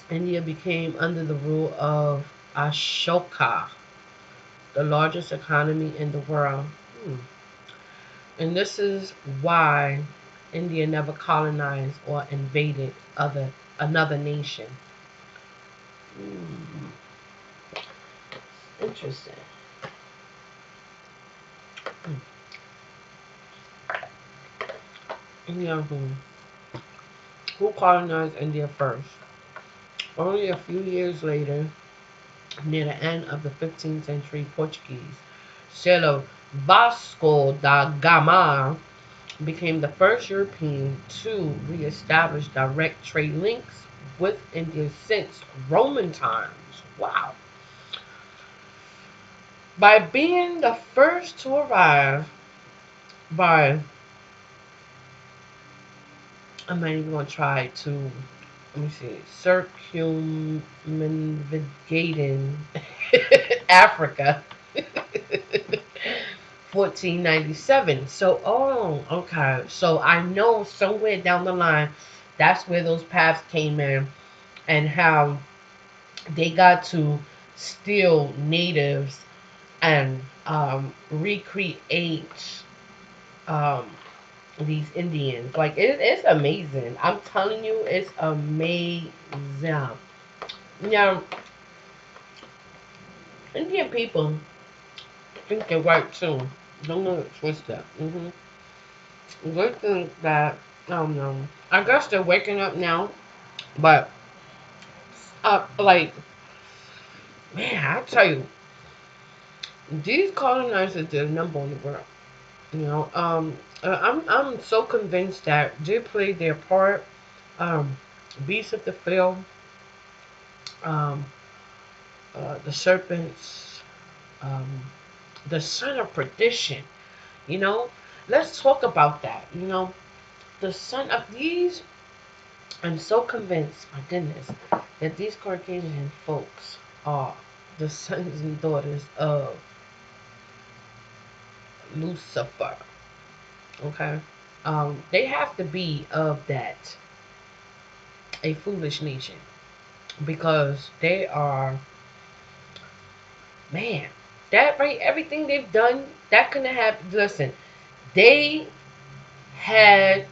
S18: India became under the rule of Ashoka, the largest economy in the world. And this is why India never colonized or invaded another nation. Interesting. India, who colonized India first? Only a few years later, near the end of the 15th century, Portuguese sailor Vasco da Gama became the first European to re-establish direct trade links with India since Roman times. Wow. By being the first to arrive by, I'm not even going to try to, let me see, circumnavigating Africa, 1497. So, okay. So I know somewhere down the line, that's where those paths came in, and how they got to steal natives and recreate these Indians. Like, it's amazing. I'm telling you, it's amazing. Now, Indian people think they're right too. Don't get it twisted. They think that, I don't know. I guess they're waking up now, but, like, man, I tell you, these colonizers did a number on the world. You know, I'm so convinced that they played their part. Beasts of the field, um, the serpents, um, the son of perdition. You know, let's talk about that. You know, the son of these. I'm so convinced, my goodness, that these Caucasian folks are the sons and daughters of Lucifer. Okay, they have to be of that a foolish nation because they are, man, that right, everything they've done that couldn't have. Listen, they had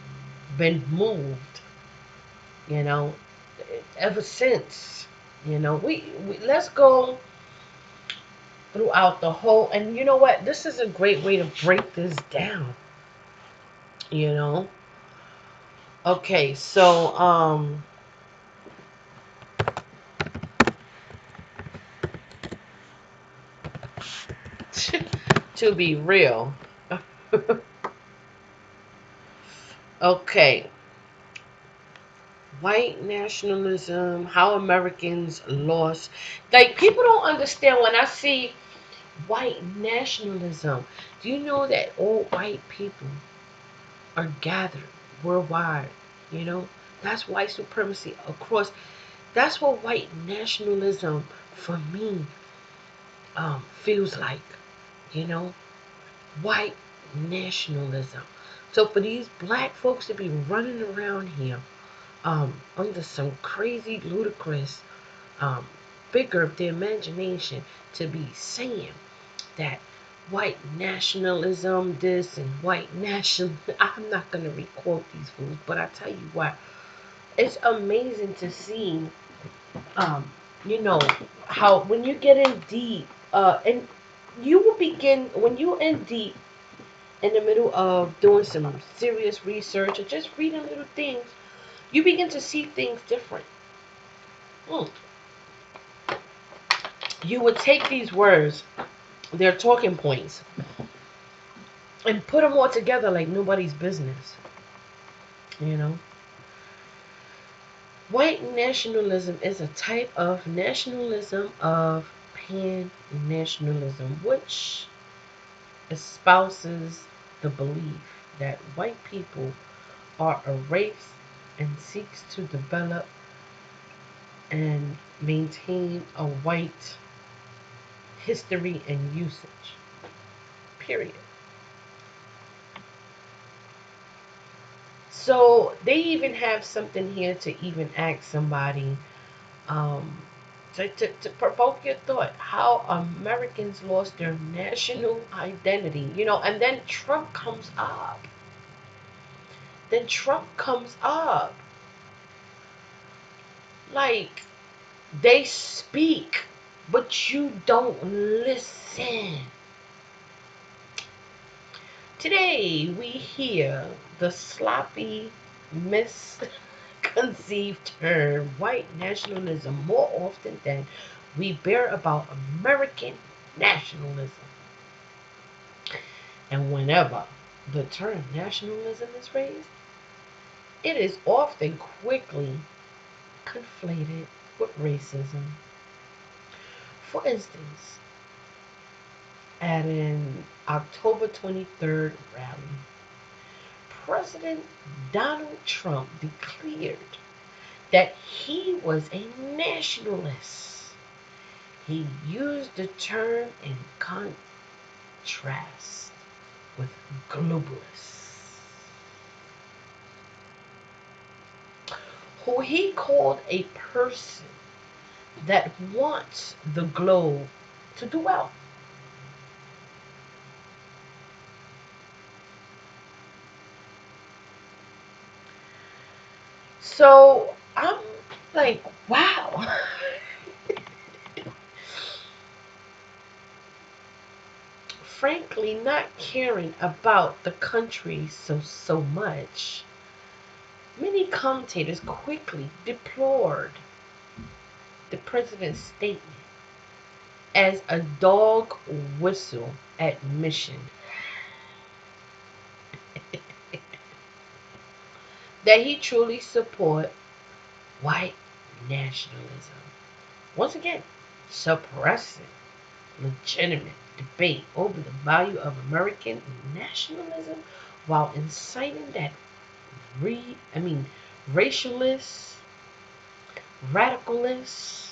S18: been moved, you know, ever since. You know, we let's go throughout the whole, and you know what, this is a great way to break this down, you know. Okay, so to be real. Okay, white nationalism, how Americans lost. Like, people don't understand when I see white nationalism. Do you know that all white people are gathered worldwide? You know, that's white supremacy across. That's what white nationalism for me feels like. You know, white nationalism. So for these black folks to be running around here under some crazy, ludicrous figure of their imagination, to be saying that white nationalism this and white national, I'm not going to requote these fools, but I tell you what, it's amazing to see you know, how when you get in deep and you will begin, when you're in deep in the middle of doing some serious research or just reading little things, you begin to see things different. You would take these words, their talking points, and put them all together like nobody's business. You know? White nationalism is a type of nationalism of pan-nationalism, which espouses the belief that white people are a race and seeks to develop and maintain a white history and usage. Period. So they even have something here to even ask somebody to provoke your thought, how Americans lost their national identity, you know, and then Trump comes up. Like, they speak, but you don't listen. Today we hear the sloppy, misconceived term white nationalism more often than we bear about American nationalism. And whenever the term nationalism is raised, it is often quickly conflated with racism. For instance, at an October 23rd rally, President Donald Trump declared that he was a nationalist. He used the term in contrast with globalists, who he called a person that wants the globe to do well. So I'm like, wow. frankly not caring about the country so much, many commentators quickly deplored the president's statement as a dog whistle admission that he truly support white nationalism. Once again, suppressing legitimate debate over the value of American nationalism while inciting that racialist, radicalist,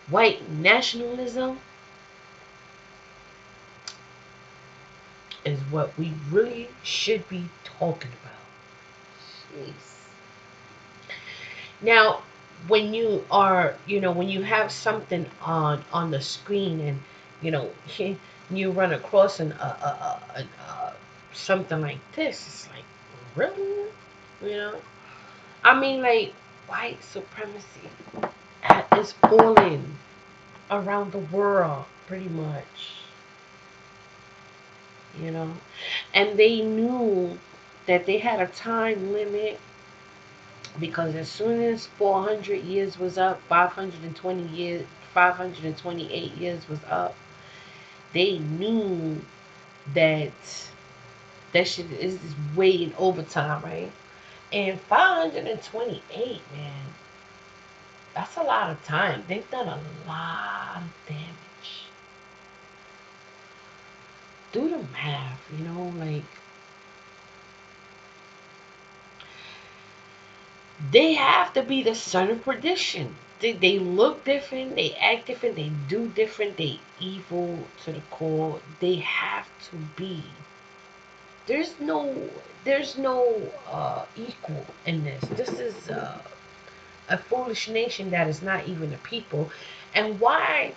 S18: white nationalism is what we really should be talking about. Jeez. Now, when you are, when you have something on the screen and, you run across something like this, it's like, really? I mean, like, white supremacy is all in around the world, pretty much. And they knew that they had a time limit, because as soon as 400 years was up, 528 years was up, they knew that shit is way in overtime, right? And 528, man, that's a lot of time. They've done a lot of damage. Do the math, like, they have to be the son of perdition. They look different, they act different, they do different, they evil to the core. They have to be. There's no equal in this. This is a foolish nation that is not even a people. And why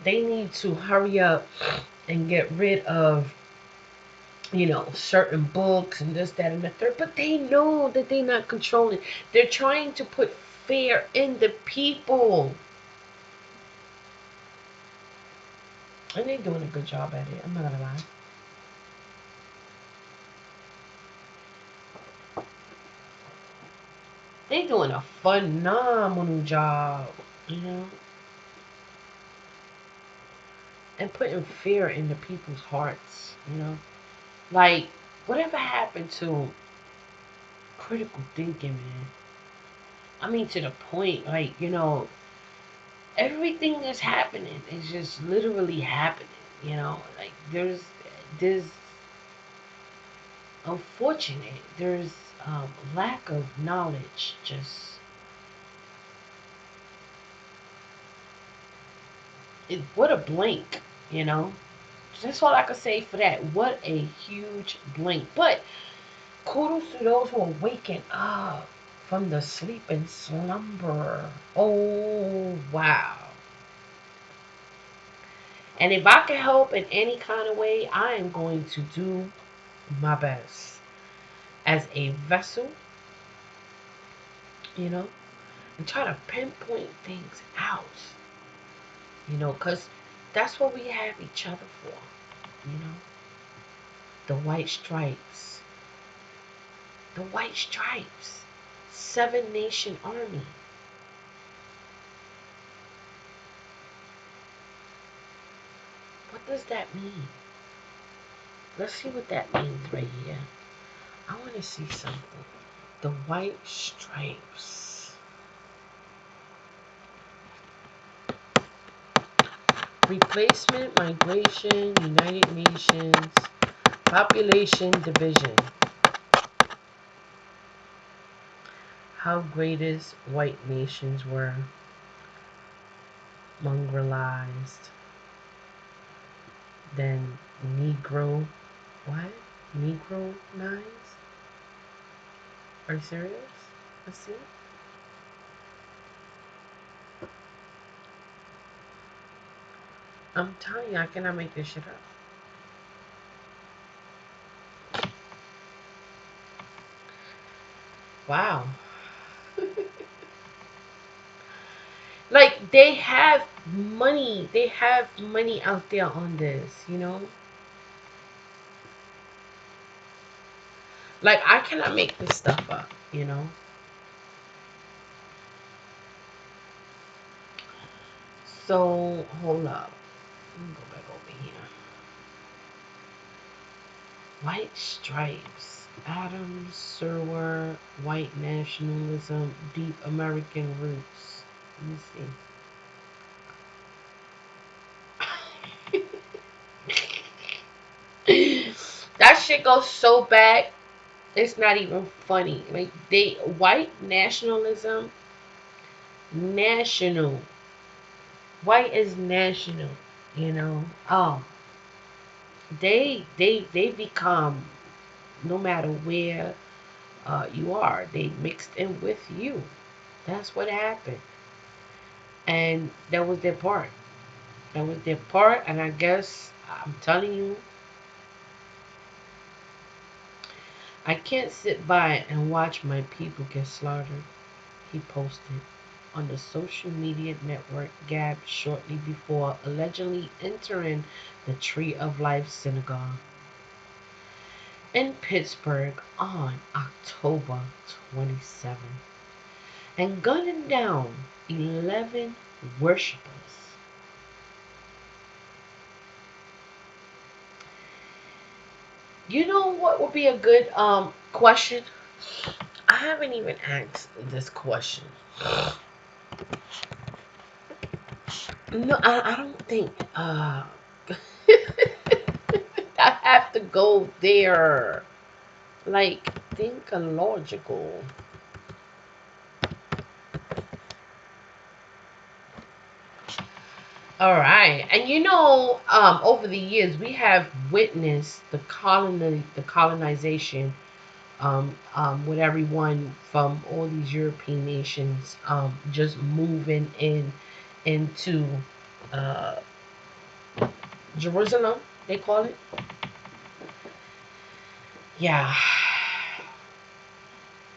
S18: they need to hurry up and get rid of certain books and this, that, and the third, but they know that they're not controlling. They're trying to put fear in the people, and they're doing a good job at it. I'm not gonna lie. They're doing a phenomenal job, and putting fear in the people's hearts, Like, whatever happened to critical thinking, man? I mean, to the point, like, everything that's happening is just literally happening, Like, there's unfortunate, there's lack of knowledge, just, what a blink, That's all I could say for that. What a huge blink. But kudos to those who are waking up from the sleep and slumber. Oh, wow. And if I can help in any kind of way, I am going to do my best as a vessel, and try to pinpoint things out, because that's what we have each other for, The white stripes. The white stripes. 7 Nation Army. What does that mean? Let's see what that means right here. I want to see something. The white stripes. Replacement, migration, United Nations, population division. How greatest white nations were mongrelized. Then Negro, what? Negronized? Are you serious? Let's see. I'm telling you, I cannot make this shit up. Wow. Like, they have money. They have money out there on this, you know. Like, I cannot make this stuff up, you know. So, hold up. Let me go back over here. White stripes. Adam Serwer, white nationalism, deep American roots. Let me see. That shit goes so back. It's not even funny. Like, white nationalism, national. White is national, you know. They become, no matter where you are, they mixed in with you. That's what happened. And that was their part. That was their part, and I guess, I'm telling you, I can't sit by and watch my people get slaughtered, he posted on the social media network Gab shortly before allegedly entering the Tree of Life Synagogue in Pittsburgh on October 27th and gunning down 11 worshipers. You know what would be a good question? I haven't even asked this question. No, I don't think I have to go there. Like, think logical. All right, and you know, over the years we have witnessed the colonization, with everyone from all these European nations, just moving into Jerusalem, they call it. Yeah,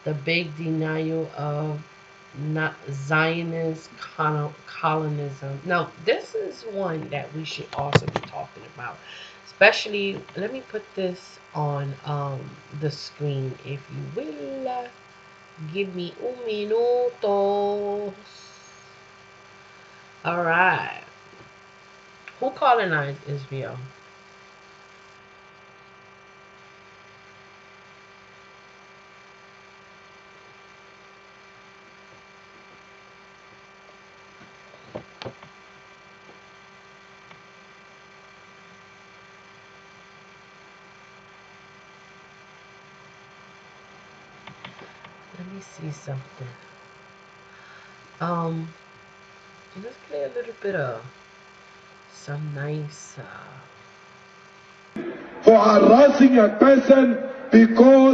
S18: the big denial of Zionist colonism. Now, this is one that we should also be talking about. Especially, let me put this on the screen, if you will. Give me un minuto. All right. Who colonized Israel? Let me see something. Let's play a little bit of some nice
S15: for harassing a person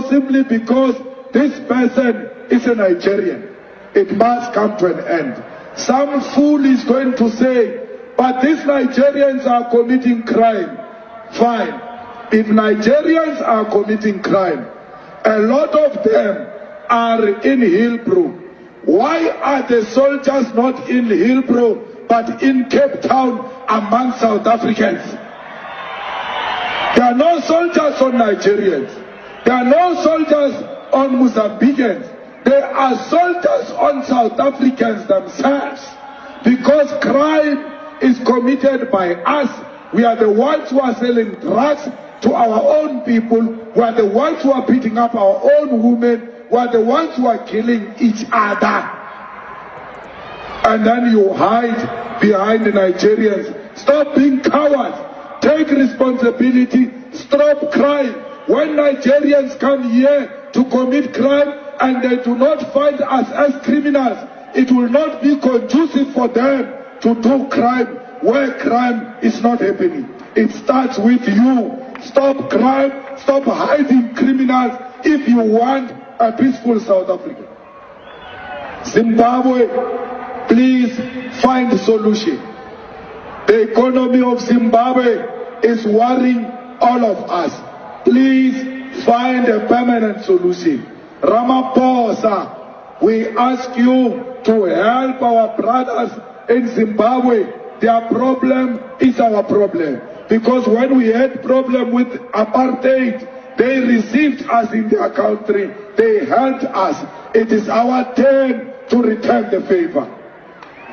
S15: simply because this person is a Nigerian. It must come to an end. Some fool is going to say, but these Nigerians are committing crime. Fine. If Nigerians are committing crime, a lot of them are in Hillbrow. Why are the soldiers not in Hillbrow but in Cape Town among South Africans? There are no soldiers on Nigerians. There are no soldiers on Mozambicans. There are soldiers on South Africans themselves, because crime is committed by us. We are the ones who are selling drugs to our own people. We are the ones who are beating up our own women. We are the ones who are killing each other. And then you hide behind the Nigerians. Stop being cowards. Take responsibility. Stop crime. When Nigerians come here to commit crime and they do not find us as criminals, it will not be conducive for them to do crime where crime is not happening. It starts with you. Stop crime. Stop hiding criminals if you want a peaceful South Africa. Zimbabwe, please find a solution. The economy of Zimbabwe is worrying all of us. Please find a permanent solution. Ramaphosa, we ask you to help our brothers in Zimbabwe their problem is our problem. Because when we had problem with apartheid, they received us in their country. They helped us. It is our turn to return the favor.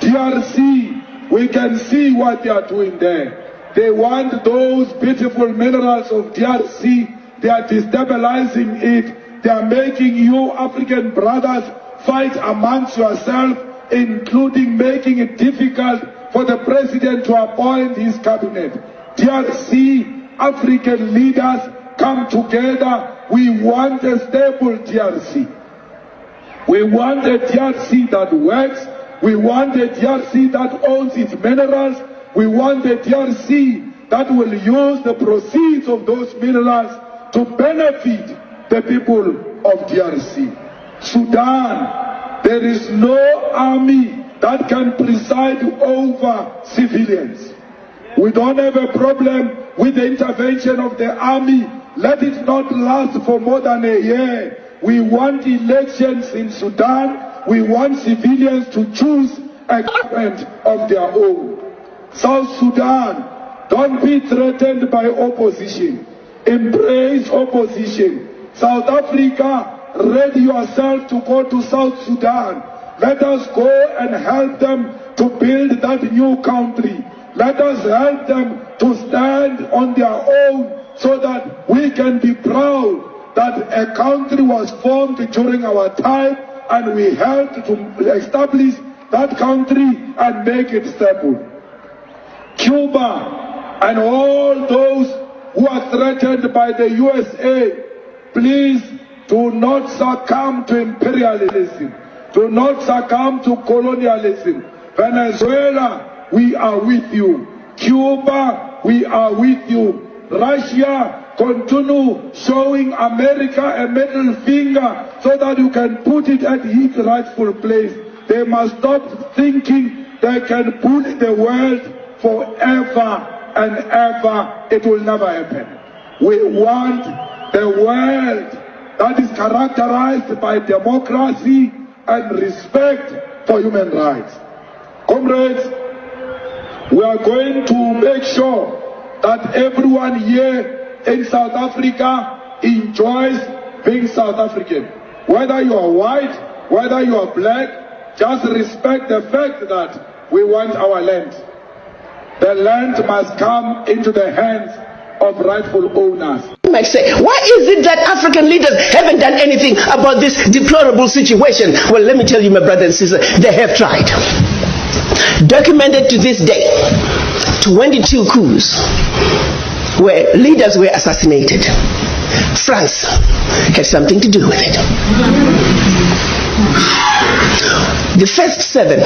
S15: DRC, we can see what they are doing there. They want those beautiful minerals of DRC. They are destabilizing it. They are making you African brothers fight amongst yourselves, including making it difficult for the president to appoint his cabinet. DRC, African leaders, come together. We want a stable DRC. We want a DRC that works. We want a DRC that owns its minerals. We want a DRC that will use the proceeds of those minerals to benefit the people of DRC. Sudan, there is no army that can preside over civilians. We don't have a problem with the intervention of the army. Let it not last for more than a year. We want elections in Sudan. We want civilians to choose a government of their own. South Sudan, don't be threatened by opposition. Embrace opposition. South Africa, ready yourself to go to South Sudan. Let us go and help them to build that new country. Let us help them to stand on their own so that we can be proud that a country was formed during our time and we helped to establish that country and make it stable. Cuba and all those who are threatened by the USA, please do not succumb to imperialism. Do not succumb to colonialism. Venezuela, we are with you. Cuba, we are with you. Russia, continue showing America a middle finger so that you can put it at its rightful place. They must stop thinking they can bully the world forever and ever. It will never happen. We want the world that is characterized by democracy and respect for human rights. Comrades, we are going to make sure that everyone here in South Africa enjoys being South African. Whether you are white, whether you are black, just respect the fact that we want our land. The land must come into the hands of rightful owners.
S12: You might say, why is it that African leaders haven't done anything about this deplorable situation? Well, let me tell you, my brother and sister, they have tried. Documented to this day, 22 coups where leaders were assassinated. France had something to do with it. The first 7,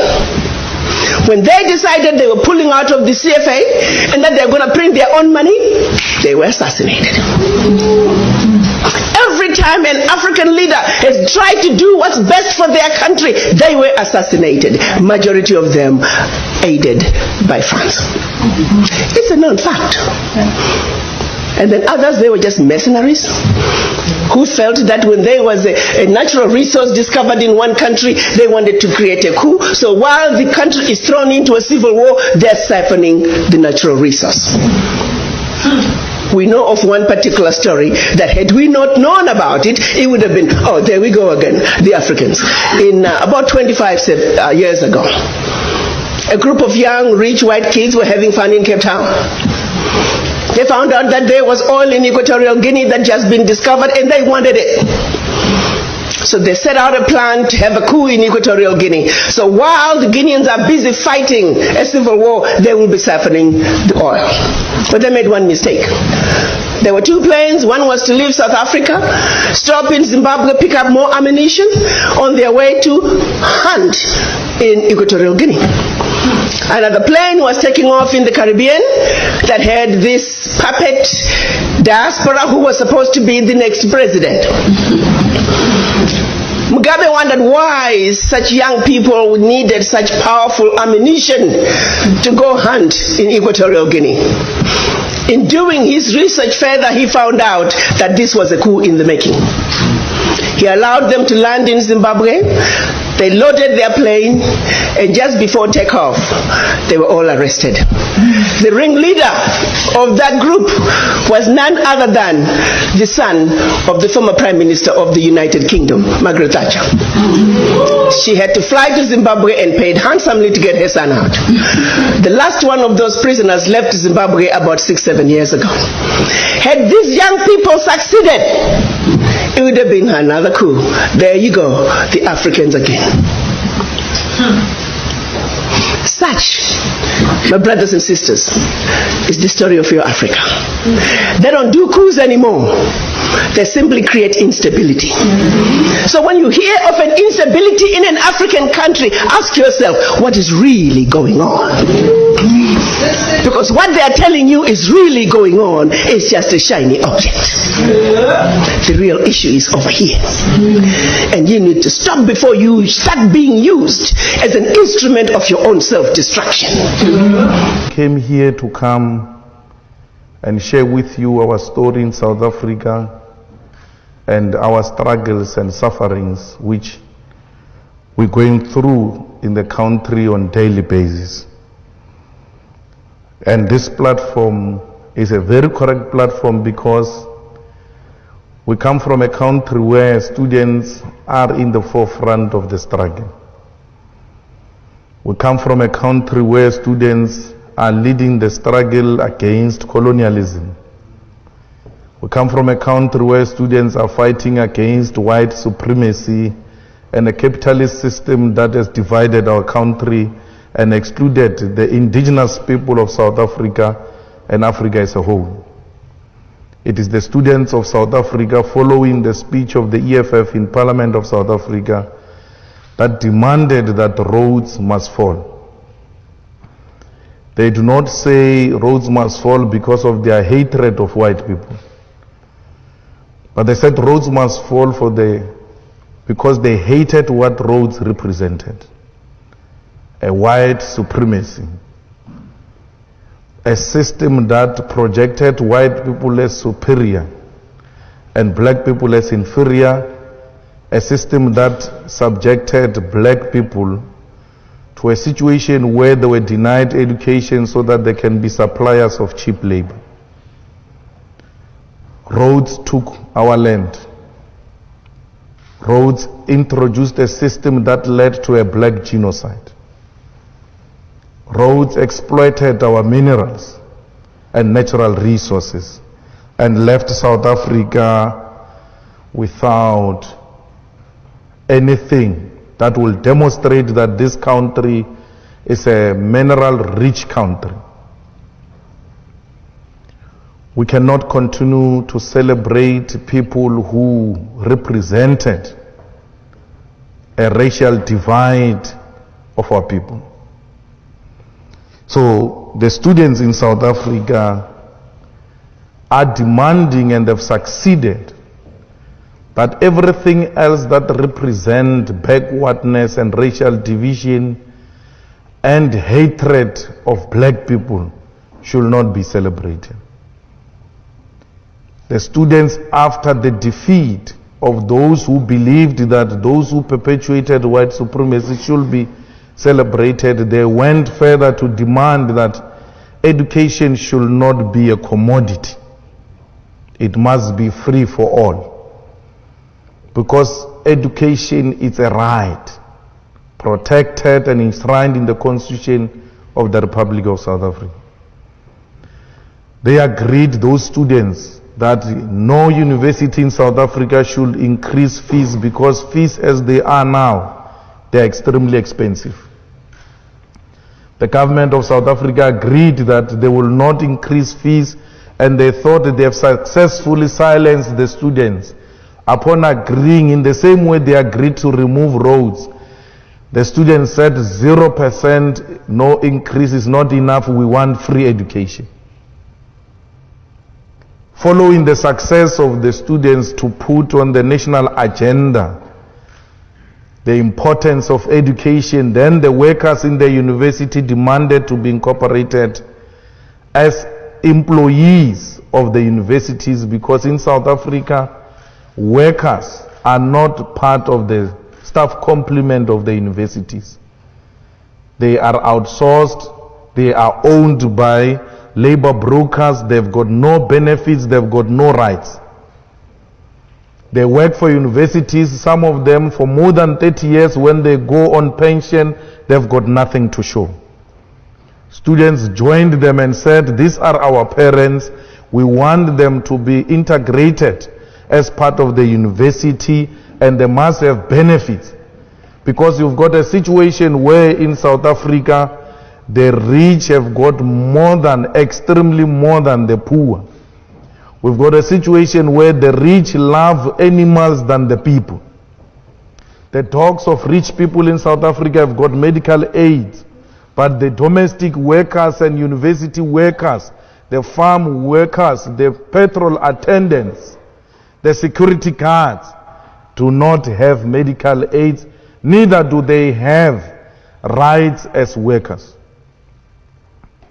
S12: when they decided they were pulling out of the CFA and that they were going to print their own money, they were assassinated. Every time an African leader has tried to do what's best for their country, they were assassinated. Majority of them aided by France. It's a known fact. And then others, they were just mercenaries who felt that when there was a natural resource discovered in one country, they wanted to create a coup. So while the country is thrown into a civil war, they're siphoning the natural resource. We know of one particular story that had we not known about it, it would have been, oh, there we go again, the Africans. In about 25 years ago, a group of young, rich white kids were having fun in Cape Town. They found out that there was oil in Equatorial Guinea that just been discovered and they wanted it. So they set out a plan to have a coup in Equatorial Guinea. So while the Guineans are busy fighting a civil war, they will be siphoning the oil. But they made one mistake. There were 2 planes. One was to leave South Africa, stop in Zimbabwe, pick up more ammunition on their way to hunt in Equatorial Guinea. Another plane was taking off in the Caribbean that had this puppet diaspora who was supposed to be the next president. Mugabe wondered why such young people needed such powerful ammunition to go hunt in Equatorial Guinea. In doing his research further, he found out that this was a coup in the making. He allowed them to land in Zimbabwe. They loaded their plane, and just before takeoff, they were all arrested. The ringleader of that group was none other than the son of the former Prime Minister of the United Kingdom, Margaret Thatcher. She had to fly to Zimbabwe and paid handsomely to get her son out. The last one of those prisoners left Zimbabwe about 6-7 years ago. Had these young people succeeded, it would have been another coup. There you go, the Africans again. Such, my brothers and sisters, is the story of your Africa. They don't do coups anymore. They simply create instability. So when you hear of an instability in an African country, ask yourself, what is really going on? Because what they are telling you is really going on is just a shiny object. The real issue is over here. And you need to stop before you start being used as an instrument of your own self-destruction.
S3: Came here to come and share with you our story in South Africa and our struggles and sufferings which we're going through in the country on a daily basis. And this platform is a very correct platform because we come from a country where students are in the forefront of the struggle. We come from a country where students are leading the struggle against colonialism. We come from a country where students are fighting against white supremacy and a capitalist system that has divided our country and excluded the indigenous people of South Africa and Africa as a whole. It is the students of South Africa, following the speech of the EFF in Parliament of South Africa, that demanded that Rhodes must fall. They do not say Rhodes must fall because of their hatred of white people, but they said Rhodes must fall because they hated what Rhodes represented. A white supremacy, a system that projected white people as superior and black people as inferior, a system that subjected black people to a situation where they were denied education so that they can be suppliers of cheap labor. Rhodes took our land. Rhodes introduced a system that led to a black genocide. Rhodes exploited our minerals and natural resources and left South Africa without anything that will demonstrate that this country is a mineral-rich country. We cannot continue to celebrate people who represented a racial divide of our people. So the students in South Africa are demanding, and have succeeded, that everything else that represents backwardness and racial division and hatred of black people should not be celebrated. The students, after the defeat of those who believed that those who perpetuated white supremacy should be celebrated, they went further to demand that education should not be a commodity. It must be free for all. Because education is a right, protected and enshrined in the Constitution of the Republic of South Africa. They agreed, those students, that no university in South Africa should increase fees, because fees as they are now, they are extremely expensive. The government of South Africa agreed that they will not increase fees, and they thought that they have successfully silenced the students. Upon agreeing, in the same way they agreed to remove Rhodes, the students said 0%, no increase is not enough, we want free education. Following the success of the students to put on the national agenda the importance of education, then the workers in the university demanded to be incorporated as employees of the universities, because in South Africa, workers are not part of the staff complement of the universities. They are outsourced, they are owned by labor brokers, they've got no benefits, they've got no rights. They work for universities, some of them for more than 30 years. When they go on pension, they've got nothing to show. Students joined them and said, these are our parents, we want them to be integrated as part of the university and they must have benefits. Because you've got a situation where in South Africa, the rich have got more than, extremely more than the poor. We've got a situation where the rich love animals than the people. The dogs of rich people in South Africa have got medical aid, but the domestic workers and university workers, the farm workers, the petrol attendants, the security guards do not have medical aids, neither do they have rights as workers.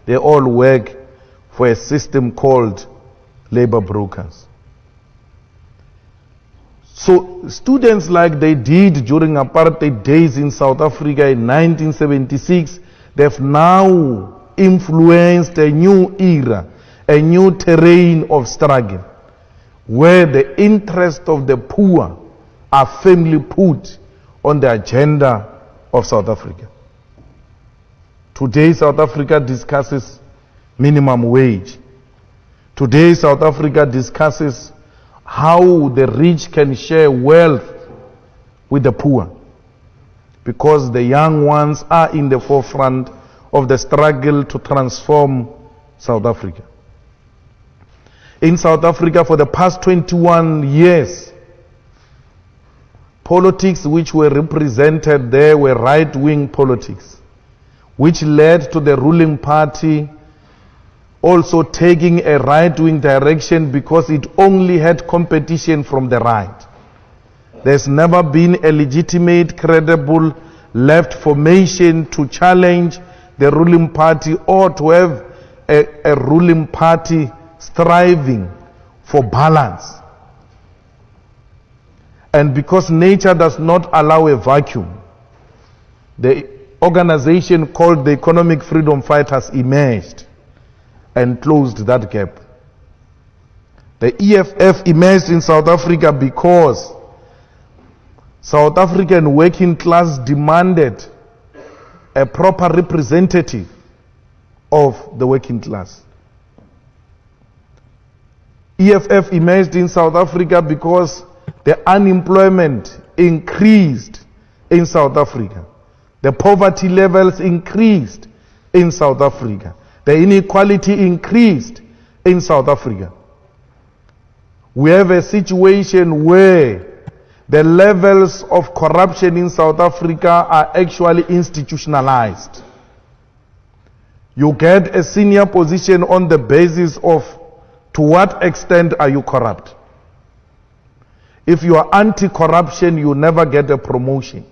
S3: They all work for a system called labor brokers. So students, like they did during apartheid days in South Africa in 1976, they've now influenced a new era, a new terrain of struggle, where the interest of the poor are firmly put on the agenda of South Africa. Today South Africa discusses minimum wage. Today South Africa discusses how the rich can share wealth with the poor, because the young ones are in the forefront of the struggle to transform South Africa. In South Africa for the past 21 years, politics which were represented there were right-wing politics, which led to the ruling party also taking a right-wing direction because it only had competition from the right. There's never been a legitimate, credible left formation to challenge the ruling party or to have a ruling party striving for balance. And because nature does not allow a vacuum, the organization called the Economic Freedom Fighters emerged and closed that gap. The EFF emerged in South Africa because South African working class demanded a proper representative of the working class. EFF emerged in South Africa because the unemployment increased in South Africa. The poverty levels increased in South Africa. The inequality increased in South Africa. We have a situation where the levels of corruption in South Africa are actually institutionalized. You get a senior position on the basis of to what extent are you corrupt. If you are anti-corruption, you never get a promotion,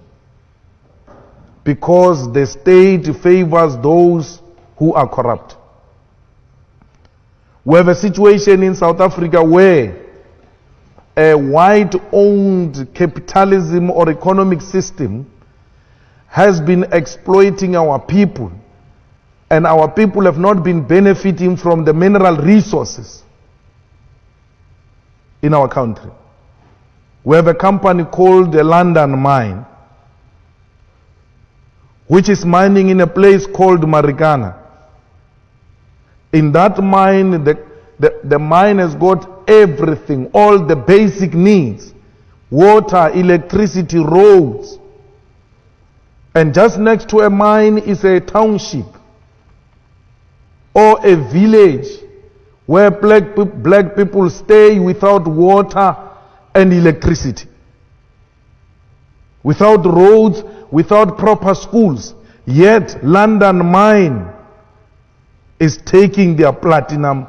S3: because the state favors those who are corrupt. We have a situation in South Africa where a white-owned capitalism or economic system has been exploiting our people, and our people have not been benefiting from the mineral resources in our country. We have a company called the London Mine, which is mining in a place called Marikana. In that mine, the mine has got everything, all the basic needs: water, electricity, roads. And just next to a mine is a township or a village where black people stay without water and electricity, without roads, without proper schools. Yet London Mine is taking their platinum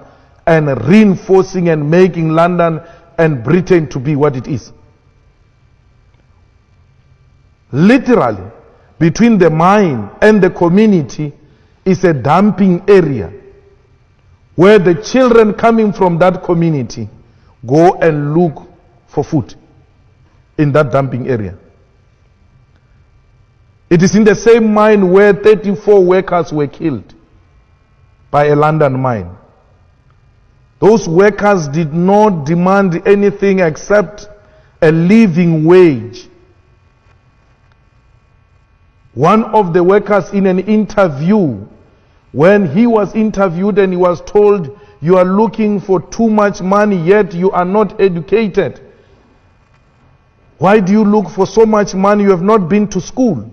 S3: and reinforcing and making London and Britain to be what it is. Literally, between the mine and the community is a dumping area where the children coming from that community go and look for food in that dumping area. It is in the same mine where 34 workers were killed by a London mine. Those workers did not demand anything except a living wage. One of the workers in an interview, when he was interviewed and he was told, you are looking for too much money, yet you are not educated. Why do you look for so much money? You have not been to school.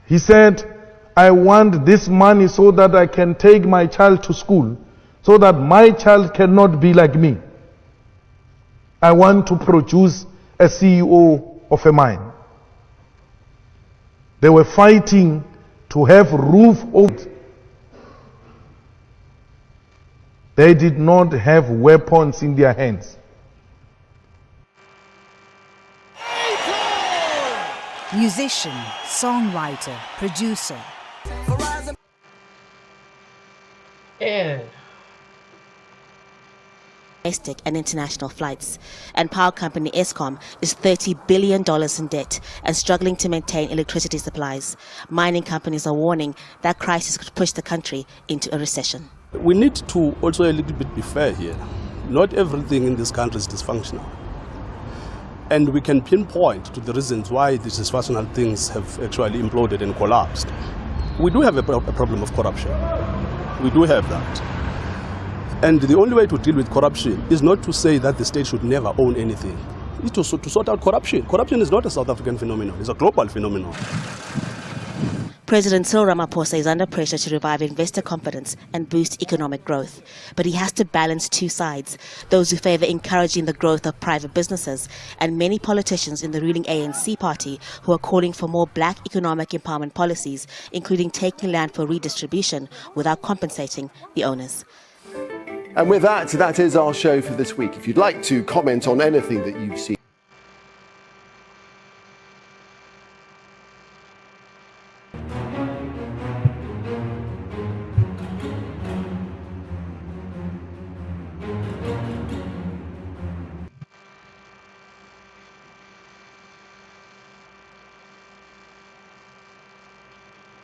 S3: He said, I want this money so that I can take my child to school, so that my child cannot be like me. I want to produce a CEO of a mine. They were fighting to have roof over. They did not have weapons in their hands.
S4: Musician, songwriter, producer.
S18: And
S6: Domestic and international flights, and power company Eskom is $30 billion in debt and struggling to maintain electricity supplies. Mining companies are warning that crisis could push the country into a recession.
S19: We need to also a little bit be fair here. Not everything in this country is dysfunctional. And we can pinpoint to the reasons why these dysfunctional things have actually imploded and collapsed. We do have a problem of corruption. We do have that. And the only way to deal with corruption is not to say that the state should never own anything. It's to sort out corruption. Corruption is not a South African phenomenon, it's a global phenomenon.
S6: President Cyril Ramaphosa is under pressure to revive investor confidence and boost economic growth. But he has to balance two sides, those who favor encouraging the growth of private businesses and many politicians in the ruling ANC party who are calling for more black economic empowerment policies, including taking land for redistribution without compensating the owners.
S1: And with that, that is our show for this week. If you'd like to comment on anything that you've seen,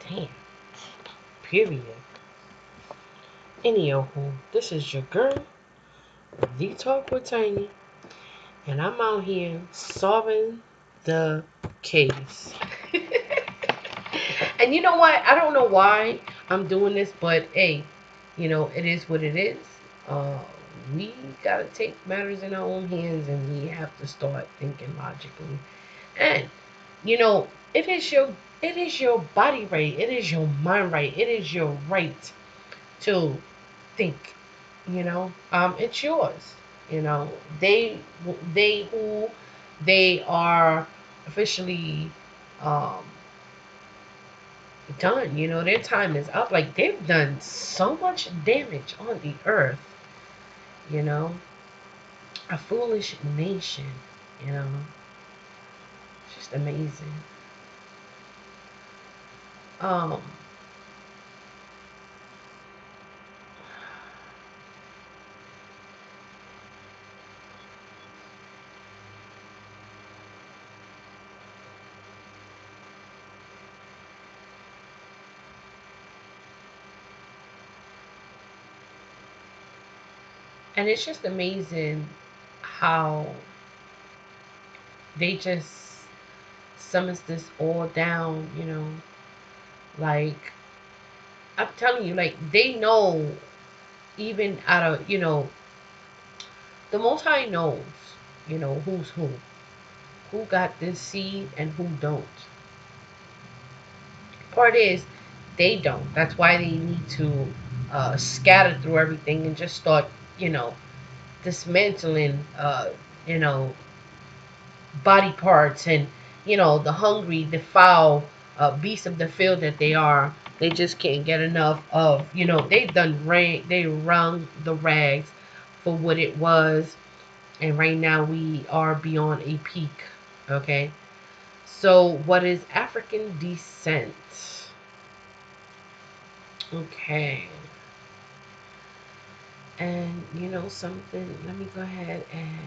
S18: damn. Period. Anywho, this is your girl, The Talk with Tiny, and I'm out here solving the case. And you know what? I don't know why I'm doing this, but hey, you know, it is what it is. We gotta take matters in our own hands, and we have to start thinking logically. And you know, it is your body right, it is your mind right, it is your right to think, you know. It's yours, you know. They are officially done, you know. Their time is up. Like, they've done so much damage on the earth, you know. A foolish nation, you know. It's just amazing. And it's just amazing how they just summons this all down, you know. Like, I'm telling you, like, they know, even out of, you know, the Most High knows, you know, who's who got this seed and who don't. Part is, they don't. That's why they need to scatter through everything and just start, you know, dismantling, you know, body parts and, you know, the hungry, the foul beasts of the field that they are. They just can't get enough of, you know, they wrung the rags for what it was. And right now we are beyond a peak, okay? So what is African descent? Okay. And you know something, let me go ahead and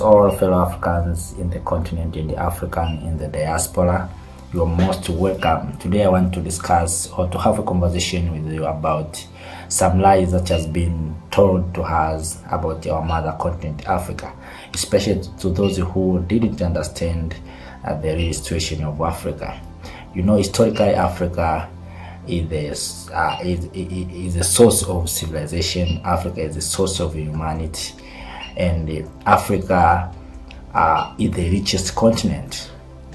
S20: all fellow Africans in the continent, in the African, in the diaspora. You are most welcome. Today I want to discuss or to have a conversation with you about some lies that has been told to us about our mother continent, Africa, especially to those who didn't understand the real situation of Africa. You know, historically, Africa is a source of civilization. Africa is a source of humanity, and Africa is the richest continent.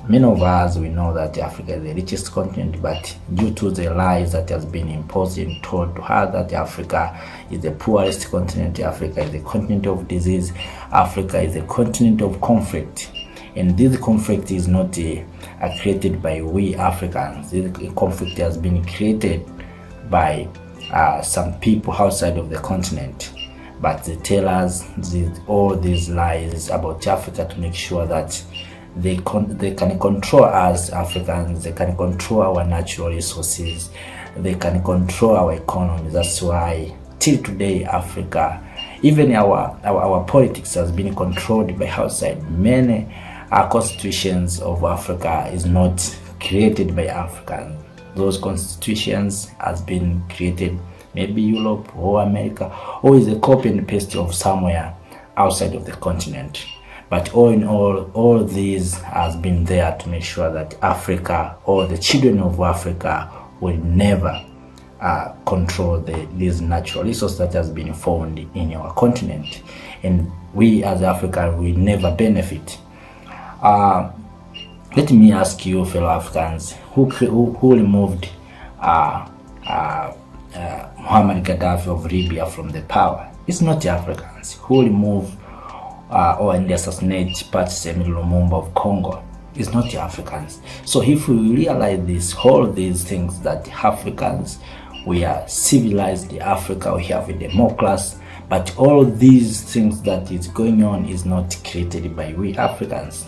S20: Many of us, we know that Africa is the richest continent, but due to the lies that has been imposed and told to us that Africa is the poorest continent, Africa is the continent of disease, Africa is the continent of conflict. And this conflict is not created by we Africans. This conflict has been created by some people outside of the continent. But they tell us all these lies about Africa to make sure that they can control us Africans, they can control our natural resources, they can control our economy. That's why till today Africa, even our politics has been controlled by outside. Many constitutions of Africa is not created by Africans. Those constitutions has been created maybe Europe or America, or is a copy and paste of somewhere outside of the continent. But all in all these has been there to make sure that Africa or the children of Africa will never control these natural resources that has been found in our continent. And we as Africa will never benefit. Let me ask you, fellow Africans, who removed Muammar Gaddafi of Libya from the power? It's not the Africans. Who removed and assassinate Patrice Emery Lumumba of Congo? It's not the Africans. So if we realize all these things, that Africans, we are civilized Africa, we have a democracy, but all these things that is going on is not created by we Africans.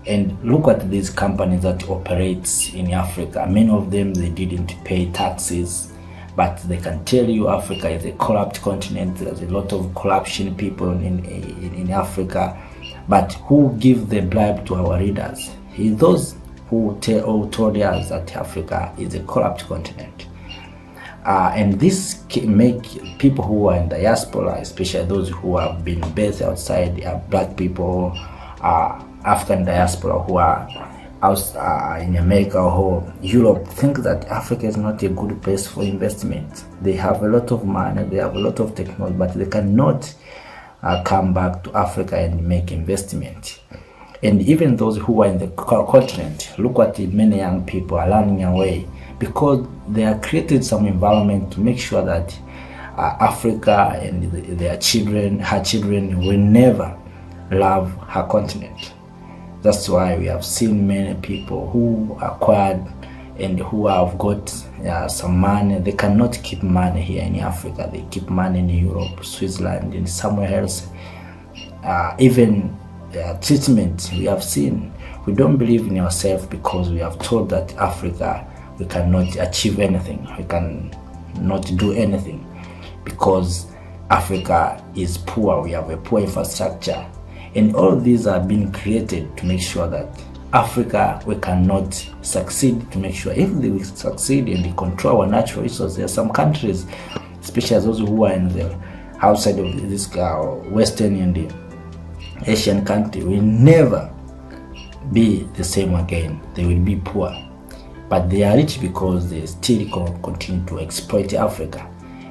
S20: And look at these companies that operate in Africa. Many of them, they didn't pay taxes, but they can tell you Africa is a corrupt continent. There's a lot of corruption people in Africa. But who give the bribe to our leaders? Those who told us that Africa is a corrupt continent. And this make people who are in diaspora, especially those who have been based outside, black people, African diaspora who are in America or Europe, think that Africa is not a good place for investment. They have a lot of money, they have a lot of technology, but they cannot come back to Africa and make investment. And even those who are in the continent, look at many young people are running away because they have created some environment to make sure that Africa and her children will never love her continent. That's why we have seen many people who acquired and who have got some money. They cannot keep money here in Africa. They keep money in Europe, Switzerland, and somewhere else. Even treatment we have seen. We don't believe in ourselves because we have told that Africa, we cannot achieve anything. We cannot do anything because Africa is poor. We have a poor infrastructure. And all these are being created to make sure that Africa, we cannot succeed, to make sure if they will succeed and they control our natural resources. There are some countries, especially those who are in the outside of this Western and the Asian country, will never be the same again. They will be poor. But they are rich because they still continue to exploit Africa.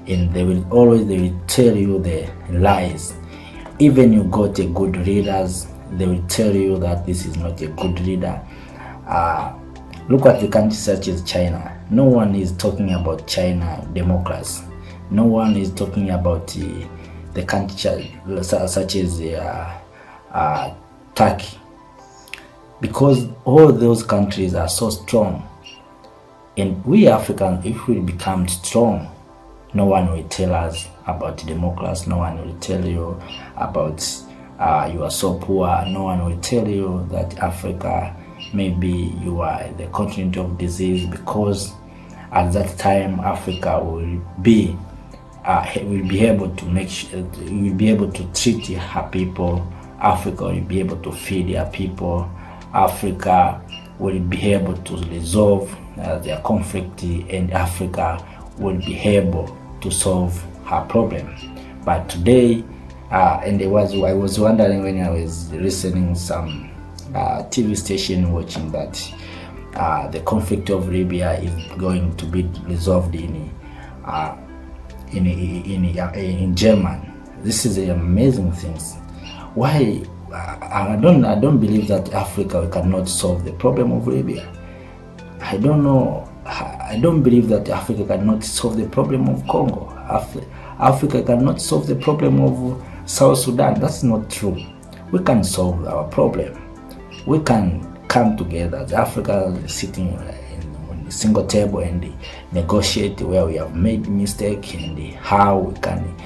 S20: And they will tell you the lies. Even you got a good leaders, they will tell you that this is not a good leader. Look at the countries such as China. No one is talking about China democracy. No one is talking about the countries such as Turkey. Because all those countries are so strong. And we Africans, if we become strong, no one will tell us about democracy. No one will tell you about you are so poor. No one will tell you that Africa, maybe you are the continent of disease, because at that time Africa will be will be able to will be able to treat her people. Africa will be able to feed her people. Africa will be able to resolve their conflict, and Africa will be able to solve her problem. But today, and I was wondering when I was listening some TV station watching that the conflict of Libya is going to be resolved in Germany. This is an amazing thing. Why? I don't believe that Africa cannot solve the problem of Libya. I don't know. I don't believe that Africa cannot solve the problem of Congo. Africa cannot solve the problem of South Sudan. That's not true. We can solve our problem. We can come together as Africa, sitting in a single table and negotiate where we have made mistakes and how we can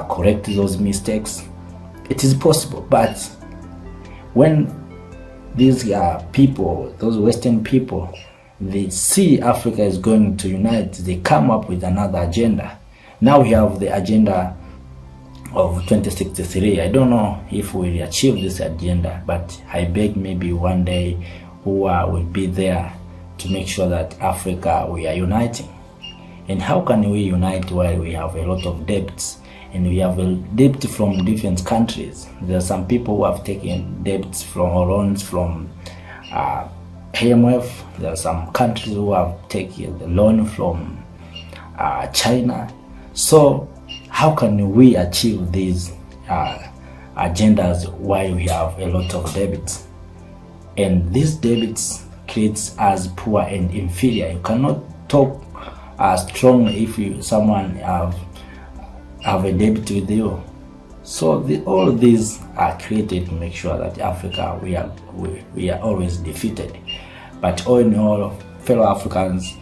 S20: correct those mistakes. It is possible, but when these people, those Western people, they see Africa is going to unite, they come up with another agenda. Now we have the agenda of 2063. I don't know if we will achieve this agenda, but I beg maybe one day who will be there to make sure that Africa, we are uniting. And how can we unite while we have a lot of debts? And we have a debt from different countries. There are some people who have taken debts from loans from IMF. There are some countries who have taken the loan from China. So how can we achieve these agendas while we have a lot of debts? And these debts creates us poor and inferior. You cannot talk strong if someone have a debt with you. So all of these are created to make sure that Africa, we are always defeated. But all in all, fellow Africans,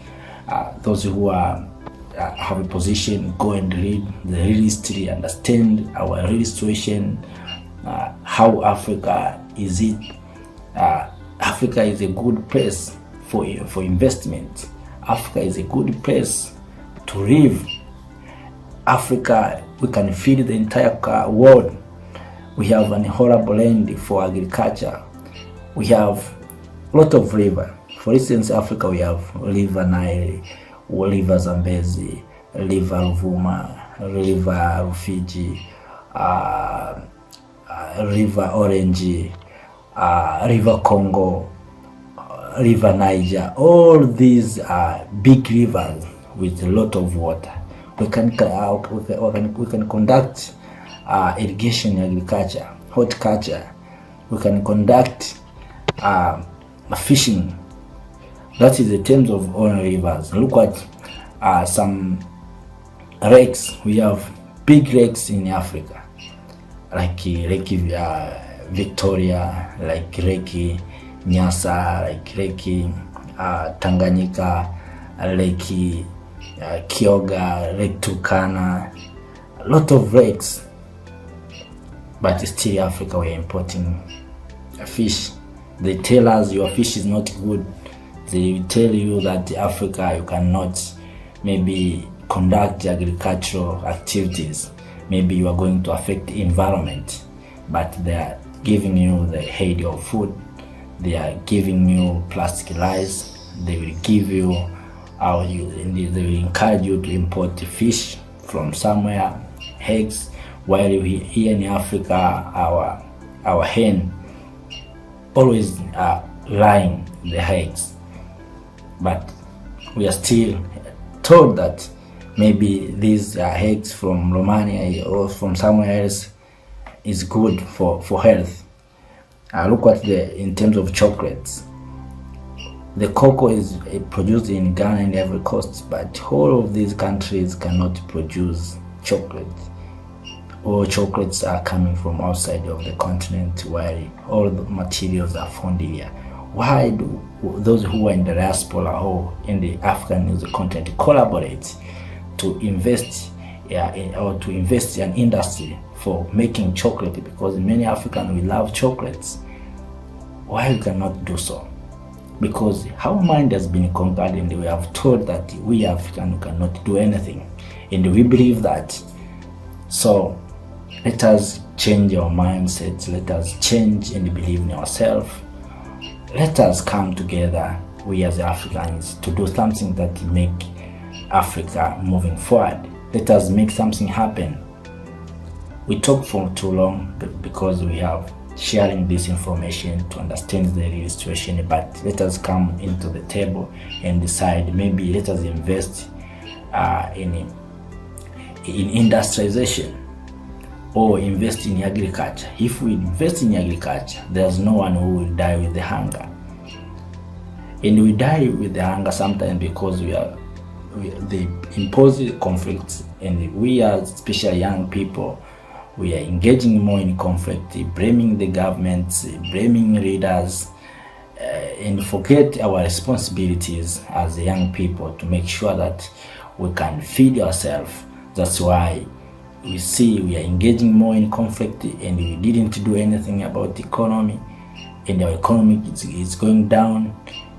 S20: those who have a position, go and read the real history, understand our real situation, how Africa is it. Africa is a good place for investment. Africa is a good place to live. Africa, we can feed the entire world. We have an horrible land for agriculture. We have a lot of river. For instance, Africa, we have River Nile, River Zambezi, River Ruvuma, River Rufiji, River Orange, River Congo, River Niger. All these are big rivers with a lot of water. We can conduct irrigation, agriculture, horticulture. We can conduct fishing. That is the terms of all rivers. Look at some lakes. We have big lakes in Africa, like Lake Victoria, like Lake Nyasa, like Lake Tanganyika, Lake Kyoga, Lake Turkana, a lot of lakes. But still Africa, we are importing fish. They tell us your fish is not good. They tell you that Africa, you cannot maybe conduct agricultural activities. Maybe you are going to affect the environment. But they are giving you the aid of food. They are giving you plastic rice. They will give you they will encourage you to import fish from somewhere, eggs, while here in Africa, our hen always laying the eggs. But we are still told that maybe these eggs from Romania or from somewhere else is good for health. Look at in terms of chocolates. The cocoa is produced in Ghana and Ivory Coast, but all of these countries cannot produce chocolate. All chocolates are coming from outside of the continent, while all the materials are found here. Why do those who are in the diaspora or in the African continent collaborate to invest in an industry for making chocolate? Because many Africans, we love chocolates. Why we cannot do so? because our mind has been conquered and we have told that we Africans cannot do anything, and we believe that. So let us change our mindsets, let us change and believe in ourselves. Let us come together, we as Africans, to do something that make Africa moving forward. Let us make something happen. We talk for too long because we have sharing this information to understand the real situation, but let us come into the table and decide, maybe let us invest in industrialization or invest in agriculture. If we invest in agriculture, there's no one who will die with the hunger. And we die with the hunger sometimes because they impose conflicts, and we are, especially young people, we are engaging more in conflict, blaming the government, blaming leaders, and forget our responsibilities as young people to make sure that we can feed ourselves. That's why we see we are engaging more in conflict, and we didn't do anything about the economy, and our economy is going down.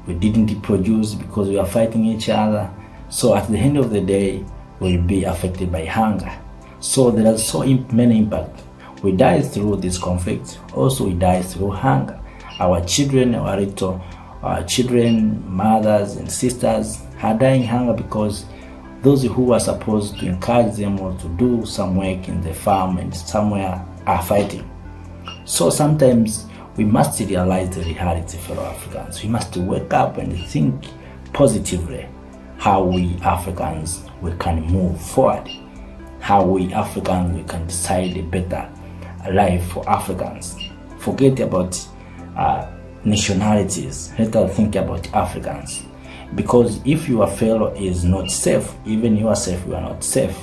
S20: We didn't produce because we are fighting each other. So at the end of the day, we'll be affected by hunger. So there are so many impacts. We die through this conflict. Also, we die through hunger. Our children, our children, mothers and sisters are dying hunger because those who are supposed to encourage them or to do some work in the farm and somewhere are fighting. So sometimes we must realize the reality, fellow Africans. We must wake up and think positively how we Africans we can move forward. How we Africans we can decide a better life for Africans. Forget about nationalities. Let us think about Africans. Because if your fellow is not safe, even yourself you are not safe.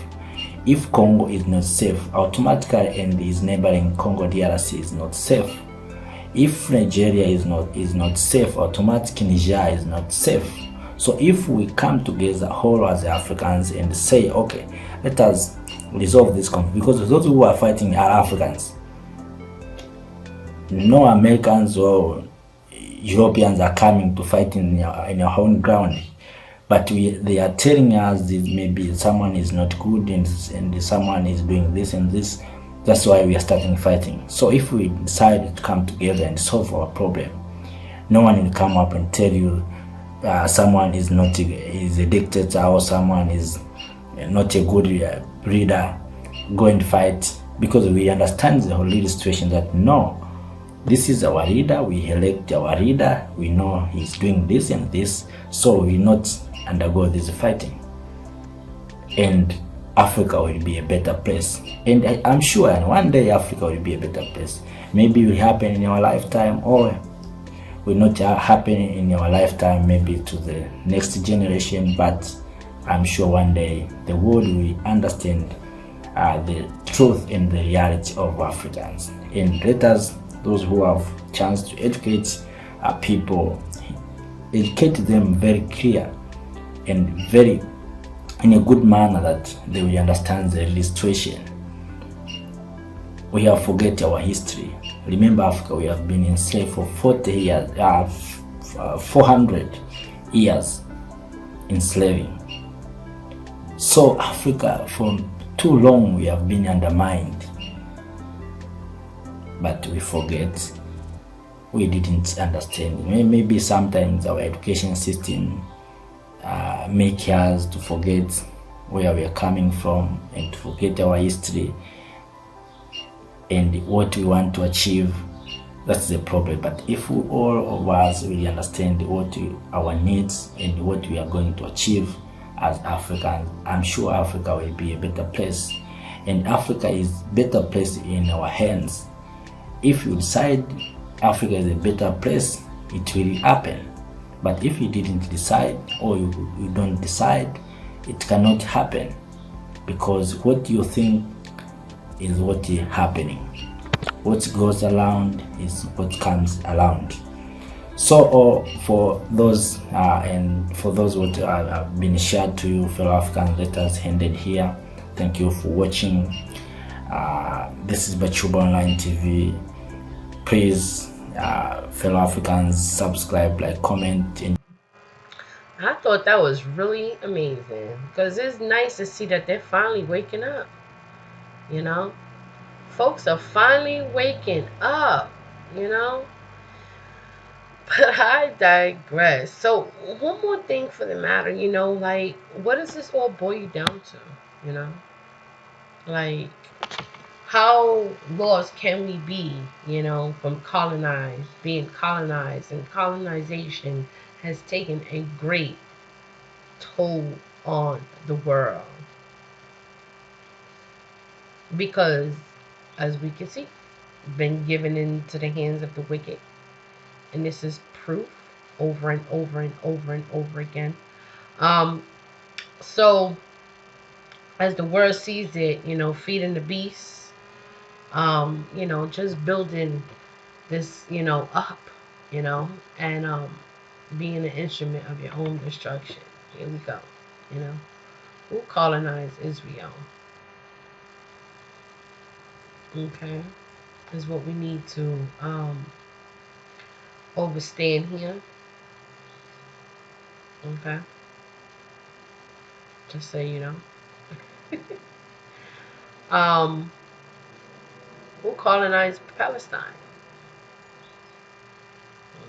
S20: If Congo is not safe, automatically and his neighboring Congo DRC is not safe. If Nigeria is not safe, automatically Niger is not safe. So if we come together all as Africans and say, okay, let us resolve this conflict, because those who are fighting are Africans. No Americans or Europeans are coming to fight in your own ground, but they are telling us that maybe someone is not good and someone is doing this and this. That's why we are starting fighting. So if we decide to come together and solve our problem, no one will come up and tell you someone is a dictator or someone is not a good leader. Go and fight, because we understand the whole situation that no, this is our leader, we elect our leader, we know he's doing this and this, so we will not undergo this fighting. And Africa will be a better place. And I'm sure one day Africa will be a better place. Maybe it will happen in our lifetime, or will not happen in our lifetime, maybe to the next generation, but I'm sure one day the world will understand the truth and the reality of Africans. And let us, those who have chance to educate people, educate them very clear and very in a good manner that they will understand the real situation. We have forget our history. Remember, Africa, we have been enslaved for 40 years, 400 years enslaving. So Africa, for too long, we have been undermined. But we forget, we didn't understand. Maybe sometimes our education system make us to forget where we are coming from and to forget our history and what we want to achieve. That's the problem. But if we, all of us really understand our needs and what we are going to achieve as Africans, I'm sure Africa will be a better place. And Africa is better place in our hands. If you decide Africa is a better place, it will happen. But if you didn't decide, or you don't decide, it cannot happen, because what you think is what is happening. What goes around is what comes around. So for those and for those what have been shared to you, fellow Africans, let us end it here. Thank you for watching. This is Bachuba Online TV. Please fellow Africans subscribe, like, comment.
S18: I thought that was really amazing because it's nice to see that they're finally waking up. You know, folks are finally waking up, you know. But I digress. So one more thing for the matter, you know, like, what does this all boil you down to, you know? Like, how lost can we be, you know, from being colonized, and colonization has taken a great toll on the world. Because, as we can see, been given into the hands of the wicked. And this is proof over and over and over and over again. So, as the world sees it, you know, feeding the beasts, you know, just building this, you know, up, you know, and being an instrument of your own destruction. Here we go, you know. Who colonized Israel? Okay, is what we need to overstand here. Okay, just so you know. Who colonized Palestine?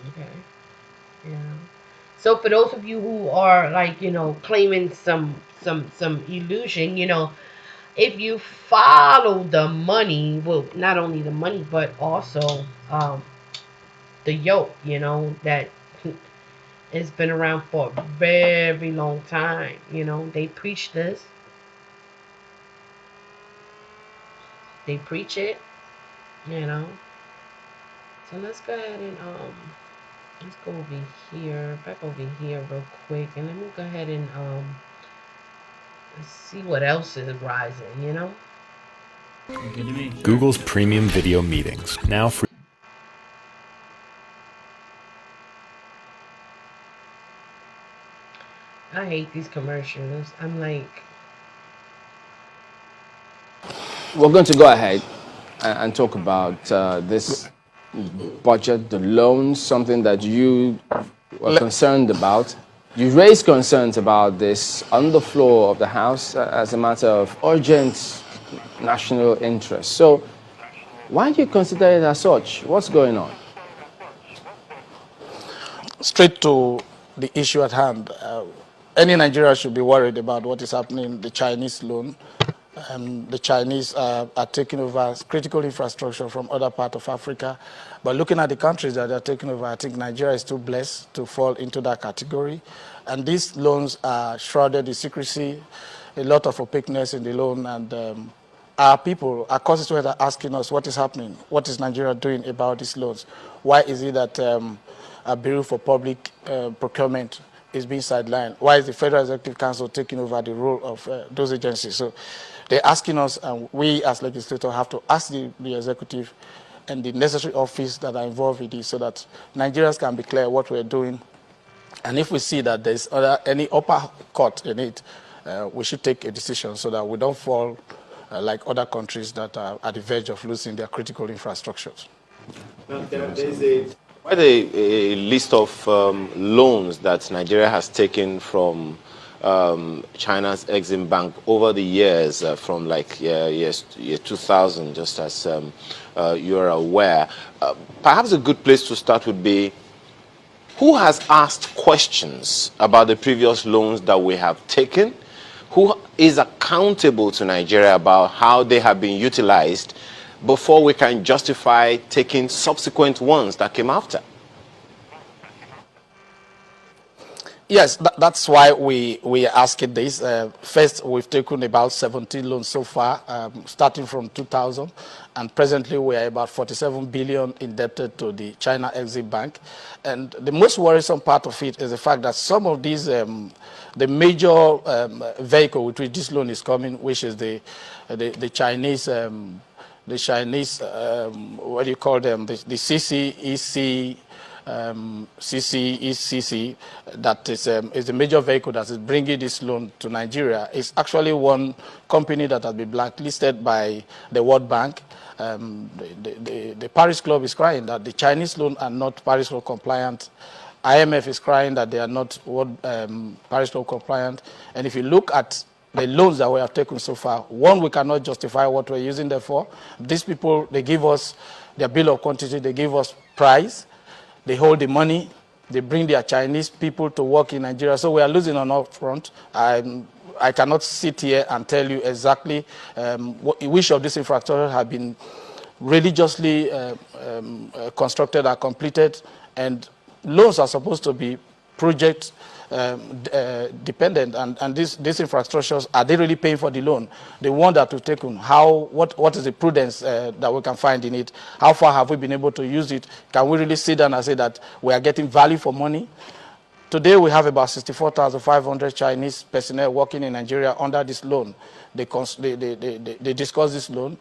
S18: Okay, yeah. So for those of you who are, like, you know, claiming some illusion, you know, if you follow the money, well, not only the money, but also the yoke, you know, that has been around for a very long time. You know, they preach this. They preach it, you know. So let's go ahead and let's go over here, back over here real quick, and let me go ahead and let's see what else is rising, you know.
S7: Google's premium video meetings, now free.
S18: I hate these commercials. I'm like,
S21: we're going to go ahead and talk about this budget, the loans, something that you were concerned about. You raised concerns about this on the floor of the House as a matter of urgent national interest. So why do you consider it as such? What's going on?
S22: Straight to the issue at hand. Any Nigerian should be worried about what is happening, the Chinese loan. The Chinese are taking over critical infrastructure from other parts of Africa. But looking at the countries that are taking over, I think Nigeria is too blessed to fall into that category. And these loans are shrouded in secrecy, a lot of opaqueness in the loan. And our people, our constituents are asking us what is happening, what is Nigeria doing about these loans? Why is it that a Bureau for Public Procurement is being sidelined? Why is the Federal Executive Council taking over the role of those agencies? So they're asking us, and we as legislators have to ask the executive and the necessary office that are involved in this so that Nigerians can be clear what we're doing. And if we see that there's any upper cut in it, we should take a decision so that we don't fall like other countries that are at the verge of losing their critical infrastructures.
S23: There's quite a list of loans that Nigeria has taken from China's Exim Bank over the years, from like year 2000, just as you're aware. Perhaps a good place to start would be, who has asked questions about the previous loans that we have taken? Who is accountable to Nigeria about how they have been utilized before we can justify taking subsequent ones that came after?
S22: Yes, that's why we are asking this. First, we've taken about 17 loans so far, starting from 2000, and presently we are about 47 billion indebted to the China Exim Bank. And the most worrisome part of it is the fact that some of these, the major vehicle with which this loan is coming, which is the Chinese, what do you call them, the CCEC, CCECC, that is a major vehicle that is bringing this loan to Nigeria, is actually one company that has been blacklisted by the World Bank. The Paris Club is crying that the Chinese loans are not Paris Club compliant. IMF is crying that they are not Paris Club compliant. And if you look at the loans that we have taken so far, one, we cannot justify what we're using them for. These people, they give us their bill of quantity, they give us price, they hold the money, they bring their Chinese people to work in Nigeria. So we are losing on all front. I cannot sit here and tell you exactly which of these infrastructures have been religiously constructed or completed, and loans are supposed to be project dependent, and these infrastructures, are they really paying for the loan? The one that we've taken, what is the prudence that we can find in it? How far have we been able to use it? Can we really sit down and say that we are getting value for money? Today we have about 64,500 Chinese personnel working in Nigeria under this loan. They discuss this loan.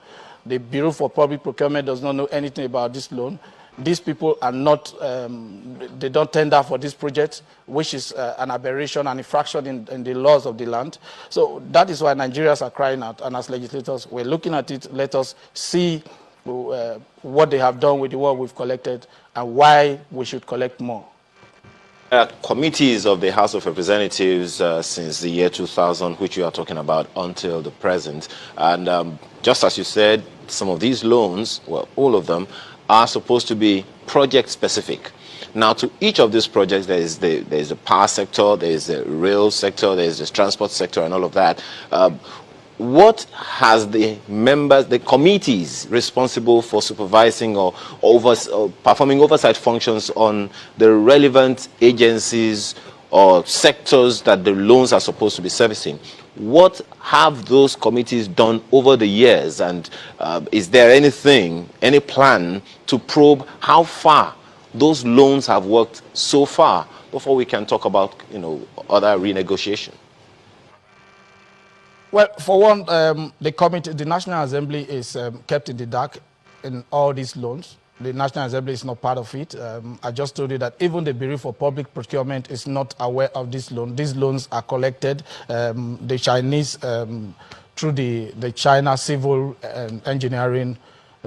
S22: The Bureau for Public Procurement does not know anything about this loan. These people are not, they don't tender for this project, which is an aberration, an infraction in the laws of the land. So that is why Nigerians are crying out, and as legislators, we're looking at it. Let us see what they have done with the work we've collected and why we should collect more.
S23: Committees of the House of Representatives since the year 2000, which you are talking about, until the present. And just as you said, some of these loans, well, all of them, are supposed to be project specific. Now, to each of these projects, there is the power sector, there is the rail sector, there is the transport sector, and all of that. What has the members, the committees responsible for supervising or performing oversight functions on the relevant agencies or sectors that the loans are supposed to be servicing? What have those committees done over the years, and is there any plan to probe how far those loans have worked so far before we can talk about, other renegotiation?
S22: Well, for one, the National Assembly is kept in the dark in all these loans. The National Assembly is not part of it. I just told you that even the Bureau for Public Procurement is not aware of this loan. These loans are collected. The Chinese, through the China Civil Engineering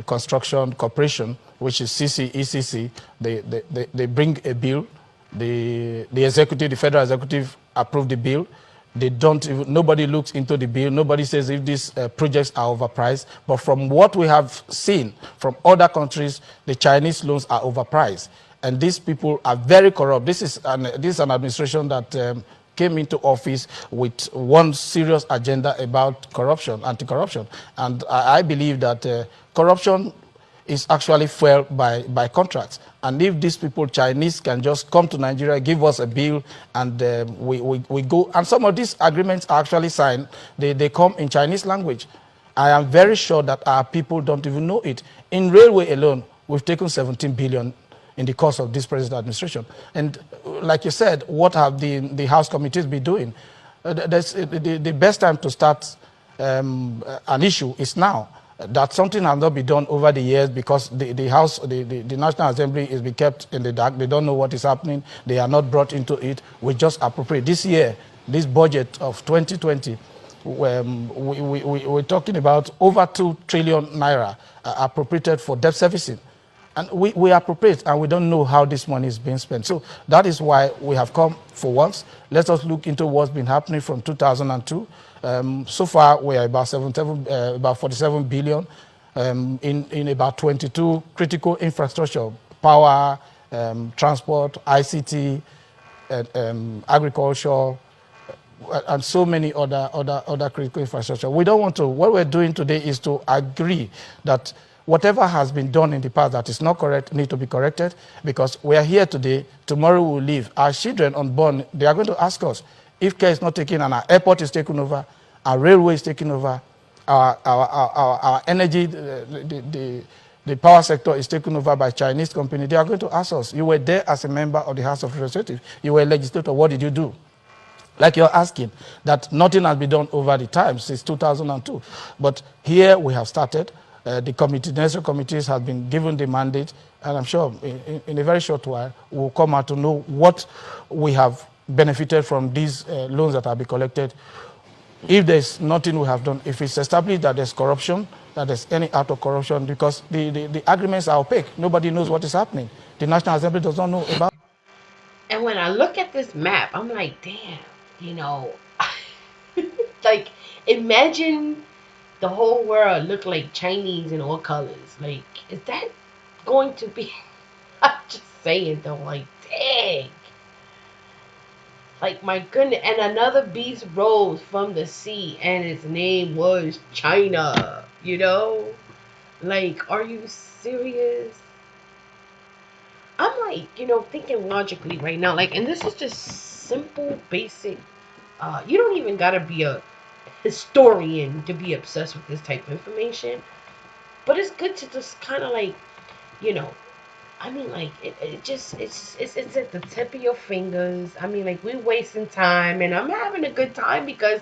S22: Construction Corporation, which is CCECC, they bring a bill. The federal executive approved the bill. Nobody looks into the bill. Nobody says if these projects are overpriced. But from what we have seen from other countries, the Chinese loans are overpriced. And these people are very corrupt. This is an administration that came into office with one serious agenda about corruption, anti-corruption. And I believe that corruption is actually fueled by contracts. And if these people, Chinese, can just come to Nigeria, give us a bill, and we go, and some of these agreements are actually signed, they come in Chinese language. I am very sure that our people don't even know it. In railway alone, we've taken 17 billion in the course of this present administration. And like you said, what have the House committees been doing? The best time to start an issue is now. That something has not been done over the years because the National Assembly is being kept in the dark. They don't know what is happening. They are not brought into it. We just appropriate. This year, this budget of 2020, we're talking about over 2 trillion naira appropriated for debt servicing. And we appropriate, and we don't know how this money is being spent. So that is why we have come for once. Let us look into what's been happening from 2002. So far, we are about 47 billion in about 22 critical infrastructure, power, transport, ICT, agriculture, and so many other critical infrastructure. We don't want to. What we're doing today is to agree that whatever has been done in the past that is not correct need to be corrected, because we are here today. Tomorrow we will leave. Our children unborn, they are going to ask us if care is not taken and our airport is taken over, our railway is taken over, our energy, the power sector is taken over by Chinese company. They are going to ask us, you were there as a member of the House of Representatives, you were a legislator, what did you do? Like you're asking, that nothing has been done over the time since 2002. But here we have started. The necessary committees have been given the mandate, and I'm sure in a very short while we'll come out to know what we have benefited from these loans that have been collected. If there's nothing we have done, if it's established that there's corruption, that there's any act of corruption, because the agreements are opaque. Nobody knows what is happening. The National Assembly does not know about.
S18: And when I look at this map, I'm like, damn, you know, like, imagine the whole world look like Chinese in all colors. Like, is that going to be? I'm just saying though, like, dang. Like, my goodness. And another beast rose from the sea, and its name was China. You know? Like, are you serious? I'm like, you know, thinking logically right now. Like, and this is just simple, basic. You don't even gotta be a historian to be obsessed with this type of information, but it's good to just kind of like, you know, I mean, like, it's at the tip of your fingers. I mean, like, we're wasting time, and I'm having a good time because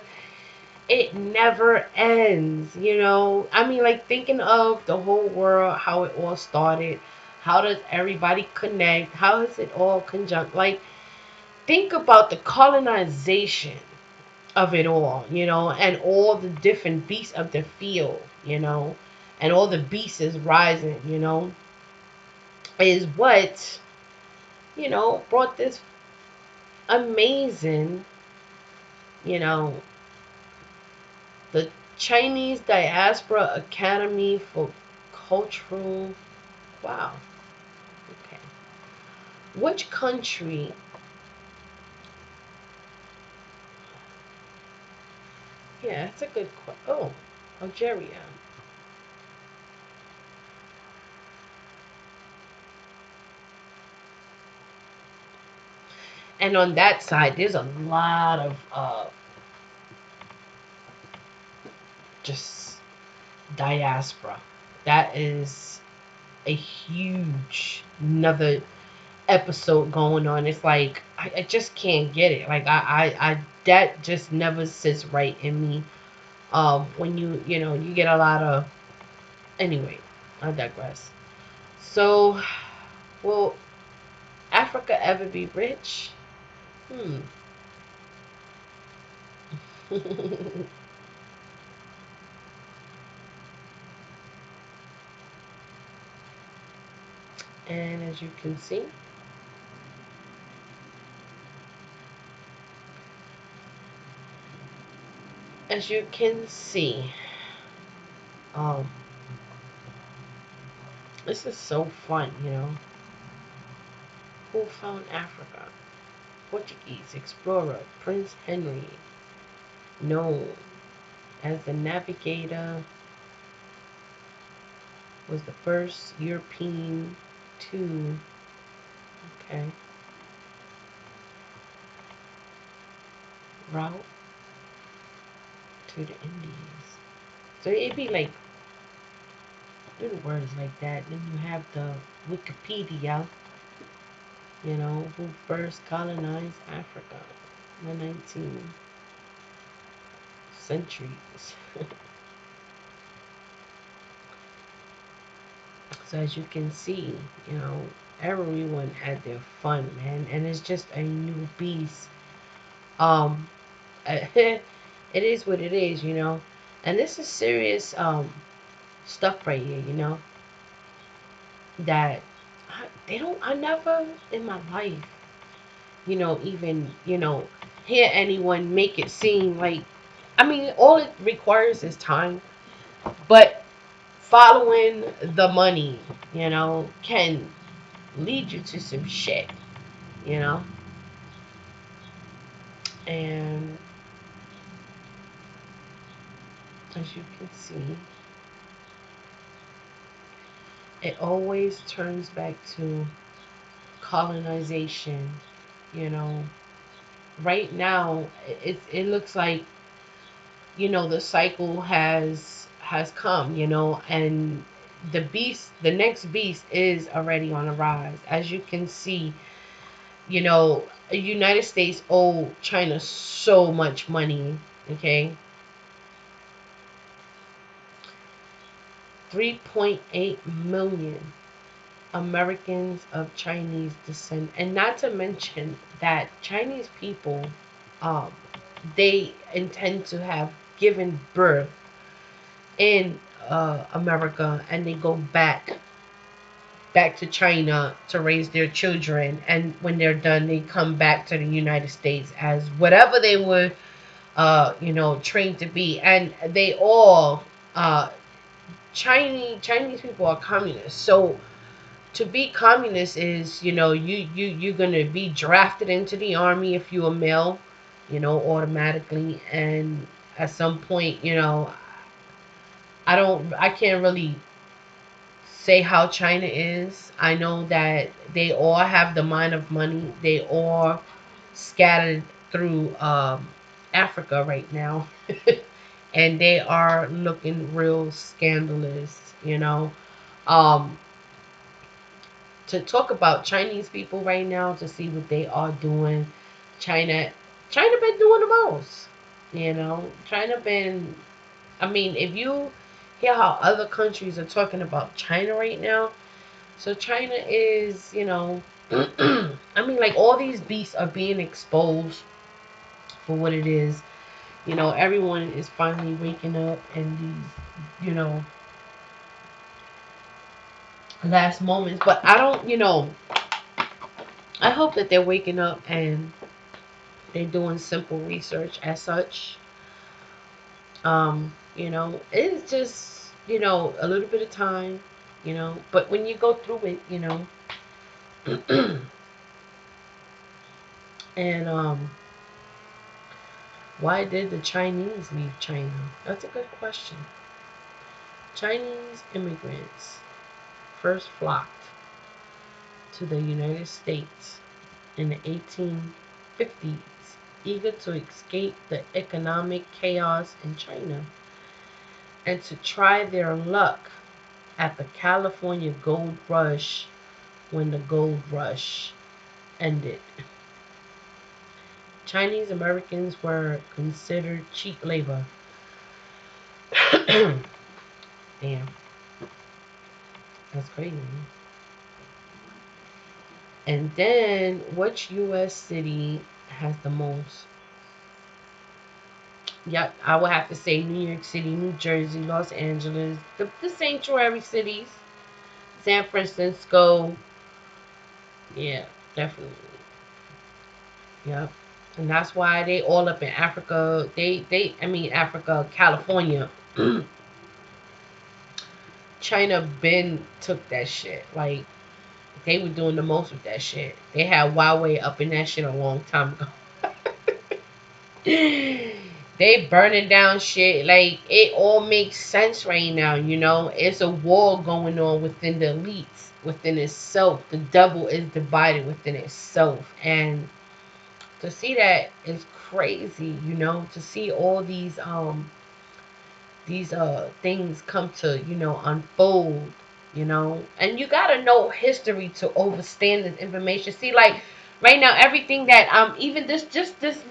S18: it never ends, you know. I mean, like, thinking of the whole world, how it all started, how does everybody connect, how is it all conjunct, like, think about the colonization of it all, you know, and all the different beasts of the field, you know, and all the beasts is rising, you know, is what, you know, brought this amazing, you know, the Chinese Diaspora Academy for Cultural, wow, okay. Which country Yeah, that's a good question. Oh, Algeria. And on that side, there's a lot of just diaspora. That is a huge another episode going on. It's like I just can't get it. Like I that just never sits right in me. When you know you get a lot of, anyway, I digress. So, will Africa ever be rich? And as you can see, this is so fun, you know. Who found Africa? Portuguese explorer Prince Henry, known as the Navigator, was the first European to, okay, route to the Indies. So it'd be like little words like that. Then you have the Wikipedia, you know, who first colonized Africa in the 19th centuries. So as you can see, you know, everyone had their fun, man, and it's just a new beast. It is what it is, you know, and this is serious stuff right here, you know, that I never in my life, you know, even, you know, hear anyone make it seem like, I mean, all it requires is time, but following the money, you know, can lead you to some shit, you know. And as you can see, it always turns back to colonization, you know. Right now, it looks like, you know, the cycle has come, you know, and the next beast is already on the rise. As you can see, you know, the United States owe China so much money, okay? 3.8 million Americans of Chinese descent, and not to mention that Chinese people, they intend to have given birth in America, and they go back to China to raise their children, and when they're done, they come back to the United States as whatever they were, trained to be, and they all Chinese people are communists. So to be communist is, you're gonna be drafted into the army if you're a male, automatically, and at some point, I can't really say how China is. I know that they all have the mind of money. They all scattered through Africa right now. And they are looking real scandalous, to talk about Chinese people right now, to see what they are doing. China been doing the most, China been, if you hear how other countries are talking about China right now, so China is, like all these beasts are being exposed for what it is. Everyone is finally waking up, and these, last moments. But I don't, I hope that they're waking up and they're doing simple research as such. It's just, a little bit of time, but when you go through it, and why did the Chinese leave China? That's a good question. Chinese immigrants first flocked to the United States in the 1850s, eager to escape the economic chaos in China and to try their luck at the California gold rush when the gold rush ended. Chinese Americans were considered cheap labor. Damn. That's crazy. And then, which U.S. city has the most? Yep, I would have to say New York City, New Jersey, Los Angeles, the sanctuary cities, San Francisco. Yeah, definitely. Yep. And that's why they all up in Africa. Africa, California. China been took that shit. Like, they were doing the most with that shit. They had Huawei up in that shit a long time ago. They burning down shit. Like, it all makes sense right now, It's a war going on within the elites, within itself. The devil is divided within itself. And to see that is crazy, to see all these things come to, unfold, and you gotta know history to understand this information. See, like right now, everything that even this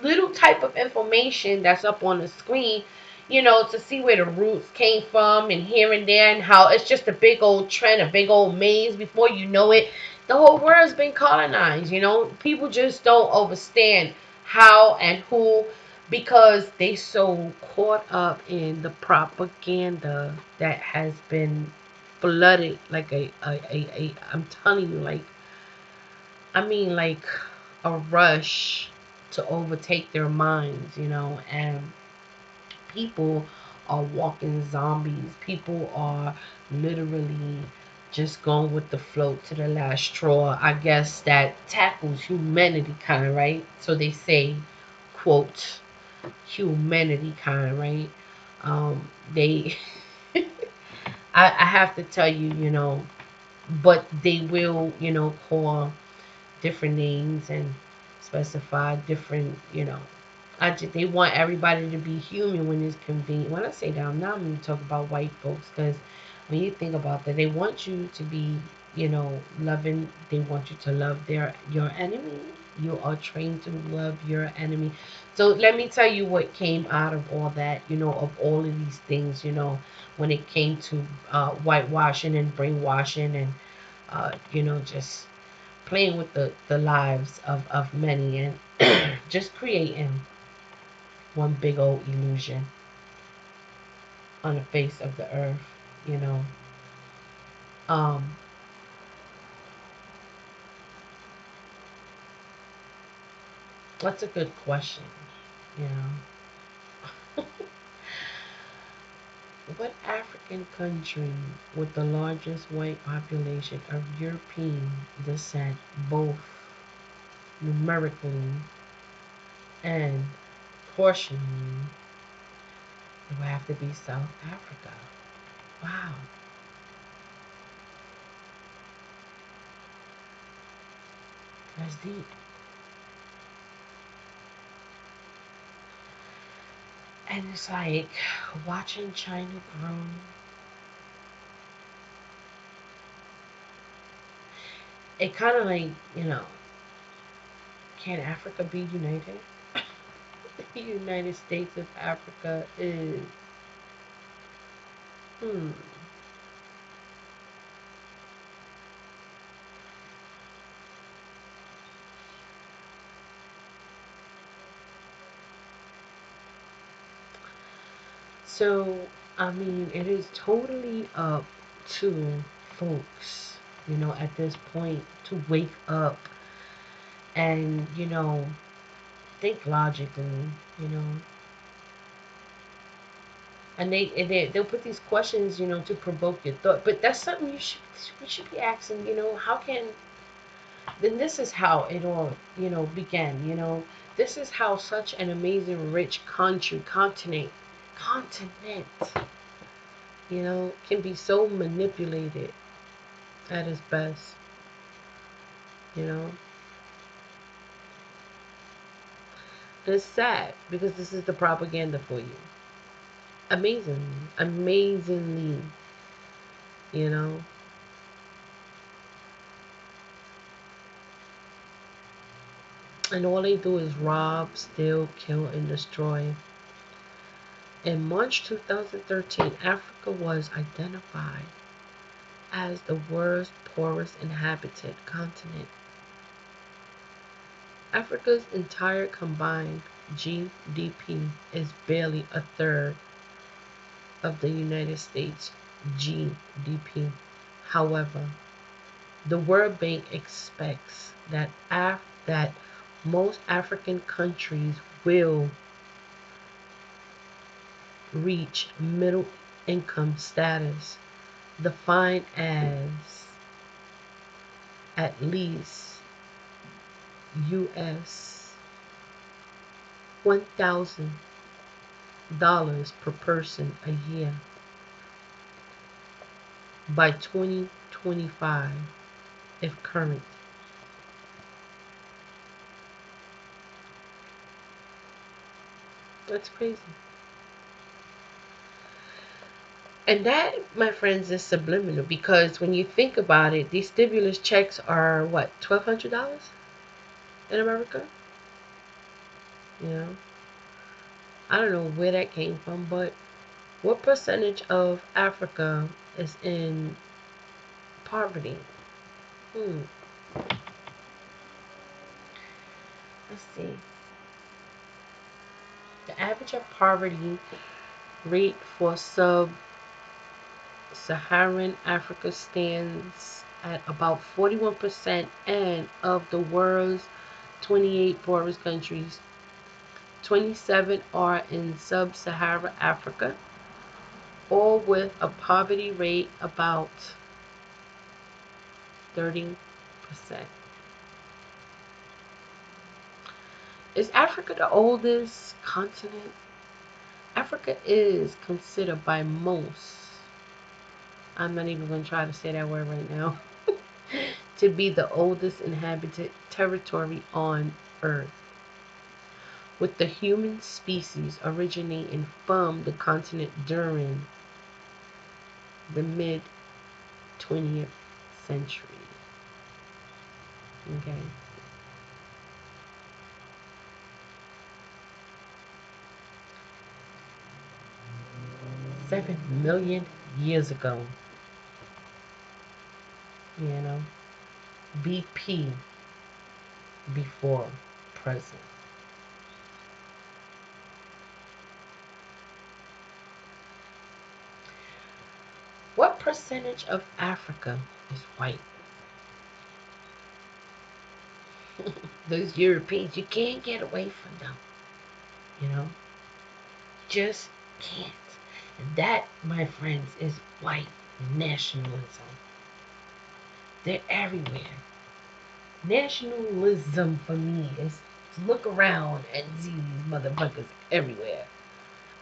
S18: little type of information that's up on the screen, to see where the roots came from and here and there, and how it's just a big old trend, a big old maze. Before you know it, the whole world's been colonized. People just don't understand how and who, because they so caught up in the propaganda that has been flooded like I'm telling you, like a rush to overtake their minds, and people are walking zombies. People are literally just going with the flow to the last straw. I guess that tackles humanity kind, right? So they say, quote, humanity kind, right? They I have to tell you, but they will, call different names and specify different, they want everybody to be human when it's convenient. When I say that, I'm not going to talk about white folks, because when you think about that, they want you to be, loving. They want you to love your enemy. You are trained to love your enemy. So let me tell you what came out of all that, of all of these things, when it came to whitewashing and brainwashing and, just playing with the lives of many and just creating one big old illusion on the face of the earth, you know. Um, that's a good question, you know. What African country with the largest white population of European descent, both numerically and proportionally, it would have to be South Africa. Wow. That's deep. And it's like watching China grow. It kind of like, can Africa be united? The United States of Africa is, So, I mean, it is totally up to folks, at this point to wake up and, think logically, you know. And they'll put these questions, to provoke your thought. But that's something we should be asking, how can, then this is how it all, began, This is how such an amazing, rich continent, can be so manipulated at its best, And it's sad because this is the propaganda for you. Amazingly, And all they do is rob, steal, kill, and destroy. In March 2013, Africa was identified as the world's poorest inhabited continent. Africa's entire combined GDP is barely a third of the United States GDP. However, the World Bank expects that most African countries will reach middle income status, defined as at least US $1,000 per person a year by 2025, if current. That's crazy. And that, my friends, is subliminal because when you think about it, these stimulus checks are what, $1,200 in America? I don't know where that came from, but what percentage of Africa is in poverty? Let's see. The average of poverty rate for sub-Saharan Africa stands at about 41%, and of the world's 28 poorest countries, 27 are in sub-Saharan Africa, all with a poverty rate about 30%. Is Africa the oldest continent? Africa is considered by most, I'm not even going to try to say that word right now, to be the oldest inhabited territory on Earth, with the human species originating from the continent during the mid-20th century. Okay. 7 million years ago. You know, BP, before present. What percentage of Africa is white? Those Europeans, you can't get away from them. You know, just can't. And that, my friends, is white nationalism. They're everywhere. Nationalism for me is to look around and see these motherfuckers everywhere.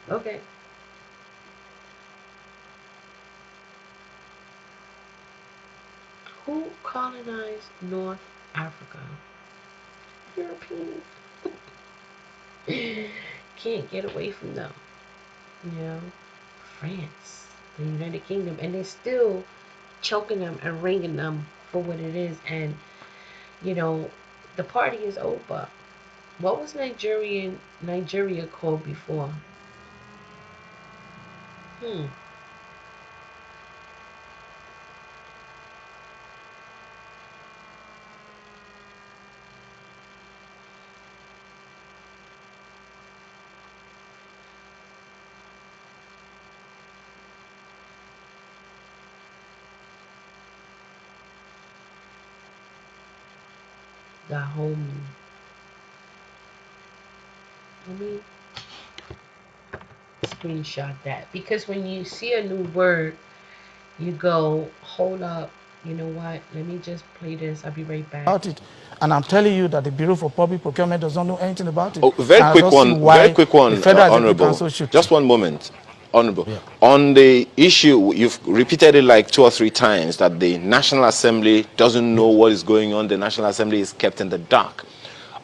S18: Okay. Who colonized North Africa? Europeans. Can't get away from them. You know, France, the United Kingdom, and they're still choking them and ringing them for what it is. And you know, the party is over. What was Nigeria called before? Dahomey. Let me screenshot that, because when you see a new word, you go, hold up, you know what, let me just play this, I'll be right back.
S22: About it. And I'm telling you that the Bureau for Public Procurement does not know anything about it.
S23: Oh, very quick one, Honorable. Just one moment. Honorable. Yeah. On the issue, you've repeated it like 2 or 3 times that the National Assembly doesn't know what is going on. The National Assembly is kept in the dark.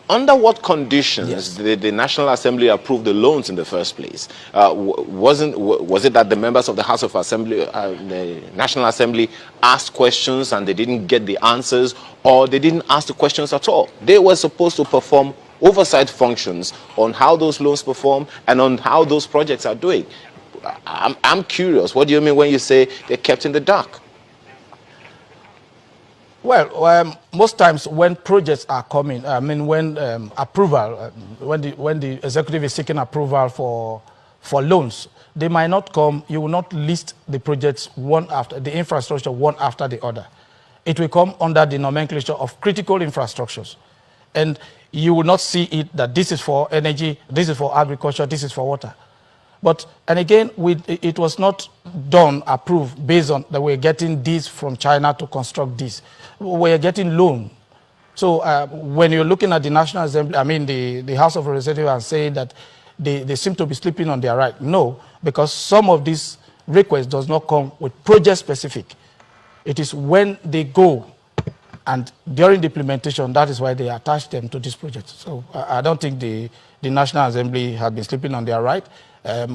S23: Under what conditions did the National Assembly approve the loans in the first place? Was it that the members of the House of Assembly, the National Assembly, asked questions and they didn't get the answers, or they didn't ask the questions at all? They were supposed to perform oversight functions on how those loans perform and on how those projects are doing. I'm curious, what do you mean when you say they're kept in the dark?
S22: Well, most times when projects are coming, I mean, when approval, when the executive is seeking approval for loans, they might not come. You will not list the projects one after the infrastructure one after the other. It will come under the nomenclature of critical infrastructures, and you will not see it that this is for energy, this is for agriculture, this is for water. But, and again, it was not done, approved, based on that we're getting this from China to construct this. We're getting loan. So when you're looking at the National Assembly, I mean the House of Representatives, and saying that they seem to be sleeping on their right. No, because some of these requests does not come with project specific. It is when they go and during the implementation, that is why they attach them to this project. So I don't think the National Assembly has been sleeping on their right.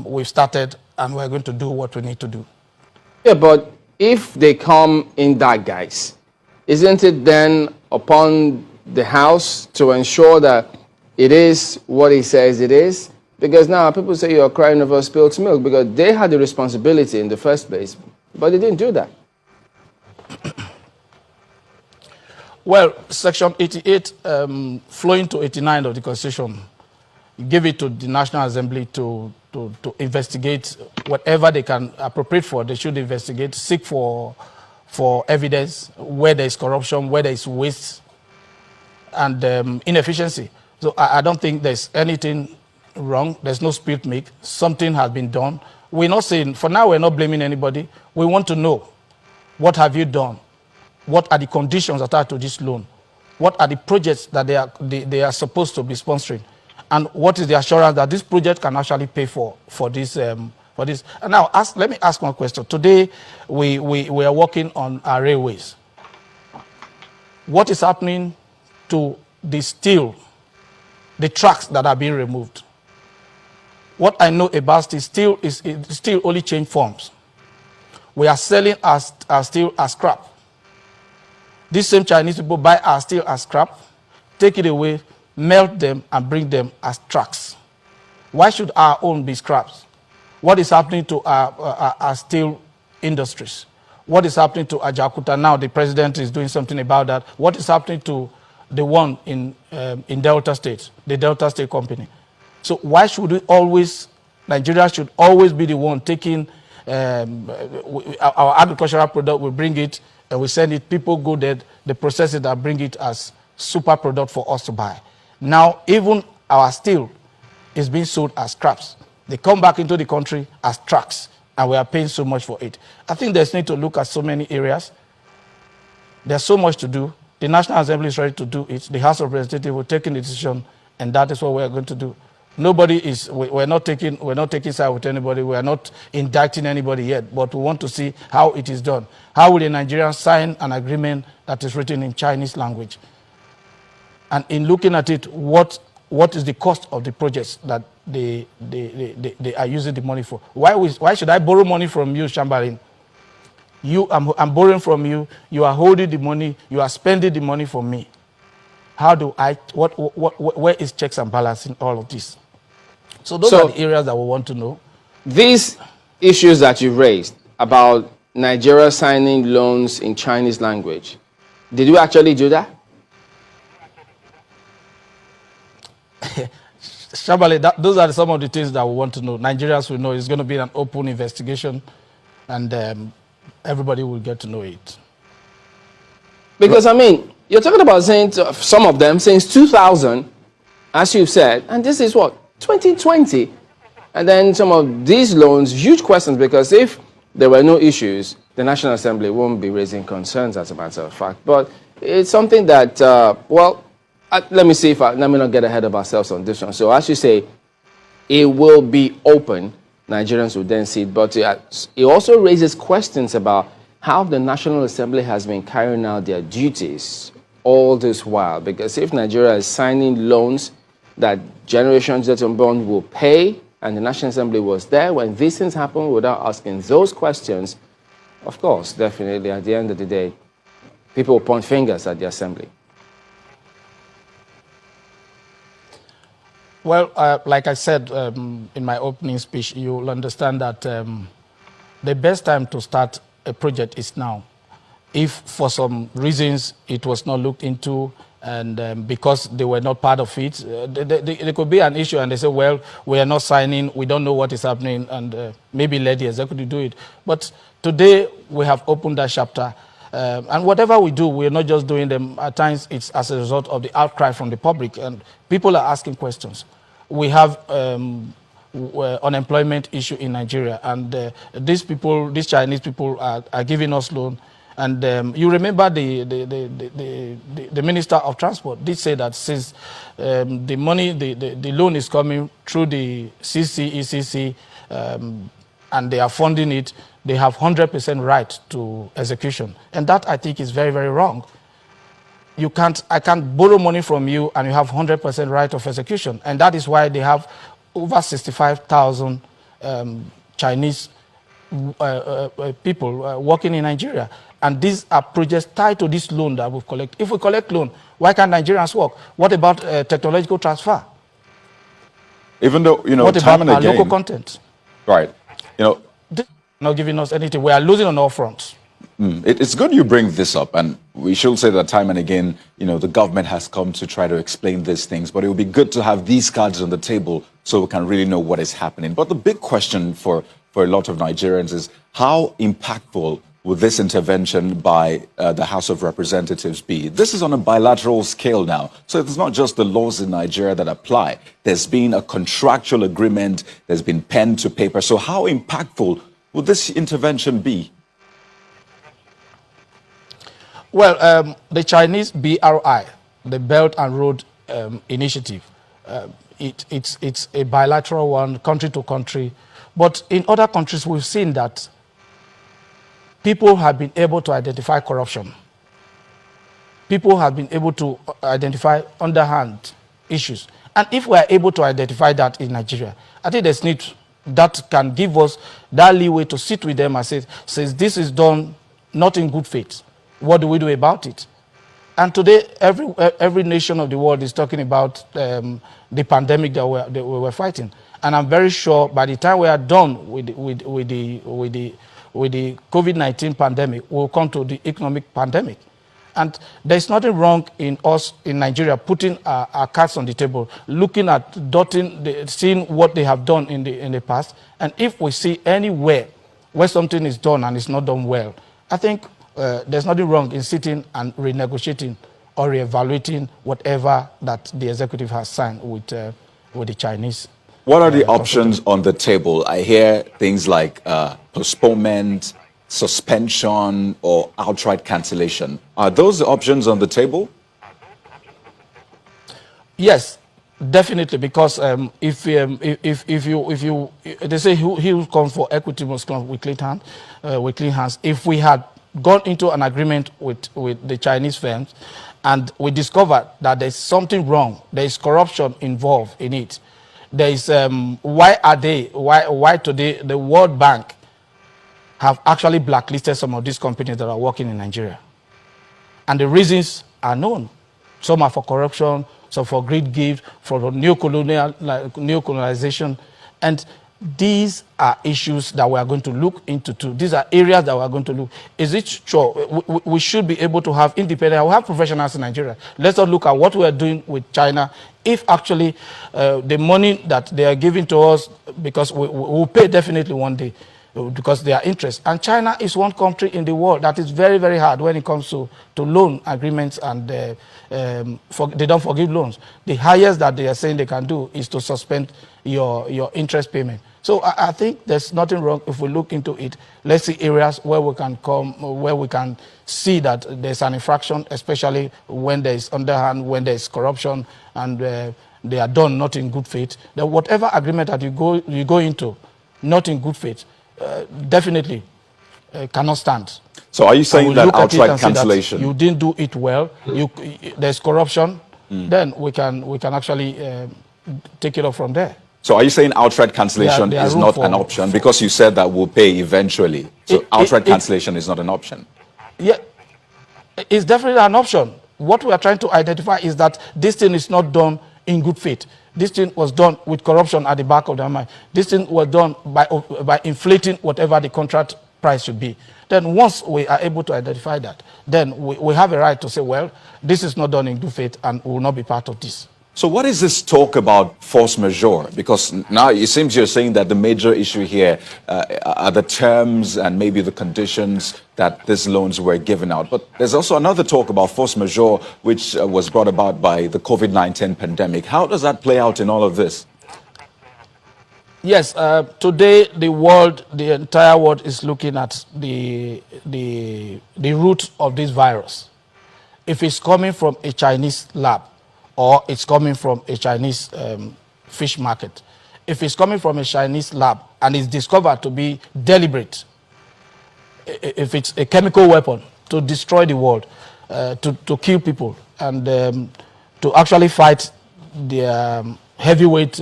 S22: We've started and we're going to do what we need to do.
S21: Yeah, but if they come in that guise, isn't it then upon the House to ensure that it is what he says it is? Because now people say you're crying over spilled milk because they had the responsibility in the first place, but they didn't do that.
S22: Well, Section 88, flowing to 89 of the Constitution, give it to the National Assembly to investigate whatever they can appropriate for. They should investigate, seek for evidence where there is corruption, where there is waste and inefficiency. So I don't think there's anything wrong. There's no spilled milk. Something has been done. We're not saying, for now, we're not blaming anybody. We want to know, what have you done? What are the conditions attached to this loan? What are the projects that they are supposed to be sponsoring? And what is the assurance that this project can actually pay for this? And now, let me ask one question. Today, we are working on our railways. What is happening to the steel, the tracks that are being removed? What I know about steel is steel only change forms. We are selling our steel as scrap. These same Chinese people buy our steel as scrap, take it away, melt them, and bring them as tracks. Why should our own be scraps? What is happening to our steel industries? What is happening to Ajaokuta now? The president is doing something about that. What is happening to the one in Delta State, the Delta State Company? So why should we always, Nigeria should always be the one taking our agricultural product, we bring it and we send it, people go there, they process it and bring it as super product for us to buy. Now, even our steel is being sold as scraps. They come back into the country as trucks, and we are paying so much for it. I think there's need to look at so many areas. There's so much to do. The National Assembly is ready to do it. The House of Representatives will take a decision, and that is what we are going to do. Nobody is, we're not taking side with anybody. We are not indicting anybody yet, but we want to see how it is done. How will the Nigerians sign an agreement that is written in Chinese language? And in looking at it, what is the cost of the projects that they are using the money for? Why should I borrow money from you, Shambarin? I'm borrowing from you. You are holding the money. You are spending the money for me. How do I? Where is checks and balance in all of this? So those are the areas that we want to know.
S21: These issues that you raised about Nigeria signing loans in Chinese language, did you actually do that?
S22: Shabale, those are some of the things that we want to know. Nigerians will know. It's going to be an open investigation, and everybody will get to know it.
S21: Because, I mean, you're talking about saying some of them since 2000, as you've said, and this is what, 2020? And then some of these loans, huge questions, because if there were no issues, the National Assembly won't be raising concerns, as a matter of fact. But it's something that, let me see let me not get ahead of ourselves on this one. So as you say, it will be open. Nigerians will then see it. But it also raises questions about how the National Assembly has been carrying out their duties all this while. Because if Nigeria is signing loans that generations that unborn will pay, and the National Assembly was there when these things happen without asking those questions, of course, definitely, at the end of the day, people will point fingers at the Assembly.
S22: Well, like I said in my opening speech, you'll understand that the best time to start a project is now. If for some reasons it was not looked into, and because they were not part of it, there could be an issue, and they say, well, we are not signing, we don't know what is happening, and maybe let the executive do it. But today we have opened that chapter, and whatever we do, we're not just doing them. At times it's as a result of the outcry from the public, and people are asking questions. We have unemployment issue in Nigeria, and these Chinese people are giving us loan. And you remember the Minister of Transport did say that since the money, the loan is coming through the ECC, and they are funding it, they have 100% right to execution. And that, I think, is very, very wrong. I can't borrow money from you and you have 100% right of execution. And that is why they have over 65,000 Chinese people working in Nigeria. And these are projects tied to this loan that we collect. If we collect loan, why can't Nigerians work? What about technological transfer?
S5: Even though, you know,
S22: what
S5: time
S22: about
S5: and
S22: our
S5: again,
S22: local content?
S5: Right. You know,
S22: this is not giving us anything. We are losing on all fronts.
S5: It's good you bring this up, and we should say that time and again, you know, the government has come to try to explain these things, but it would be good to have these cards on the table so we can really know what is happening. But the big question for a lot of Nigerians is, how impactful will this intervention by the House of Representatives be? This is on a bilateral scale now, so it's not just the laws in Nigeria that apply. There's been a contractual agreement, there's been pen to paper. So how impactful will this intervention be?
S22: Well, the Chinese BRI, the Belt and Road Initiative, it's a bilateral one, country to country. But in other countries, we've seen that people have been able to identify corruption. People have been able to identify underhand issues. And if we are able to identify that in Nigeria, I think there's need that can give us that leeway to sit with them and say, since this is done not in good faith, what do we do about it? And today, every nation of the world is talking about the pandemic that we were fighting. And I'm very sure by the time we are done with the COVID-19 pandemic, we'll come to the economic pandemic. And there's nothing wrong in us in Nigeria putting our cards on the table, looking at seeing what they have done in the past. And if we see anywhere where something is done and it's not done well, I think there's nothing wrong in sitting and renegotiating or reevaluating whatever that the executive has signed with the Chinese.
S5: What are the options on the table? I hear things like postponement, suspension, or outright cancellation. Are those the options on the table?
S22: Yes, definitely. Because if you they say he who comes for equity must come with clean hands. If we had gone into an agreement with the Chinese firms, and we discovered that there's something wrong, there is corruption involved in it. There is why today the World Bank have actually blacklisted some of these companies that are working in Nigeria. And the reasons are known. Some are for corruption, some for greed gift, for neocolonization. And these are issues that we are going to look into too. These are areas that we are going to look. Is it true? We should be able to have independent, we have professionals in Nigeria. Let's not look at what we are doing with China. If actually the money that they are giving to us, because we will pay definitely one day, because they are interested. And China is one country in the world that is very, very hard when it comes to loan agreements, and they don't forgive loans. The highest that they are saying they can do is to suspend your interest payment. So I think there's nothing wrong if we look into it. Let's see areas where we can where we can see that there's an infraction, especially when there is underhand, when there is corruption, and they are done not in good faith. Then whatever agreement that you go into, not in good faith, definitely cannot stand.
S5: So are you saying that outright cancellation?
S22: That you didn't do it well. There's corruption. Then we can actually take it up from there.
S5: So are you saying outright cancellation is not an option? Because you said that we'll pay eventually. So outright cancellation is not an option.
S22: Yeah, it's definitely an option. What we are trying to identify is that this thing is not done in good faith. This thing was done with corruption at the back of their mind. This thing was done by inflating whatever the contract price should be. Then once we are able to identify that, then we have a right to say, well, this is not done in good faith and will not be part of this.
S5: So what is this talk about force majeure? Because now it seems you're saying that the major issue here are the terms and maybe the conditions that these loans were given out. But there's also another talk about force majeure, which was brought about by the COVID-19 pandemic. How does that play out in all of this?
S22: Yes, today the entire world is looking at the root of this virus. If it's coming from a Chinese lab, or it's coming from a Chinese fish market. If it's coming from a Chinese lab and it's discovered to be deliberate, if it's a chemical weapon to destroy the world, to kill people, and to actually fight the heavyweight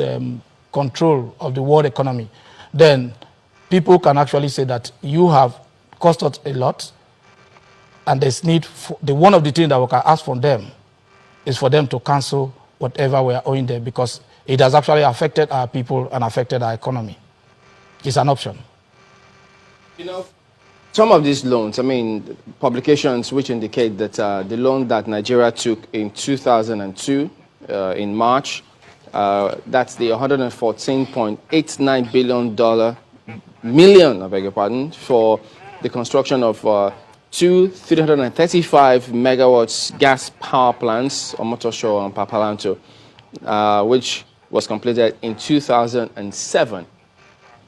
S22: control of the world economy, then people can actually say that you have cost us a lot, and there's need for one of the things that we can ask from them is for them to cancel whatever we are owing them, because it has actually affected our people and affected our economy. It's an option.
S21: You know, some of these loans, I mean, publications which indicate that the loan that Nigeria took in 2002, in March, that's the $114.89 million, I beg your pardon, for the construction of two 335 megawatts gas power plants, Omotosho and Papalanto, which was completed in 2007.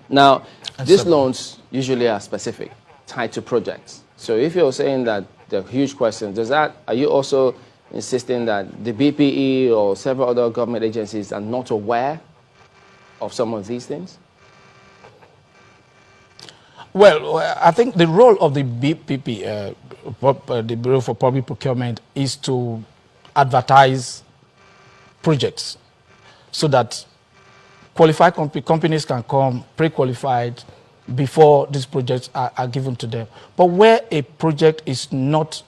S21: Now, these loans usually are specific, tied to projects. So if you're saying that there are huge questions, are you also insisting that the BPE or several other government agencies are not aware of some of these things?
S22: Well, I think the role of the BPP, the Bureau for Public Procurement, is to advertise projects so that qualified companies can come pre-qualified before these projects are given to them. But where a project is not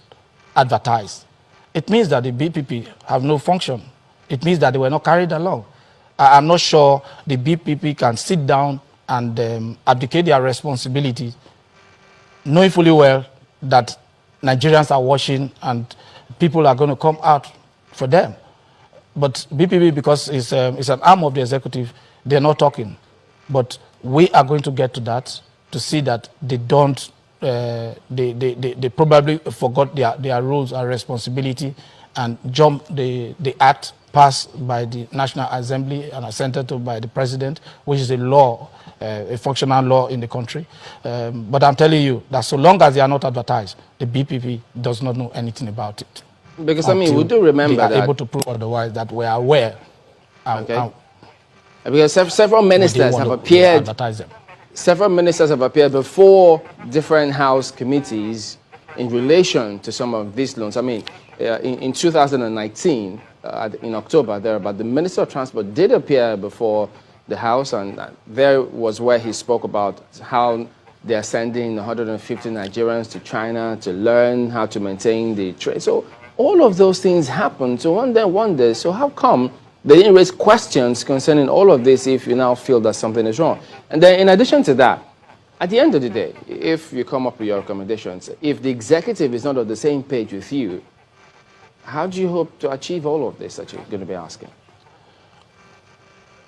S22: advertised, it means that the BPP have no function. It means that they were not carried along. I'm not sure the BPP can sit down and abdicate their responsibility, knowing fully well that Nigerians are watching and people are going to come out for them. But BPP, because it's an arm of the executive, they're not talking. But we are going to get to that to see that they don't, they probably forgot their roles and responsibility and jump the act passed by the National Assembly and assented to by the President, which is a law, a functional law in the country. But I'm telling you that so long as they are not advertised, the BPP does not know anything about it.
S21: Because, I mean, we do remember
S22: that. They are
S21: that
S22: able to prove otherwise, that we are aware.
S21: Okay. Because several ministers have appeared. Several ministers have appeared before different House committees in relation to some of these loans. I mean, in 2019, in October, the Minister of Transport did appear before the House, and there was where he spoke about how they are sending 150 Nigerians to China to learn how to maintain the trade. So all of those things happened. So one then wonders, so how come they didn't raise questions concerning all of this if you now feel that something is wrong? And then in addition to that, at the end of the day, if you come up with your recommendations, if the executive is not on the same page with you, how do you hope to achieve all of this that you're going to be asking?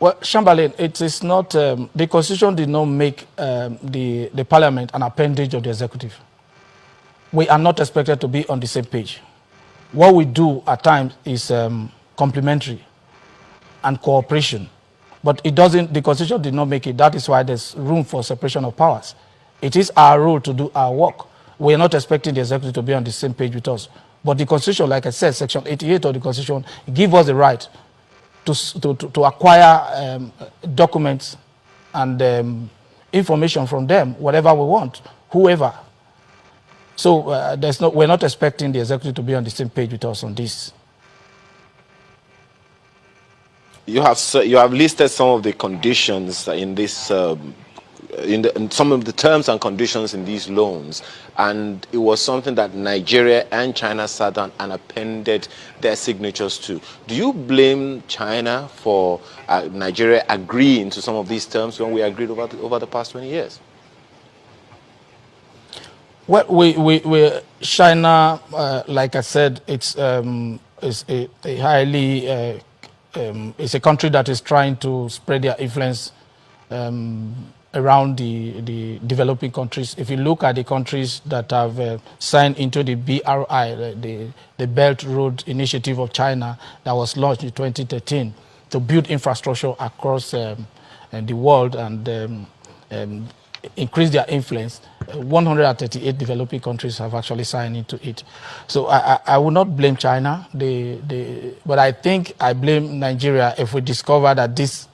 S22: Well, Chamberlain, it is not, the Constitution did not make the Parliament an appendage of the executive. We are not expected to be on the same page. What we do at times is complementary and cooperation. But it doesn't, the Constitution did not make it. That is why there's room for separation of powers. It is our role to do our work. We are not expecting the executive to be on the same page with us. But the Constitution, like I said, Section 88 of the Constitution, gives us the right to acquire documents and information from them, whatever we want, whoever. So we're not expecting the executive to be on the same page with us on this.
S23: You have listed some of the conditions in this, in some of the terms and conditions in these loans, and it was something that Nigeria and China sat down and appended their signatures to. Do you blame China for Nigeria agreeing to some of these terms when we agreed over the past 20 years?
S22: Well, China, like I said, it's a highly it's a country that is trying to spread their influence around the developing countries. If you look at the countries that have signed into the BRI, the Belt Road Initiative of China that was launched in 2013 to build infrastructure across the world and increase their influence, 138 developing countries have actually signed into it. So I would not blame China, but I think I blame Nigeria if we discover that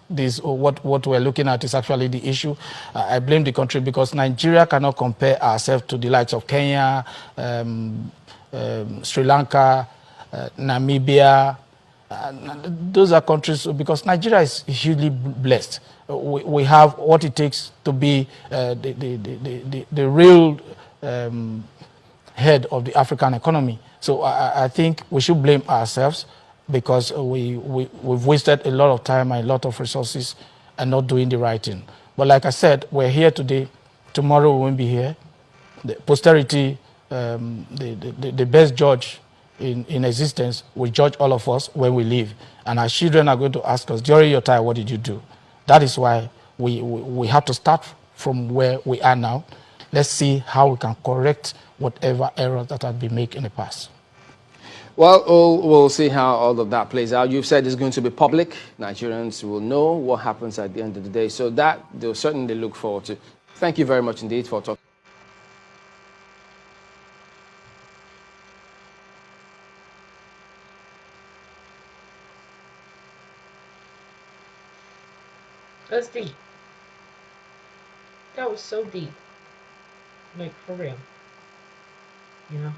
S22: what we're looking at is actually the issue. I blame the country because Nigeria cannot compare ourselves to the likes of Kenya, Sri Lanka, Namibia. Those are countries, because Nigeria is hugely blessed. We have what it takes to be the real head of the African economy. So I think we should blame ourselves because we've wasted a lot of time and a lot of resources and not doing the right thing. But like I said, we're here today. Tomorrow we won't be here. The posterity, the best judge in existence will judge all of us when we leave. And our children are going to ask us, during your time, what did you do? That is why we have to start from where we are now. Let's see how we can correct whatever errors that have been made in the past.
S21: Well, we'll see how all of that plays out. You've said it's going to be public. Nigerians will know what happens at the end of the day. So that they'll certainly look forward to. Thank you very much indeed for talking.
S18: That's deep. That was so deep. Like, for real. You know?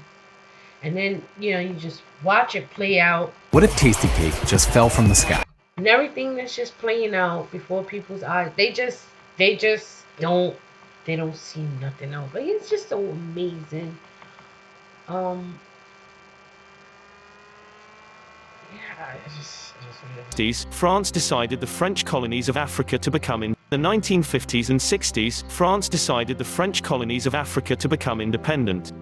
S18: And then, you just watch it play out.
S8: What if Tasty Cake just fell from the sky?
S18: And everything that's just playing out before people's eyes, they just don't see nothing else. Like, it's just so amazing.
S9: France decided the French colonies of Africa to become in the 1950s and 60s, France decided the French colonies of Africa to become independent.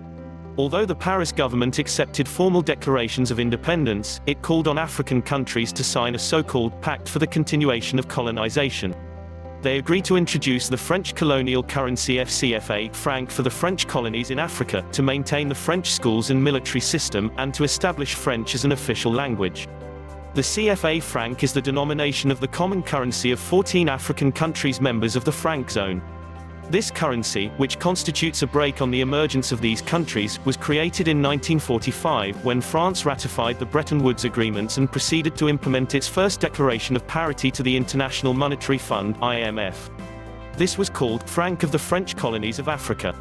S9: Although the Paris government accepted formal declarations of independence, it called on African countries to sign a so-called Pact for the Continuation of Colonization. They agreed to introduce the French colonial currency FCFA franc for the French colonies in Africa, to maintain the French schools and military system, and to establish French as an official language. The CFA franc is the denomination of the common currency of 14 African countries members of the franc zone. This currency, which constitutes a brake on the emergence of these countries, was created in 1945 when France ratified the Bretton Woods agreements and proceeded to implement its first declaration of parity to the International Monetary Fund (IMF). This was called Franc of the French Colonies of Africa.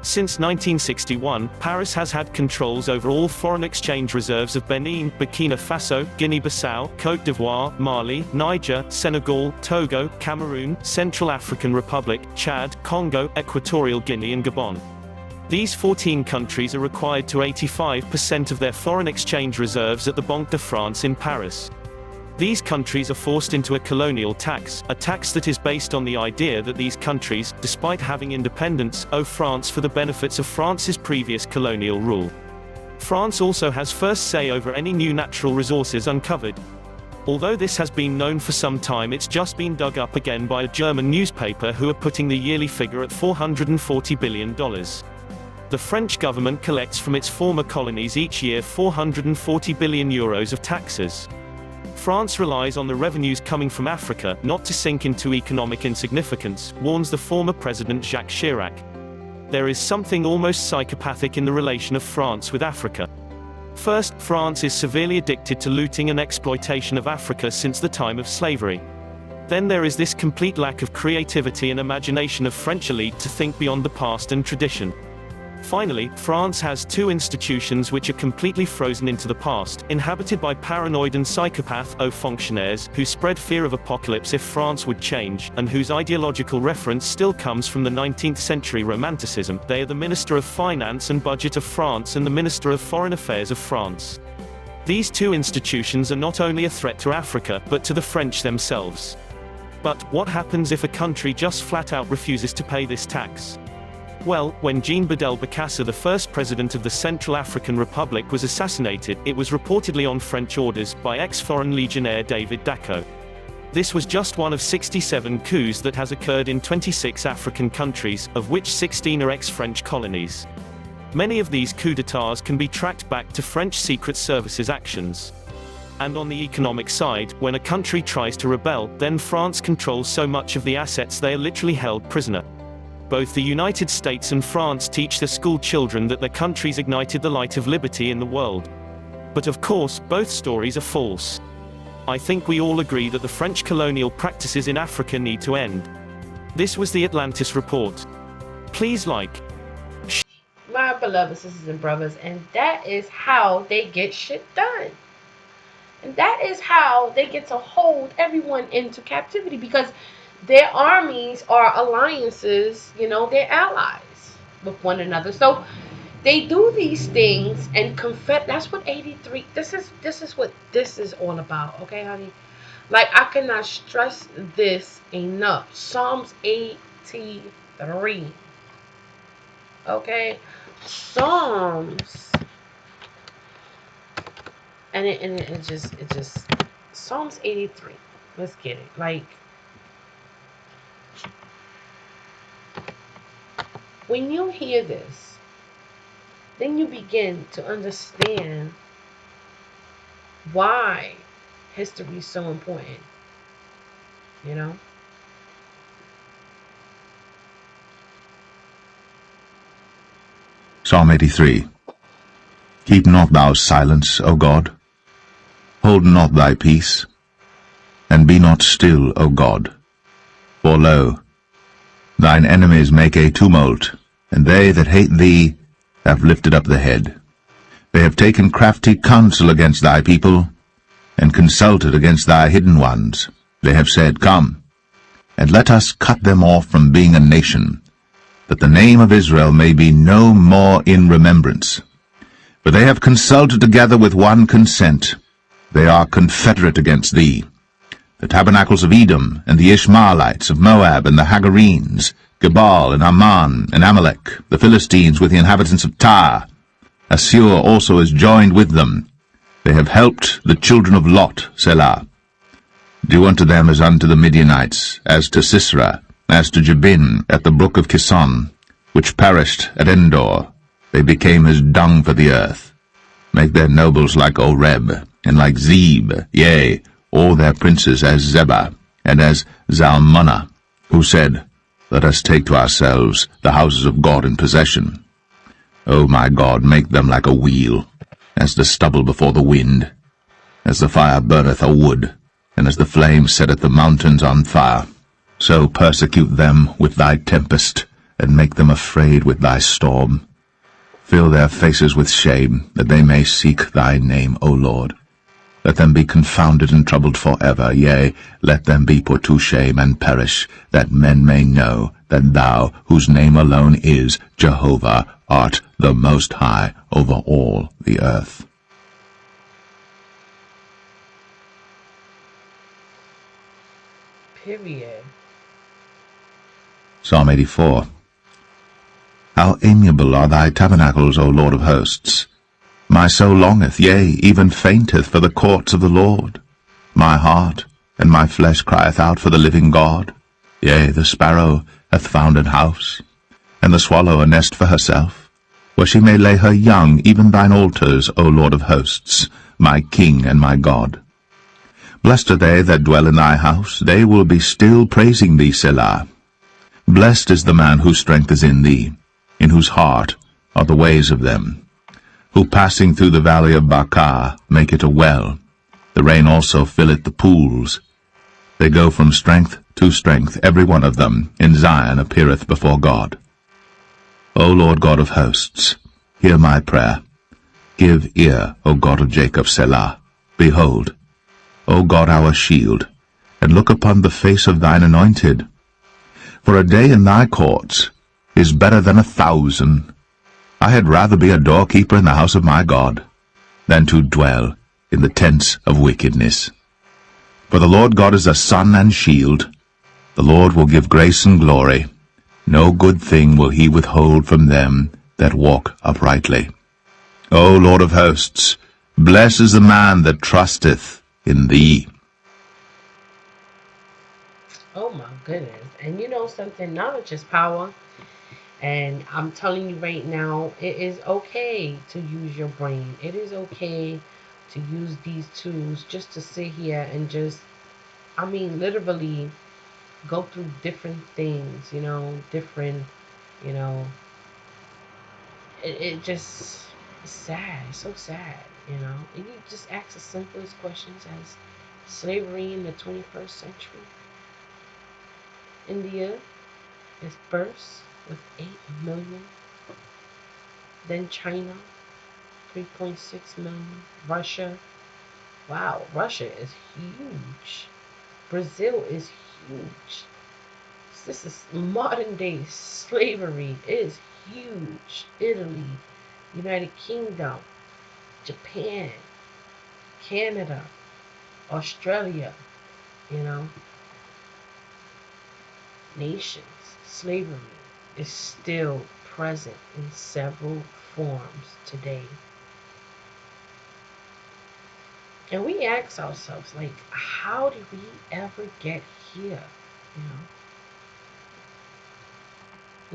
S9: Since 1961, Paris has had controls over all foreign exchange reserves of Benin, Burkina Faso, Guinea-Bissau, Côte d'Ivoire, Mali, Niger, Senegal, Togo, Cameroon, Central African Republic, Chad, Congo, Equatorial Guinea and Gabon. These 14 countries are required to 85% of their foreign exchange reserves at the Banque de France in Paris. These countries are forced into a colonial tax, a tax that is based on the idea that these countries, despite having independence, owe France for the benefits of France's previous colonial rule. France also has first say over any new natural resources uncovered. Although this has been known for some time, it's just been dug up again by a German newspaper who are putting the yearly figure at $440 billion. The French government collects from its former colonies each year €440 billion of taxes. France relies on the revenues coming from Africa not to sink into economic insignificance, warns the former president Jacques Chirac. There is something almost psychopathic in the relation of France with Africa. First, France is severely addicted to looting and exploitation of Africa since the time of slavery. Then there is this complete lack of creativity and imagination of French elite to think beyond the past and tradition. Finally, France has two institutions which are completely frozen into the past, inhabited by paranoid and psychopath haut fonctionnaires, who spread fear of apocalypse if France would change, and whose ideological reference still comes from the 19th century Romanticism. They are the Minister of Finance and Budget of France and the Minister of Foreign Affairs of France. These two institutions are not only a threat to Africa, but to the French themselves. But, what happens if a country just flat out refuses to pay this tax? Well, when Jean Bedel Bokassa, the first president of the Central African Republic, was assassinated, it was reportedly on French orders, by ex-Foreign Legionnaire David Dacko. This was just one of 67 coups that has occurred in 26 African countries, of which 16 are ex-French colonies. Many of these coups d'etats can be tracked back to French Secret Services actions. And on the economic side, when a country tries to rebel, then France controls so much of the assets they are literally held prisoner. Both the United States and France teach their school children that their countries ignited the light of liberty in the world. But of course, both stories are false. I think we all agree that the French colonial practices in Africa need to end. This was the Atlantis Report. Please like.
S18: My beloved sisters and brothers, and that is how they get shit done. And that is how they get to hold everyone into captivity, because their armies are alliances, they're allies with one another. So they do these things and confess. That's what 83, this is what this is all about, okay, honey? Like, I cannot stress this enough. Psalms 83. Okay? Psalms. And it just Psalms 83. Let's get it. Like, when you hear this, then you begin to understand why history is so important.
S10: Psalm 83. Keep not thou silence, O God. Hold not thy peace, and be not still, O God. For lo, thine enemies make a tumult, and they that hate thee have lifted up the head. They have taken crafty counsel against thy people, and consulted against thy hidden ones. They have said, Come, and let us cut them off from being a nation, that the name of Israel may be no more in remembrance. For they have consulted together with one consent. They are confederate against thee. The tabernacles of Edom, and the Ishmaelites of Moab, and the Hagarenes, Gebal, and Ammon, and Amalek, the Philistines with the inhabitants of Tyre. Assur also is joined with them. They have helped the children of Lot, Selah. Do unto them as unto the Midianites, as to Sisera, as to Jabin at the brook of Kison, which perished at Endor. They became as dung for the earth. Make their nobles like Oreb, and like Zeb, yea, all their princes as Zebah, and as Zalmunna, who said, Let us take to ourselves the houses of God in possession. O my God, make them like a wheel, as the stubble before the wind, as the fire burneth a wood, and as the flame setteth the mountains on fire. So persecute them with thy tempest, and make them afraid with thy storm. Fill their faces with shame, that they may seek thy name, O Lord. Let them be confounded and troubled forever, yea, let them be put to shame and perish, that men may know that thou, whose name alone is Jehovah, art the Most High over all the earth.
S18: Period.
S10: Psalm 84. How amiable are thy tabernacles, O Lord of hosts! My soul longeth, yea, even fainteth for the courts of the Lord. My heart and my flesh crieth out for the living God. Yea, the sparrow hath found an house, and the swallow a nest for herself, where she may lay her young, even thine altars, O Lord of hosts, my King and my God. Blessed are they that dwell in thy house, they will be still praising thee, Selah. Blessed is the man whose strength is in thee, in whose heart are the ways of them, who passing through the valley of Baca make it a well. The rain also filleth the pools. They go from strength to strength, every one of them in Zion appeareth before God. O Lord God of hosts, hear my prayer. Give ear, O God of Jacob, Selah. Behold, O God our shield, and look upon the face of thine anointed. For a day in thy courts is better than 1,000. I had rather be a doorkeeper in the house of my God, than to dwell in the tents of wickedness. For the Lord God is a sun and shield. The Lord will give grace and glory. No good thing will he withhold from them that walk uprightly. O Lord of hosts, blessed is the man that trusteth in thee.
S18: Oh my goodness. And you know something, knowledge is power. And I'm telling you right now, it is okay to use your brain. It is okay to use these tools just to sit here and just, I mean, literally go through different things, you know, different, you know, it just, it's sad. It's so sad, you know. And you just ask the simplest questions as slavery in the 21st century. India is first with 8 million. Then China, 3.6 million. Russia, wow, Russia is huge. Brazil is huge. This is modern day slavery. It is huge. Italy, United Kingdom, Japan, Canada, Australia, you know. Nations, slavery is still present in several forms today. And we ask ourselves, like, how did we ever get here? You know?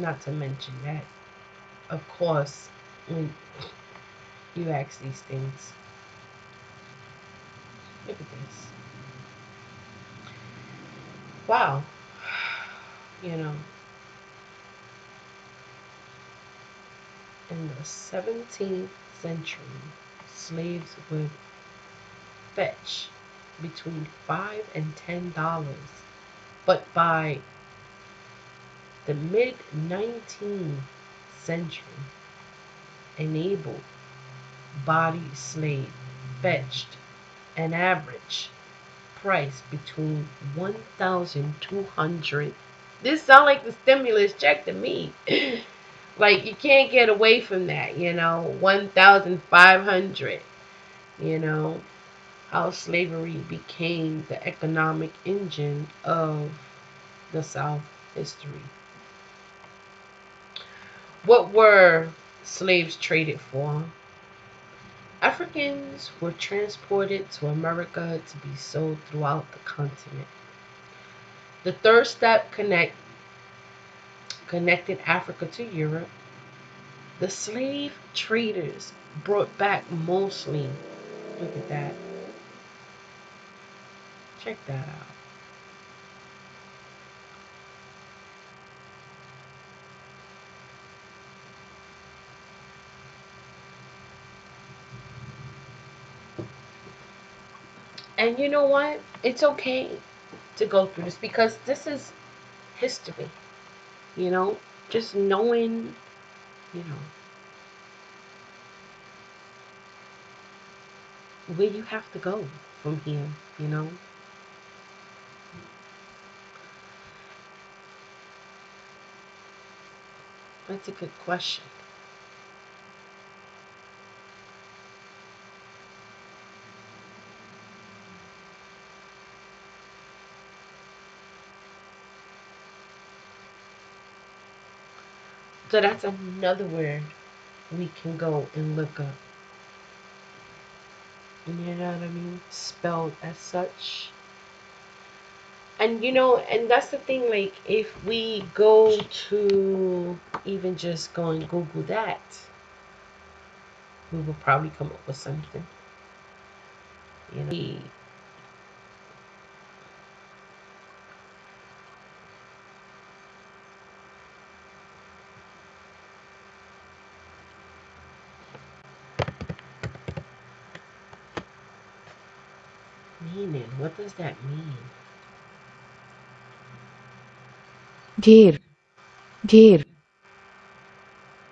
S18: Not to mention that, of course, when you ask these things, look at this. Wow. You know, in the 17th century, slaves would fetch between $5 and $10. But by the mid-19th century, an able-bodied slave fetched an average price between $1,200. This sounds like the stimulus check to me. Like, you can't get away from that, you know. $1,500, you know. how slavery became the economic engine of the South history. What were slaves traded for? Africans were transported to America to be sold throughout the continent. The third step connected Africa to Europe. The slave traders brought back mostly, look at that, check that out. And you know what? It's okay to go through this because this is history, you know, just knowing, you know, where you have to go from here, you know. That's a good question. So that's another word we can go and look up. You know what I mean? Spelled as such. And you know, and that's the thing, like if we go to even just go and Google that, we will probably come up with something. You know. Meaning, what does that mean?
S2: Dear.